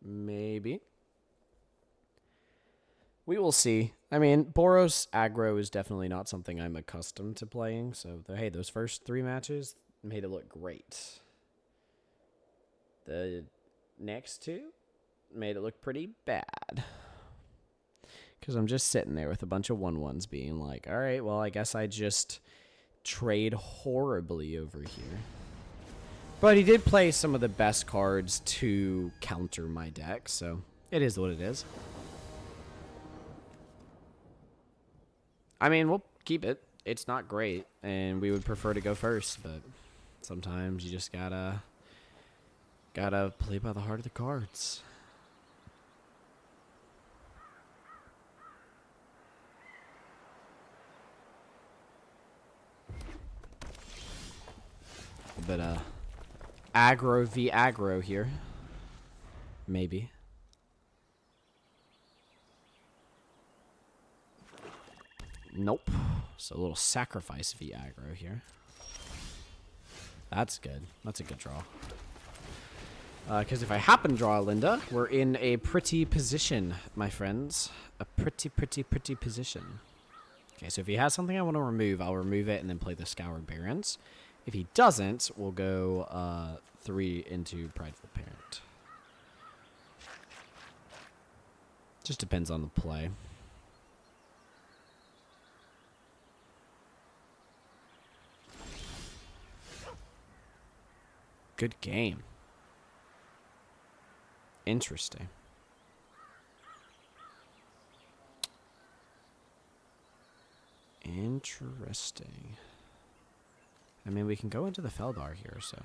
Maybe. We will see. I mean, Boros aggro is definitely not something I'm accustomed to playing. So, hey, those first 3 matches made it look great. The next 2 made it look pretty bad. Because I'm just sitting there with a bunch of 1/1s being like, all right, well, I guess I just... trade horribly over here. But he did play some of the best cards to counter my deck, so it is what it is. I mean, we'll keep it. It's not great, and we would prefer to go first, but sometimes you just gotta play by the heart of the cards. But aggro v aggro here. maybe. Nope. So a little sacrifice v aggro here. That's good. That's a good draw. Because if I happen to draw a Linda, we're in a pretty position, my friends. A pretty position. Okay, so if he has something I want to remove, I'll remove it and then play the Scoured Barrens. If he doesn't, we'll go 3 into Prideful Parent. Just depends on the play. Good game. Interesting. Interesting. I mean, we can go into the Feldar here, so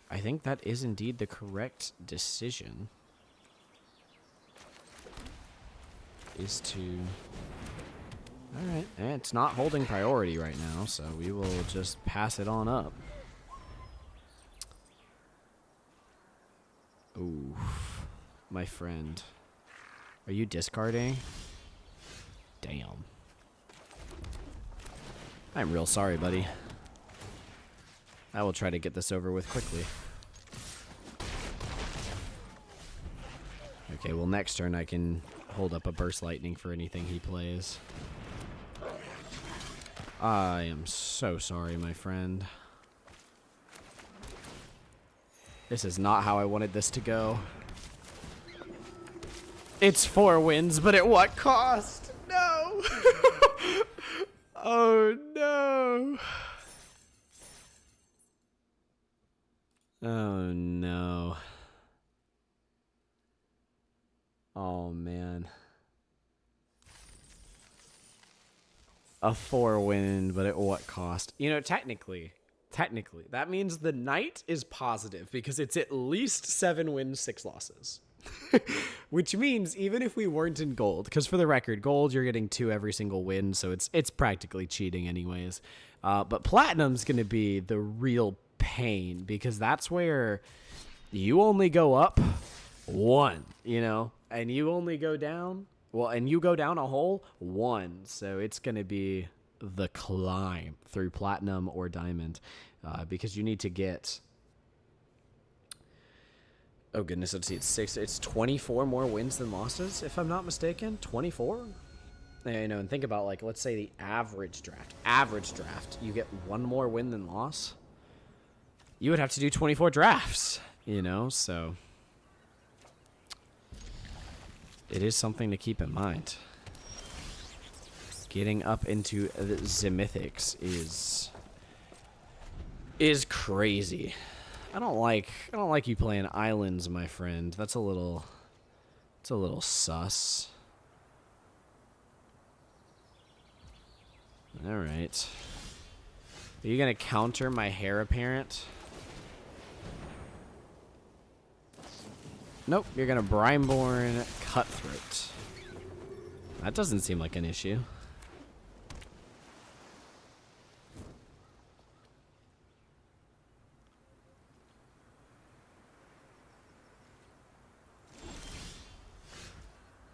I think that is indeed the correct decision. Is to... Alright, it's not holding priority right now, so we will just pass it on up. Ooh, my friend. Are you discarding? Damn. I'm real sorry, buddy. I will try to get this over with quickly. Okay, well, next turn I can hold up a Burst Lightning for anything he plays. I am so sorry, my friend. This is not how I wanted this to go. It's 4 wins, but at what cost? No! Oh, no. Oh, no. Oh, man. A 4 win, but at what cost? You know, technically, that means the night is positive because it's at least 7 wins, 6 losses. Which means even if we weren't in gold, because for the record, gold, you're getting 2 every single win, so it's practically cheating anyways. But platinum's going to be the real pain because that's where you only go up 1, you know, and you only go down, well, and you go down a hole 1. So it's going to be the climb through platinum or diamond because you need to get... Oh, goodness, let's see. It's 24 more wins than losses, if I'm not mistaken. 24? You know, and think about, like, let's say the average draft. Average draft, you get 1 more win than loss. You would have to do 24 drafts, you know, so... It is something to keep in mind. Getting up into the Mythics is crazy. I don't like you playing islands, my friend. It's a little sus. All right. Are you gonna counter my heir apparent? Nope, you're gonna Brineborn Cutthroat. That doesn't seem like an issue.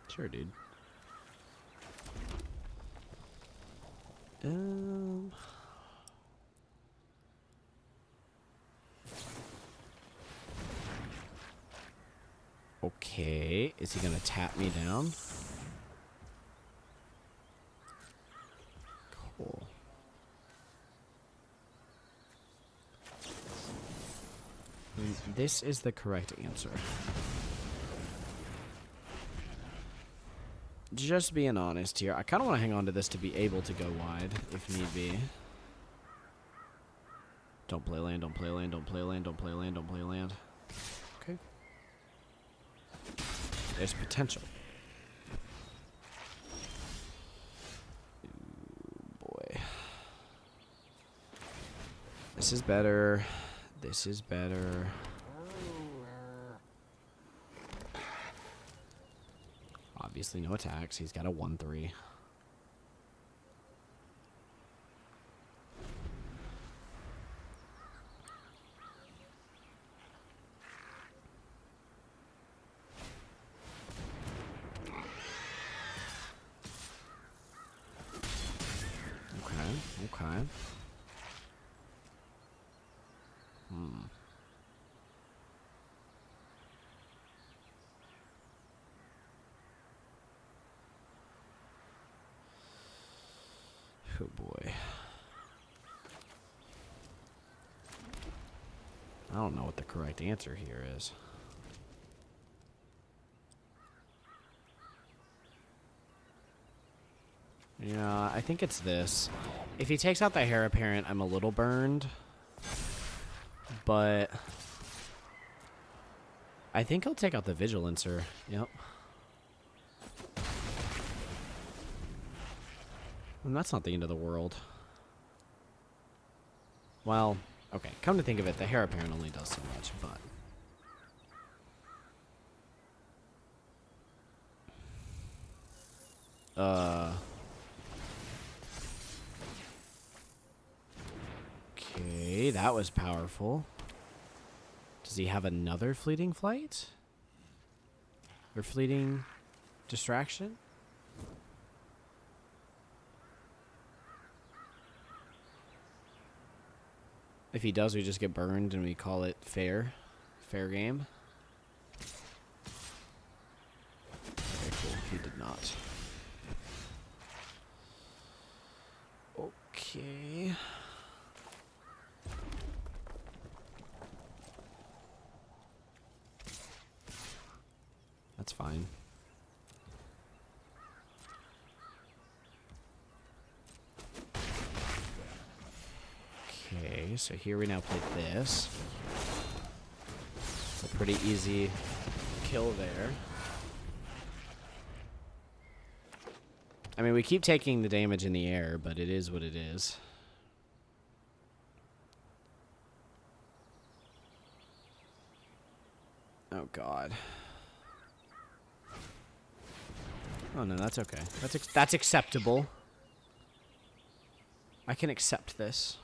Sure, dude. Okay, is he gonna tap me down? Cool. This is the correct answer. Just being honest here, I kind of want to hang on to this to be able to go wide if need be. Don't play land, don't play land, don't play land, don't play land, don't play land. Okay. There's potential. Ooh, boy. This is better. This is better. Obviously no attacks. He's got a 1/3. Oh boy. I don't know what the correct answer here is. Yeah, I think it's this. If he takes out the Heir Apparent, I'm a little burned. But I think he'll take out the Vigilancer. Yep. And that's not the end of the world. Well, okay. Come to think of it, the Heir Apparent only does so much, but... Okay, that was powerful. Does he have another Fleeting Flight? Or Fleeting Distraction? If he does, we just get burned and we call it fair. Fair game. Okay, cool. He did not. Okay. That's fine. Okay, so here we now play this. It's a pretty easy kill there. I mean, we keep taking the damage in the air, but it is what it is. Oh, God. Oh, no, that's okay. That's acceptable. I can accept this.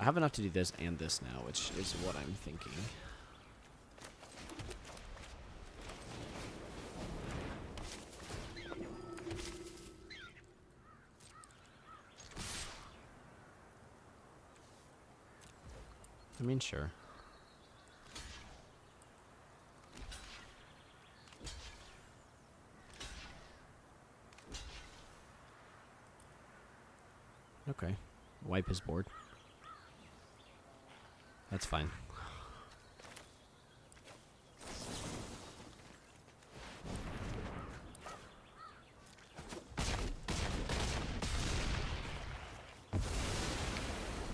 I have enough to do this and this now, which is what I'm thinking. I mean, sure. Okay. Wipe his board. That's fine.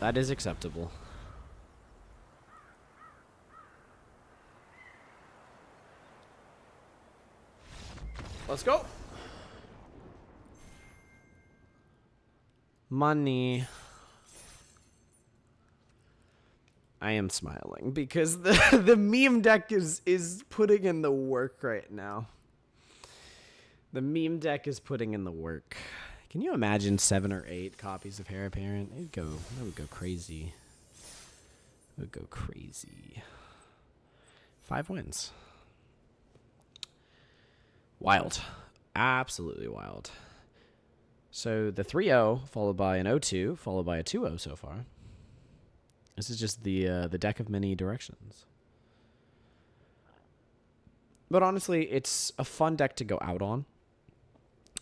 That is acceptable. Let's go. Money. I am smiling because the meme deck is putting in the work right now. The meme deck is putting in the work. Can you imagine 7 or 8 copies of Heir Apparent? That would go crazy. It would go crazy. 5 wins. Wild. Absolutely wild. So the 3-0 followed by an 0-2 followed by a 2-0 so far. This is just the deck of many directions. But honestly, it's a fun deck to go out on.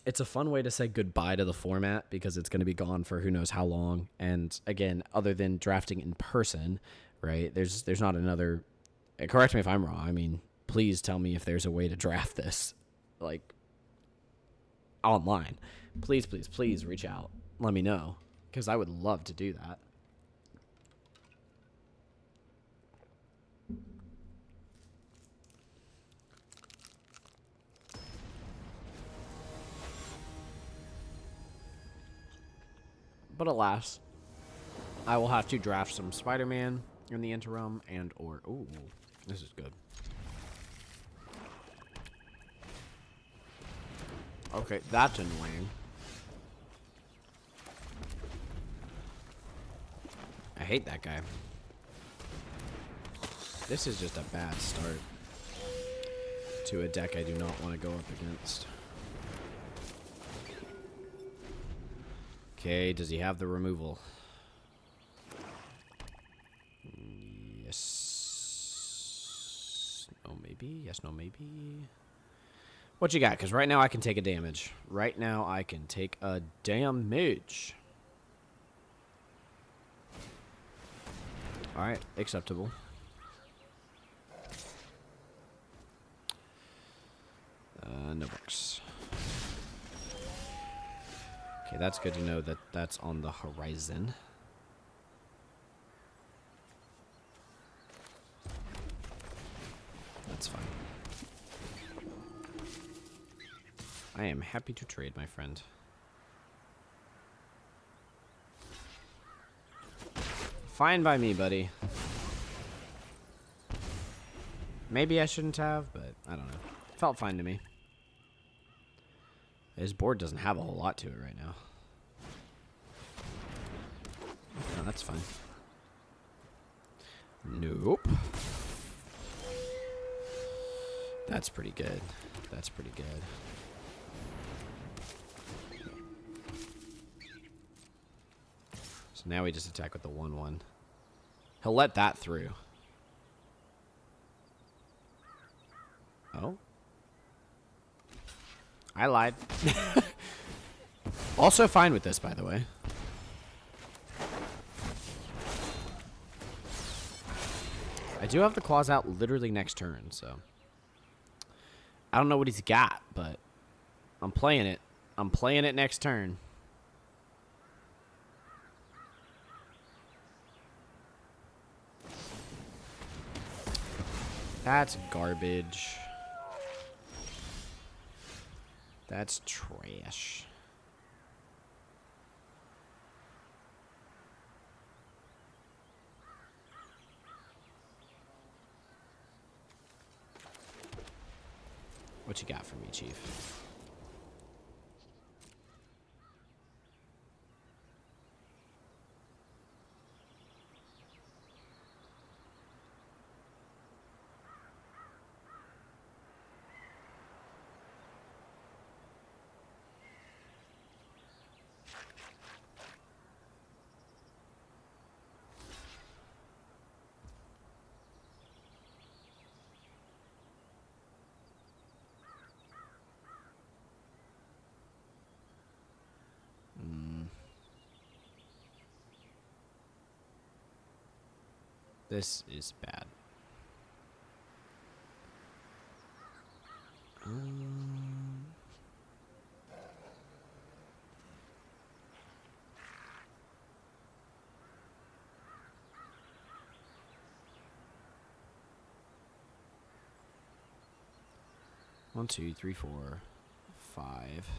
It's a fun way to say goodbye to the format because it's going to be gone for who knows how long. And again, other than drafting in person, right? There's not another. Correct me if I'm wrong. I mean, please tell me if there's a way to draft this, like, online. Please, please, please reach out. Let me know because I would love to do that. But alas, I will have to draft some Spider-Man in the interim and or... Ooh, this is good. Okay, that's annoying. I hate that guy. This is just a bad start to a deck I do not want to go up against. Okay, does he have the removal? Yes. No, maybe. Yes, no, maybe. What you got? Because right now I can take a damage. Right now I can take a damage. Alright, acceptable. No books. Okay, that's good to know that that's on the horizon. That's fine. I am happy to trade, my friend. Fine by me, buddy. Maybe I shouldn't have, but I don't know. Felt fine to me. His board doesn't have a whole lot to it right now. No, that's fine. Nope. That's pretty good. That's pretty good. So now we just attack with the 1/1. He'll let that through. Oh. I lied. Also fine with this, by the way. I do have the claws out literally next turn, so. I don't know what he's got, but I'm playing it. I'm playing it next turn. That's garbage. That's trash. What you got for me, Chief? This is bad. One, two, three, 4, 5.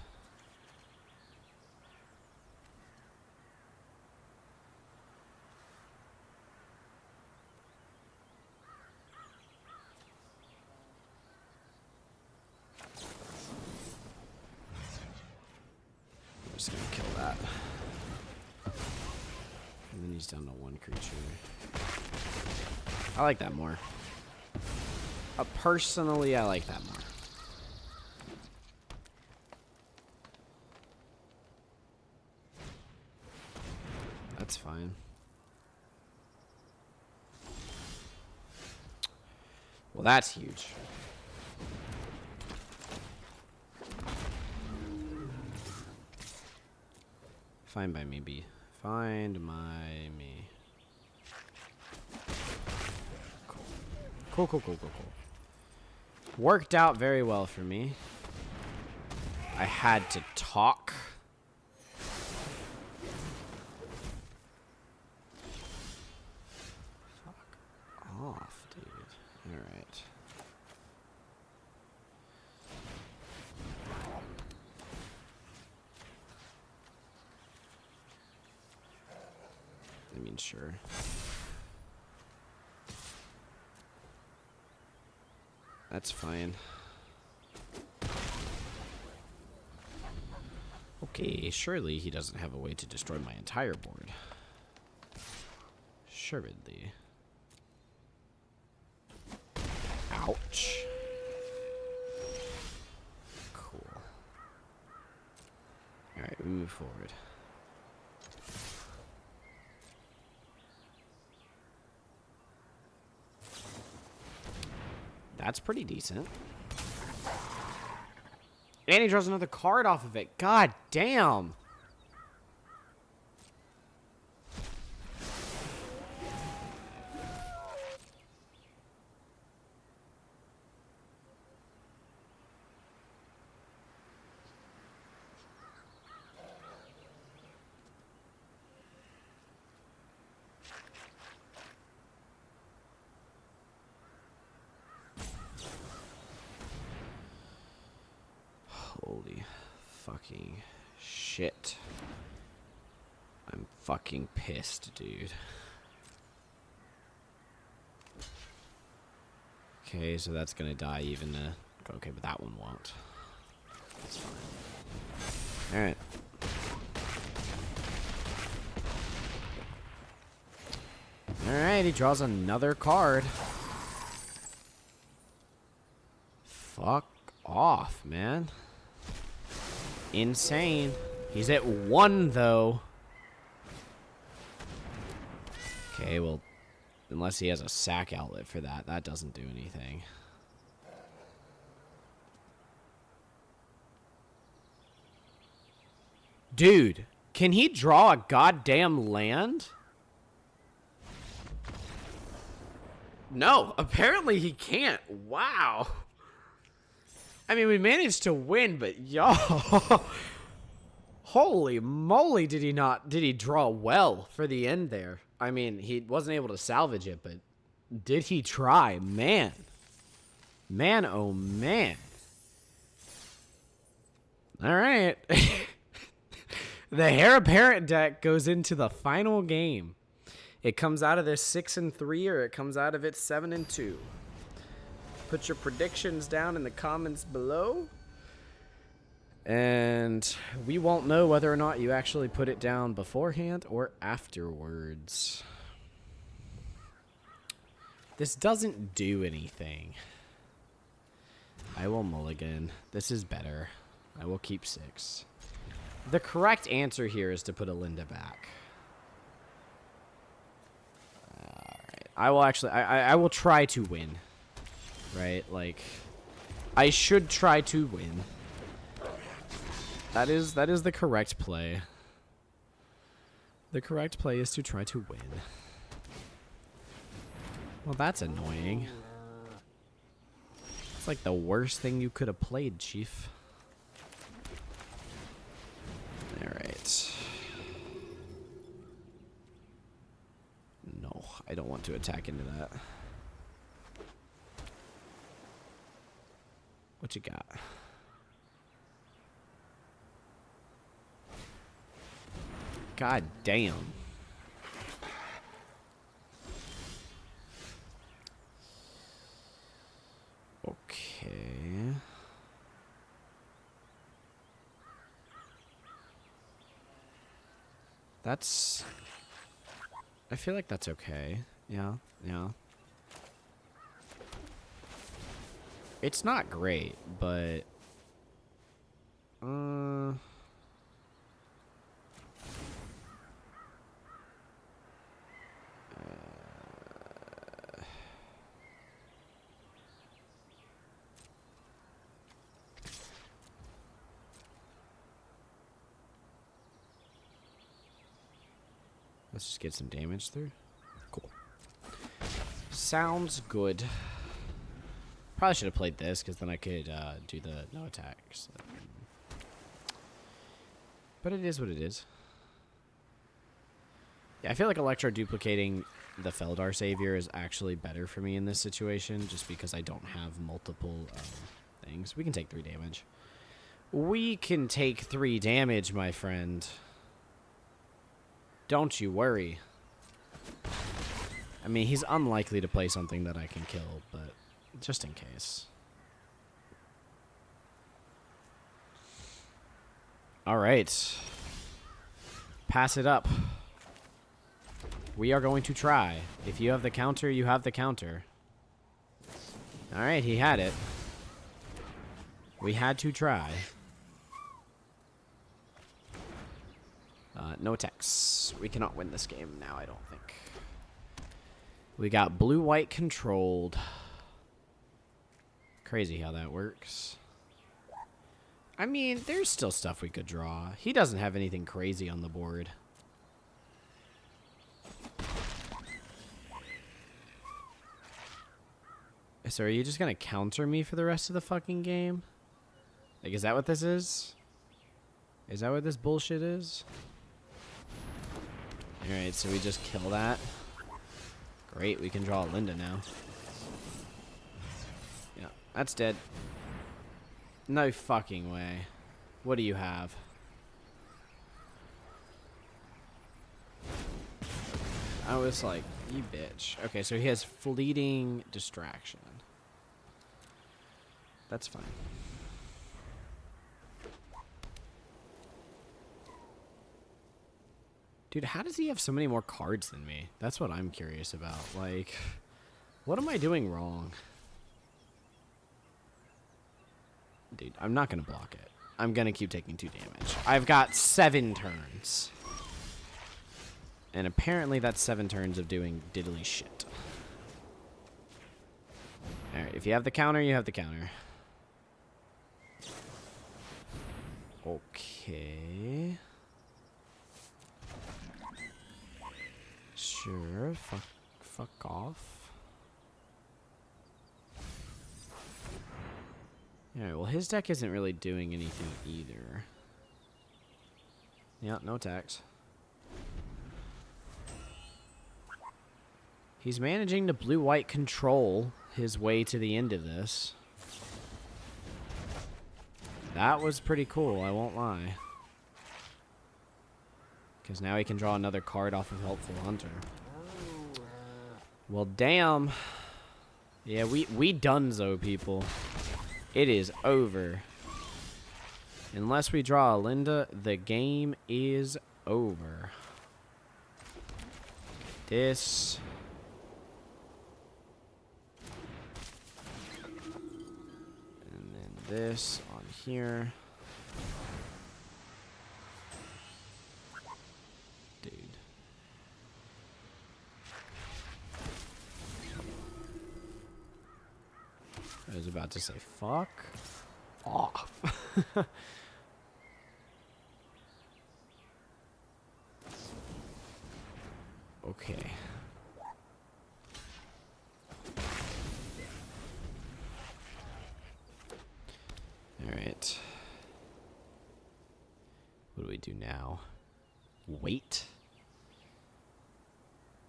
I'm just gonna kill that. And then he's down to 1 creature. I like that more. Personally, I like that more. That's fine. Well, that's huge. Fine by me, B. Find my me. Cool. Cool. Worked out very well for me. I had to talk. Fuck off, dude. Alright. I mean, sure. That's fine. Okay, surely he doesn't have a way to destroy my entire board. Surely. Ouch. Cool. Alright, we move forward. That's pretty decent. And he draws another card off of it. God damn. Holy fucking shit. I'm fucking pissed, dude. Okay, so that's gonna die even okay, but that one won't. That's fine. Alright. Alright, he draws another card. Fuck off, man. Insane. He's at 1, though. Okay, well, unless he has a sack outlet for that, that doesn't do anything. Dude, can he draw a goddamn land? No, apparently he can't. Wow. I mean, we managed to win, but y'all, holy moly, did he draw well for the end there? I mean, he wasn't able to salvage it, but did he try? Man. Man, oh man. All right. The Heir Apparent deck goes into the final game. It comes out of this 6-3, or it comes out of it 7-2. Put your predictions down in the comments below. And we won't know whether or not you actually put it down beforehand or afterwards. This doesn't do anything. I will mulligan. This is better. I will keep 6. The correct answer here is to put Alinda back. Alright. I will actually... I will try to win. Right? Like, I should try to win. That is the correct play. The correct play is to try to win. Well, that's annoying. It's like the worst thing you could have played, Chief. Alright. No, I don't want to attack into that. What you got? God damn. Okay. That's... I feel like that's okay. Yeah, yeah. It's not great, but... Let's just get some damage through. Cool. Sounds good. Probably should have played this, because then I could do the no attacks. But it is what it is. Yeah, I feel like Electro duplicating the Feldar Savior is actually better for me in this situation, just because I don't have multiple things. We can take 3 damage. We can take 3 damage, my friend. Don't you worry. I mean, he's unlikely to play something that I can kill, but just in case. All right. Pass it up. We are going to try. If you have the counter, you have the counter. All right, he had it. We had to try. No attacks. We cannot win this game now, I don't think. We got blue-white controlled. Crazy how that works. I mean, there's still stuff we could draw. He doesn't have anything crazy on the board. So are you just going to counter me for the rest of the fucking game? Like, is that what this is? Is that what this bullshit is? Alright, so we just kill that. Great, we can draw Linda now. Yeah, that's dead. No fucking way. What do you have? I was like, you bitch. Okay, so he has fleeting distraction. That's fine. Dude, how does he have so many more cards than me? That's what I'm curious about. Like, what am I doing wrong? Dude, I'm not going to block it. I'm going to keep taking 2 damage. I've got 7 turns. And apparently that's 7 turns of doing diddly shit. Alright, if you have the counter, you have the counter. Okay. Sure, fuck off. Alright, well his deck isn't really doing anything either. Yeah, no attacks. He's managing to blue-white control his way to the end of this. That was pretty cool, I won't lie. Because now he can draw another card off of Helpful Hunter. Well, damn. Yeah, we donezo, people. It is over. Unless we draw a Linda, the game is over. This. And then this on here. Dude. I was about to say fuck off. Okay. All right. What do we do now? Wait.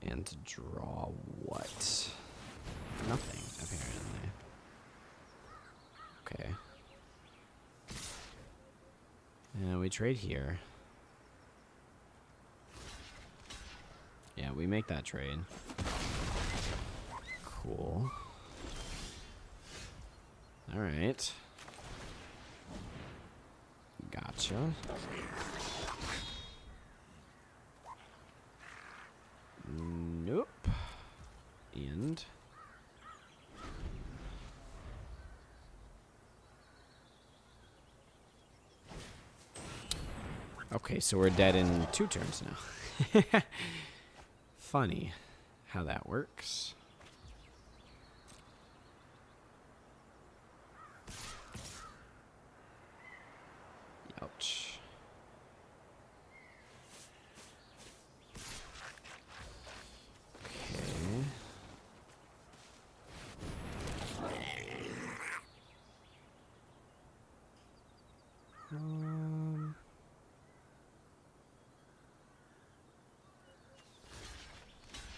And draw what? Nothing, apparently. Okay. Yeah, we trade here. Yeah, we make that trade. Cool. Alright. Gotcha. Nope. And... okay, so we're dead in 2 turns now. Funny how that works. Ouch. Okay.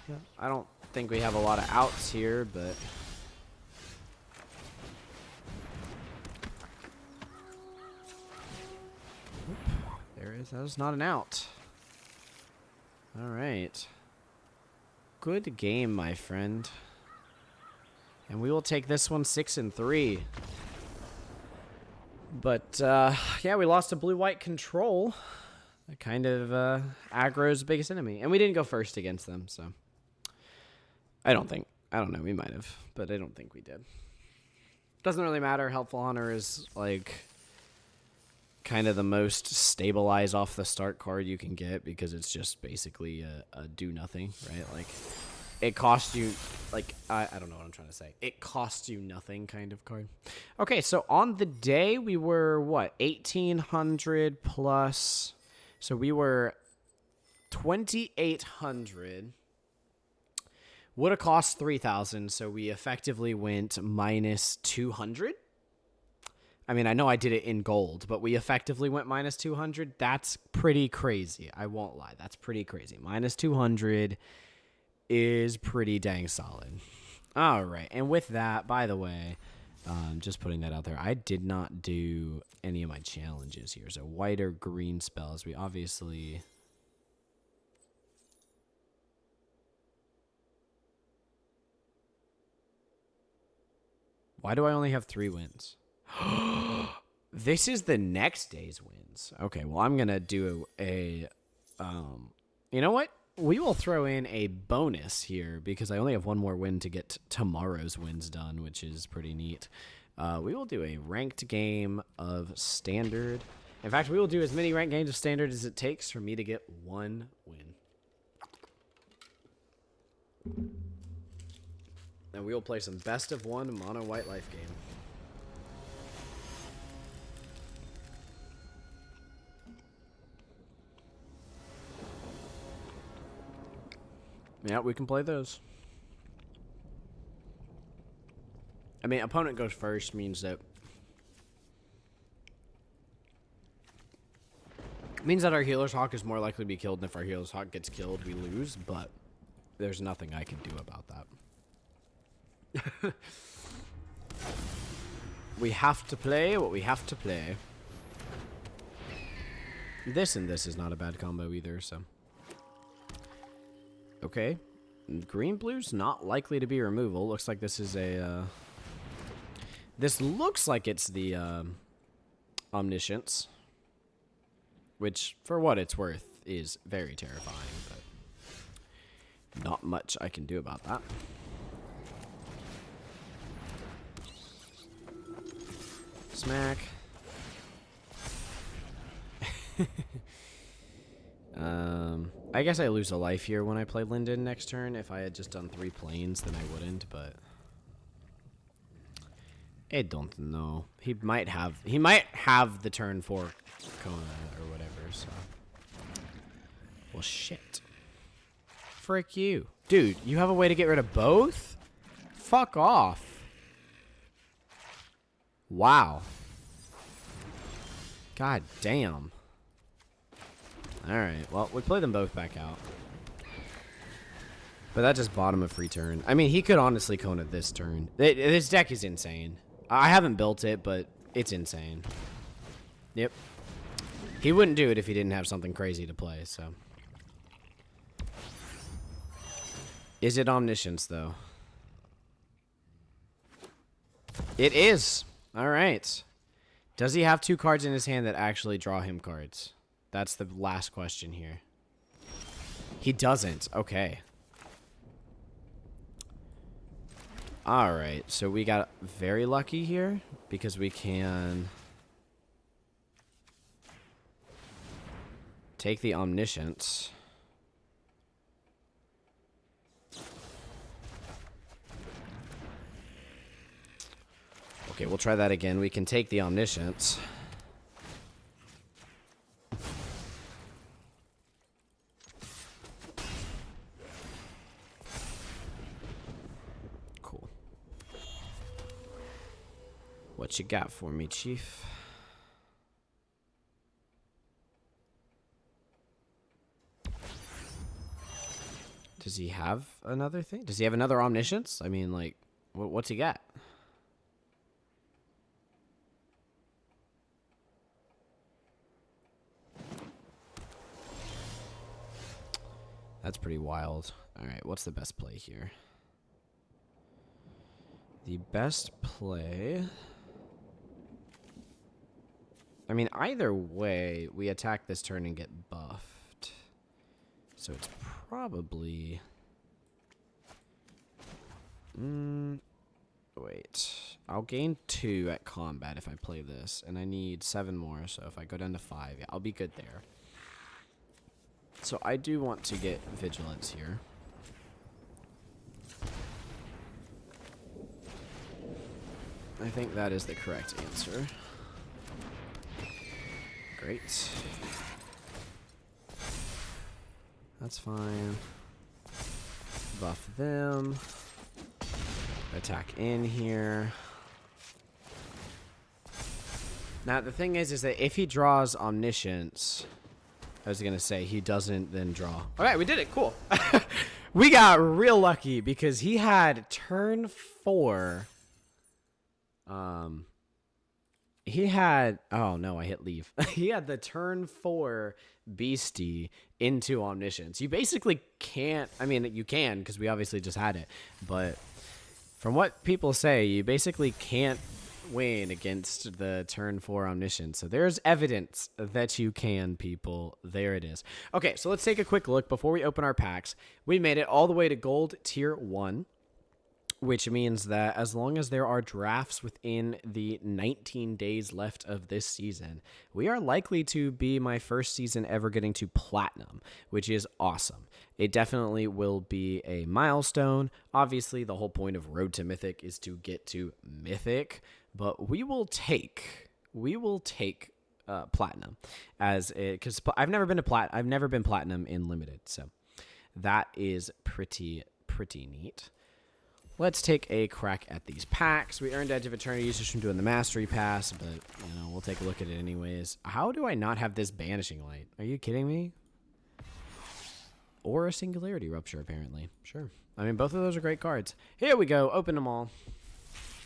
Yeah, I don't think we have a lot of outs here, but there is. That is not an out. All right. Good game, my friend. And we will take this one 6-3. But yeah, we lost to blue-white control. That kind of aggro's biggest enemy, and we didn't go first against them, so. I don't know, we might have, but I don't think we did. Doesn't really matter. Helpful Hunter is, like, kind of the most stabilize off the start card you can get because it's just basically a do-nothing, right? Like, it costs you, like, I don't know what I'm trying to say. It costs you nothing kind of card. Okay, so on the day, we were, what, 1,800 plus. So we were 2,800. Would have cost 3,000, so we effectively went minus 200. I mean, I know I did it in gold, but we effectively went minus 200. That's pretty crazy. I won't lie. That's pretty crazy. Minus 200 is pretty dang solid. All right. And with that, by the way, just putting that out there, I did not do any of my challenges here. So white or green spells, we obviously... Why do I only have 3 wins? This is the next day's wins. Okay, well, I'm going to do a you know what? We will throw in a bonus here because I only have 1 more win to get tomorrow's wins done, which is pretty neat. We will do a ranked game of standard. In fact, we will do as many ranked games of standard as it takes for me to get 1 win. And we will play some best of 1 mono white life game. Yeah, we can play those. I mean, opponent goes first means that our Healer's Hawk is more likely to be killed, and if our Healer's Hawk gets killed, we lose, but there's nothing I can do about that. We have to play what we have to play. This and this is not a bad combo either, so... Okay. Green blue's not likely to be removal. Looks like this is a, this looks like it's the, Omniscience. Which, for what it's worth, is very terrifying, but... Not much I can do about that. Smack. I guess I lose a life here when I play Linden next turn. If I had just done 3 planes, then I wouldn't, but... I don't know. He might have the turn for Kona or whatever, so... Well, shit. Frick you. Dude, you have a way to get rid of both? Fuck off. Wow. God damn. Alright, well, we play them both back out. But that just bought him a free turn. I mean, he could honestly Kona this turn. This deck is insane. I haven't built it, but it's insane. Yep. He wouldn't do it if he didn't have something crazy to play, so. Is it Omniscience, though? It is. Alright. Does he have 2 cards in his hand that actually draw him cards? That's the last question here. He doesn't. Okay. Alright, so we got very lucky here because we can take the Omniscience. Okay, we'll try that again. We can take the Omniscience. Cool. What you got for me, Chief? Does he have another thing? Does he have another Omniscience? I mean, like, what's he got? That's pretty wild. Alright, what's the best play here? The best play... I mean, either way, we attack this turn and get buffed. So it's probably... wait. I'll gain 2 at combat if I play this. And I need 7 more, so if I go down to 5, yeah, I'll be good there. So I do want to get Vigilance here. I think that is the correct answer. Great. That's fine. Buff them. Attack in here. Now, the thing is that if he draws Omniscience, I was going to say he doesn't then draw. All right, we did it. Cool. We got real lucky because he had turn 4. He had, oh no, I hit leave. He had the turn 4 Beastie into Omniscience. You basically can't, I mean, you can because we obviously just had it, but from what people say, you basically can't win against the turn 4 Omniscience. So there's evidence that you can, people. There it is. Okay, so let's take a quick look before we open our packs. We made it all the way to gold tier 1. Which means that as long as there are drafts within the 19 days left of this season, we are likely to be my first season ever getting to platinum, which is awesome. It definitely will be a milestone. Obviously, the whole point of Road to Mythic is to get to Mythic, but we will take platinum as it, because I've never been platinum in limited, so that is pretty neat. Let's take a crack at these packs. We earned Edge of Eternity just from doing the Mastery Pass, but, you know, we'll take a look at it anyways. How do I not have this Banishing Light? Are you kidding me? Or a Singularity Rupture, apparently. Sure. I mean, both of those are great cards. Here we go. Open them all.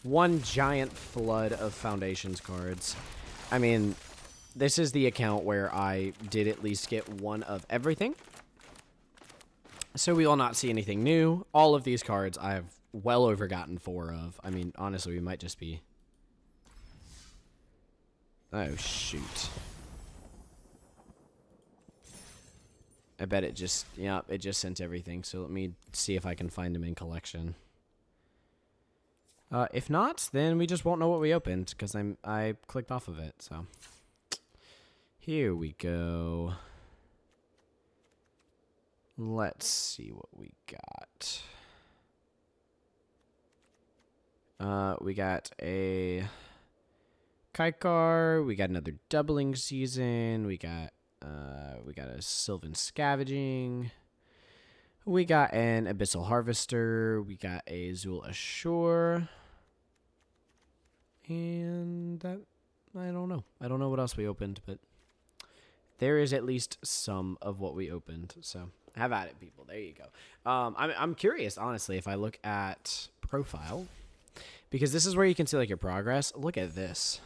One giant flood of Foundations cards. I mean, this is the account where I did at least get one of everything. So we will not see anything new. All of these cards I have well over gotten 4 of. I mean, honestly, we might just be... Oh, shoot. I bet it just... Yeah, it just sent everything. So let me see if I can find them in collection. If not, then we just won't know what we opened because I clicked off of it. So here we go. Let's see what we got. We got a Kaikar. We got another Doubling Season. We got a Sylvan Scavenging. We got an Abyssal Harvester. We got a Zul Ashore. And that, I don't know. I don't know what else we opened, but there is at least some of what we opened. So have at it, people. There you go. I'm curious, honestly, if I look at profile, because this is where you can see like your progress. Look at this.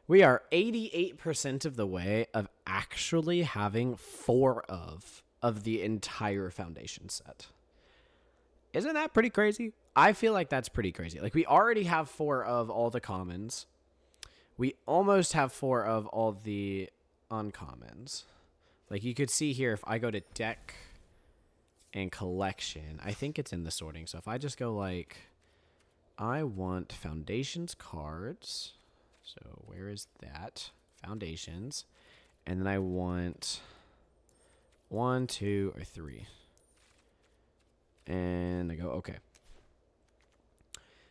We are 88% of the way of actually having 4 of the entire Foundation set. Isn't that pretty crazy? I feel like that's pretty crazy. Like, we already have 4 of all the commons. We almost have 4 of all the uncommons. Like, you could see here, if I go to deck and collection, I think it's in the sorting. So if I just go like, I want Foundations cards. So where is that? Foundations. And then I want 1, 2, or 3. And I go, okay.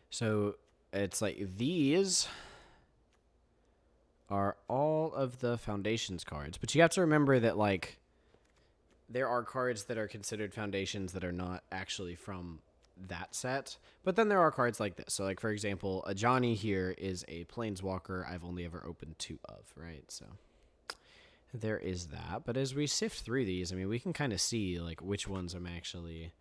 So it's like these are all of the Foundations cards. But you have to remember that, like, there are cards that are considered Foundations that are not actually from that set. But then there are cards like this. So, like, for example, a Johnny here is a Planeswalker I've only ever opened 2 of, right? So there is that. But as we sift through these, I mean, we can kind of see, like, which ones I'm actually...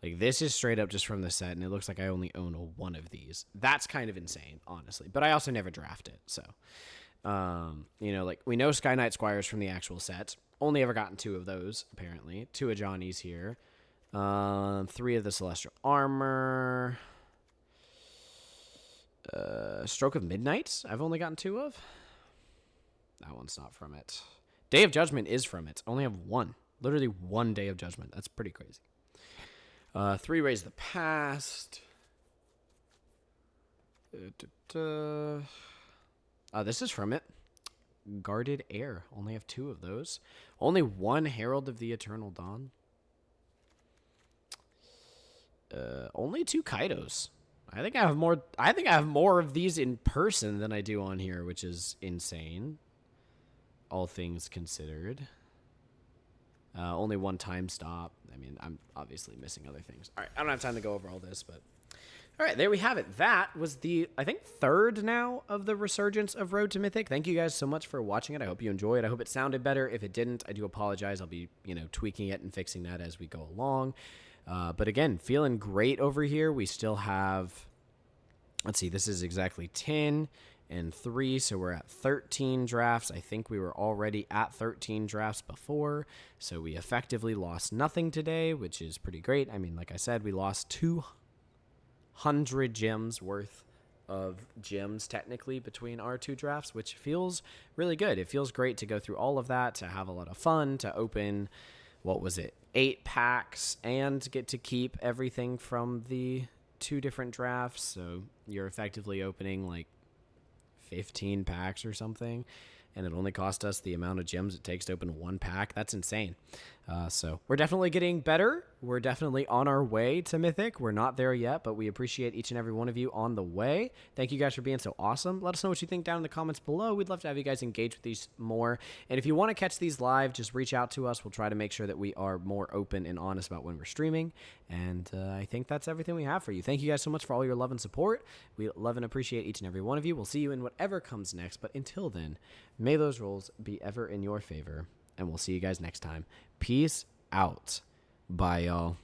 Like, this is straight up just from the set, and it looks like I only own 1 of these. That's kind of insane, honestly. But I also never draft it, so... you know, like, we know Sky Knight Squires from the actual set. Only ever gotten 2 of those, apparently. 2 of Johnny's here. 3 of the Celestial Armor. Stroke of Midnight, I've only gotten 2 of. That one's not from it. Day of Judgment is from it. Only have 1. Literally 1 Day of Judgment. That's pretty crazy. 3 Rays of the Past. This is from it. Guarded Air. Only have 2 of those. Only 1 Herald of the Eternal Dawn. Only 2 Kaidos. I think I have more. I think I have more of these in person than I do on here, which is insane. All things considered. Only one time stop. I mean, I'm obviously missing other things. All right, I don't have time to go over all this, but all right, there we have it. That was the, I think, third now of the resurgence of Road to Mythic. Thank you guys so much for watching it. I hope you enjoyed. I hope it sounded better. If it didn't, I do apologize. I'll be, tweaking it and fixing that as we go along. But again, feeling great over here. We still have, let's see, this is exactly 10 and 3, so we're at 13 drafts. I think we were already at 13 drafts before, so we effectively lost nothing today, which is pretty great. I mean, like I said, we lost 200 gems worth of gems technically between our 2 drafts, which feels really good. It feels great to go through all of that, to have a lot of fun, to open, what was it, 8 packs, and get to keep everything from the 2 different drafts. So you're effectively opening like 15 packs or something, and it only cost us the amount of gems it takes to open 1 pack. That's insane. So we're definitely getting better. We're definitely on our way to Mythic. We're not there yet, but we appreciate each and every one of you on the way. Thank you guys for being so awesome. Let us know what you think down in the comments below. We'd love to have you guys engage with these more. And if you want to catch these live, just reach out to us. We'll try to make sure that we are more open and honest about when we're streaming. And I think that's everything we have for you. Thank you guys so much for all your love and support. We love and appreciate each and every one of you. We'll see you in whatever comes next. But until then, may those rolls be ever in your favor. And we'll see you guys next time. Peace out. Bye, y'all.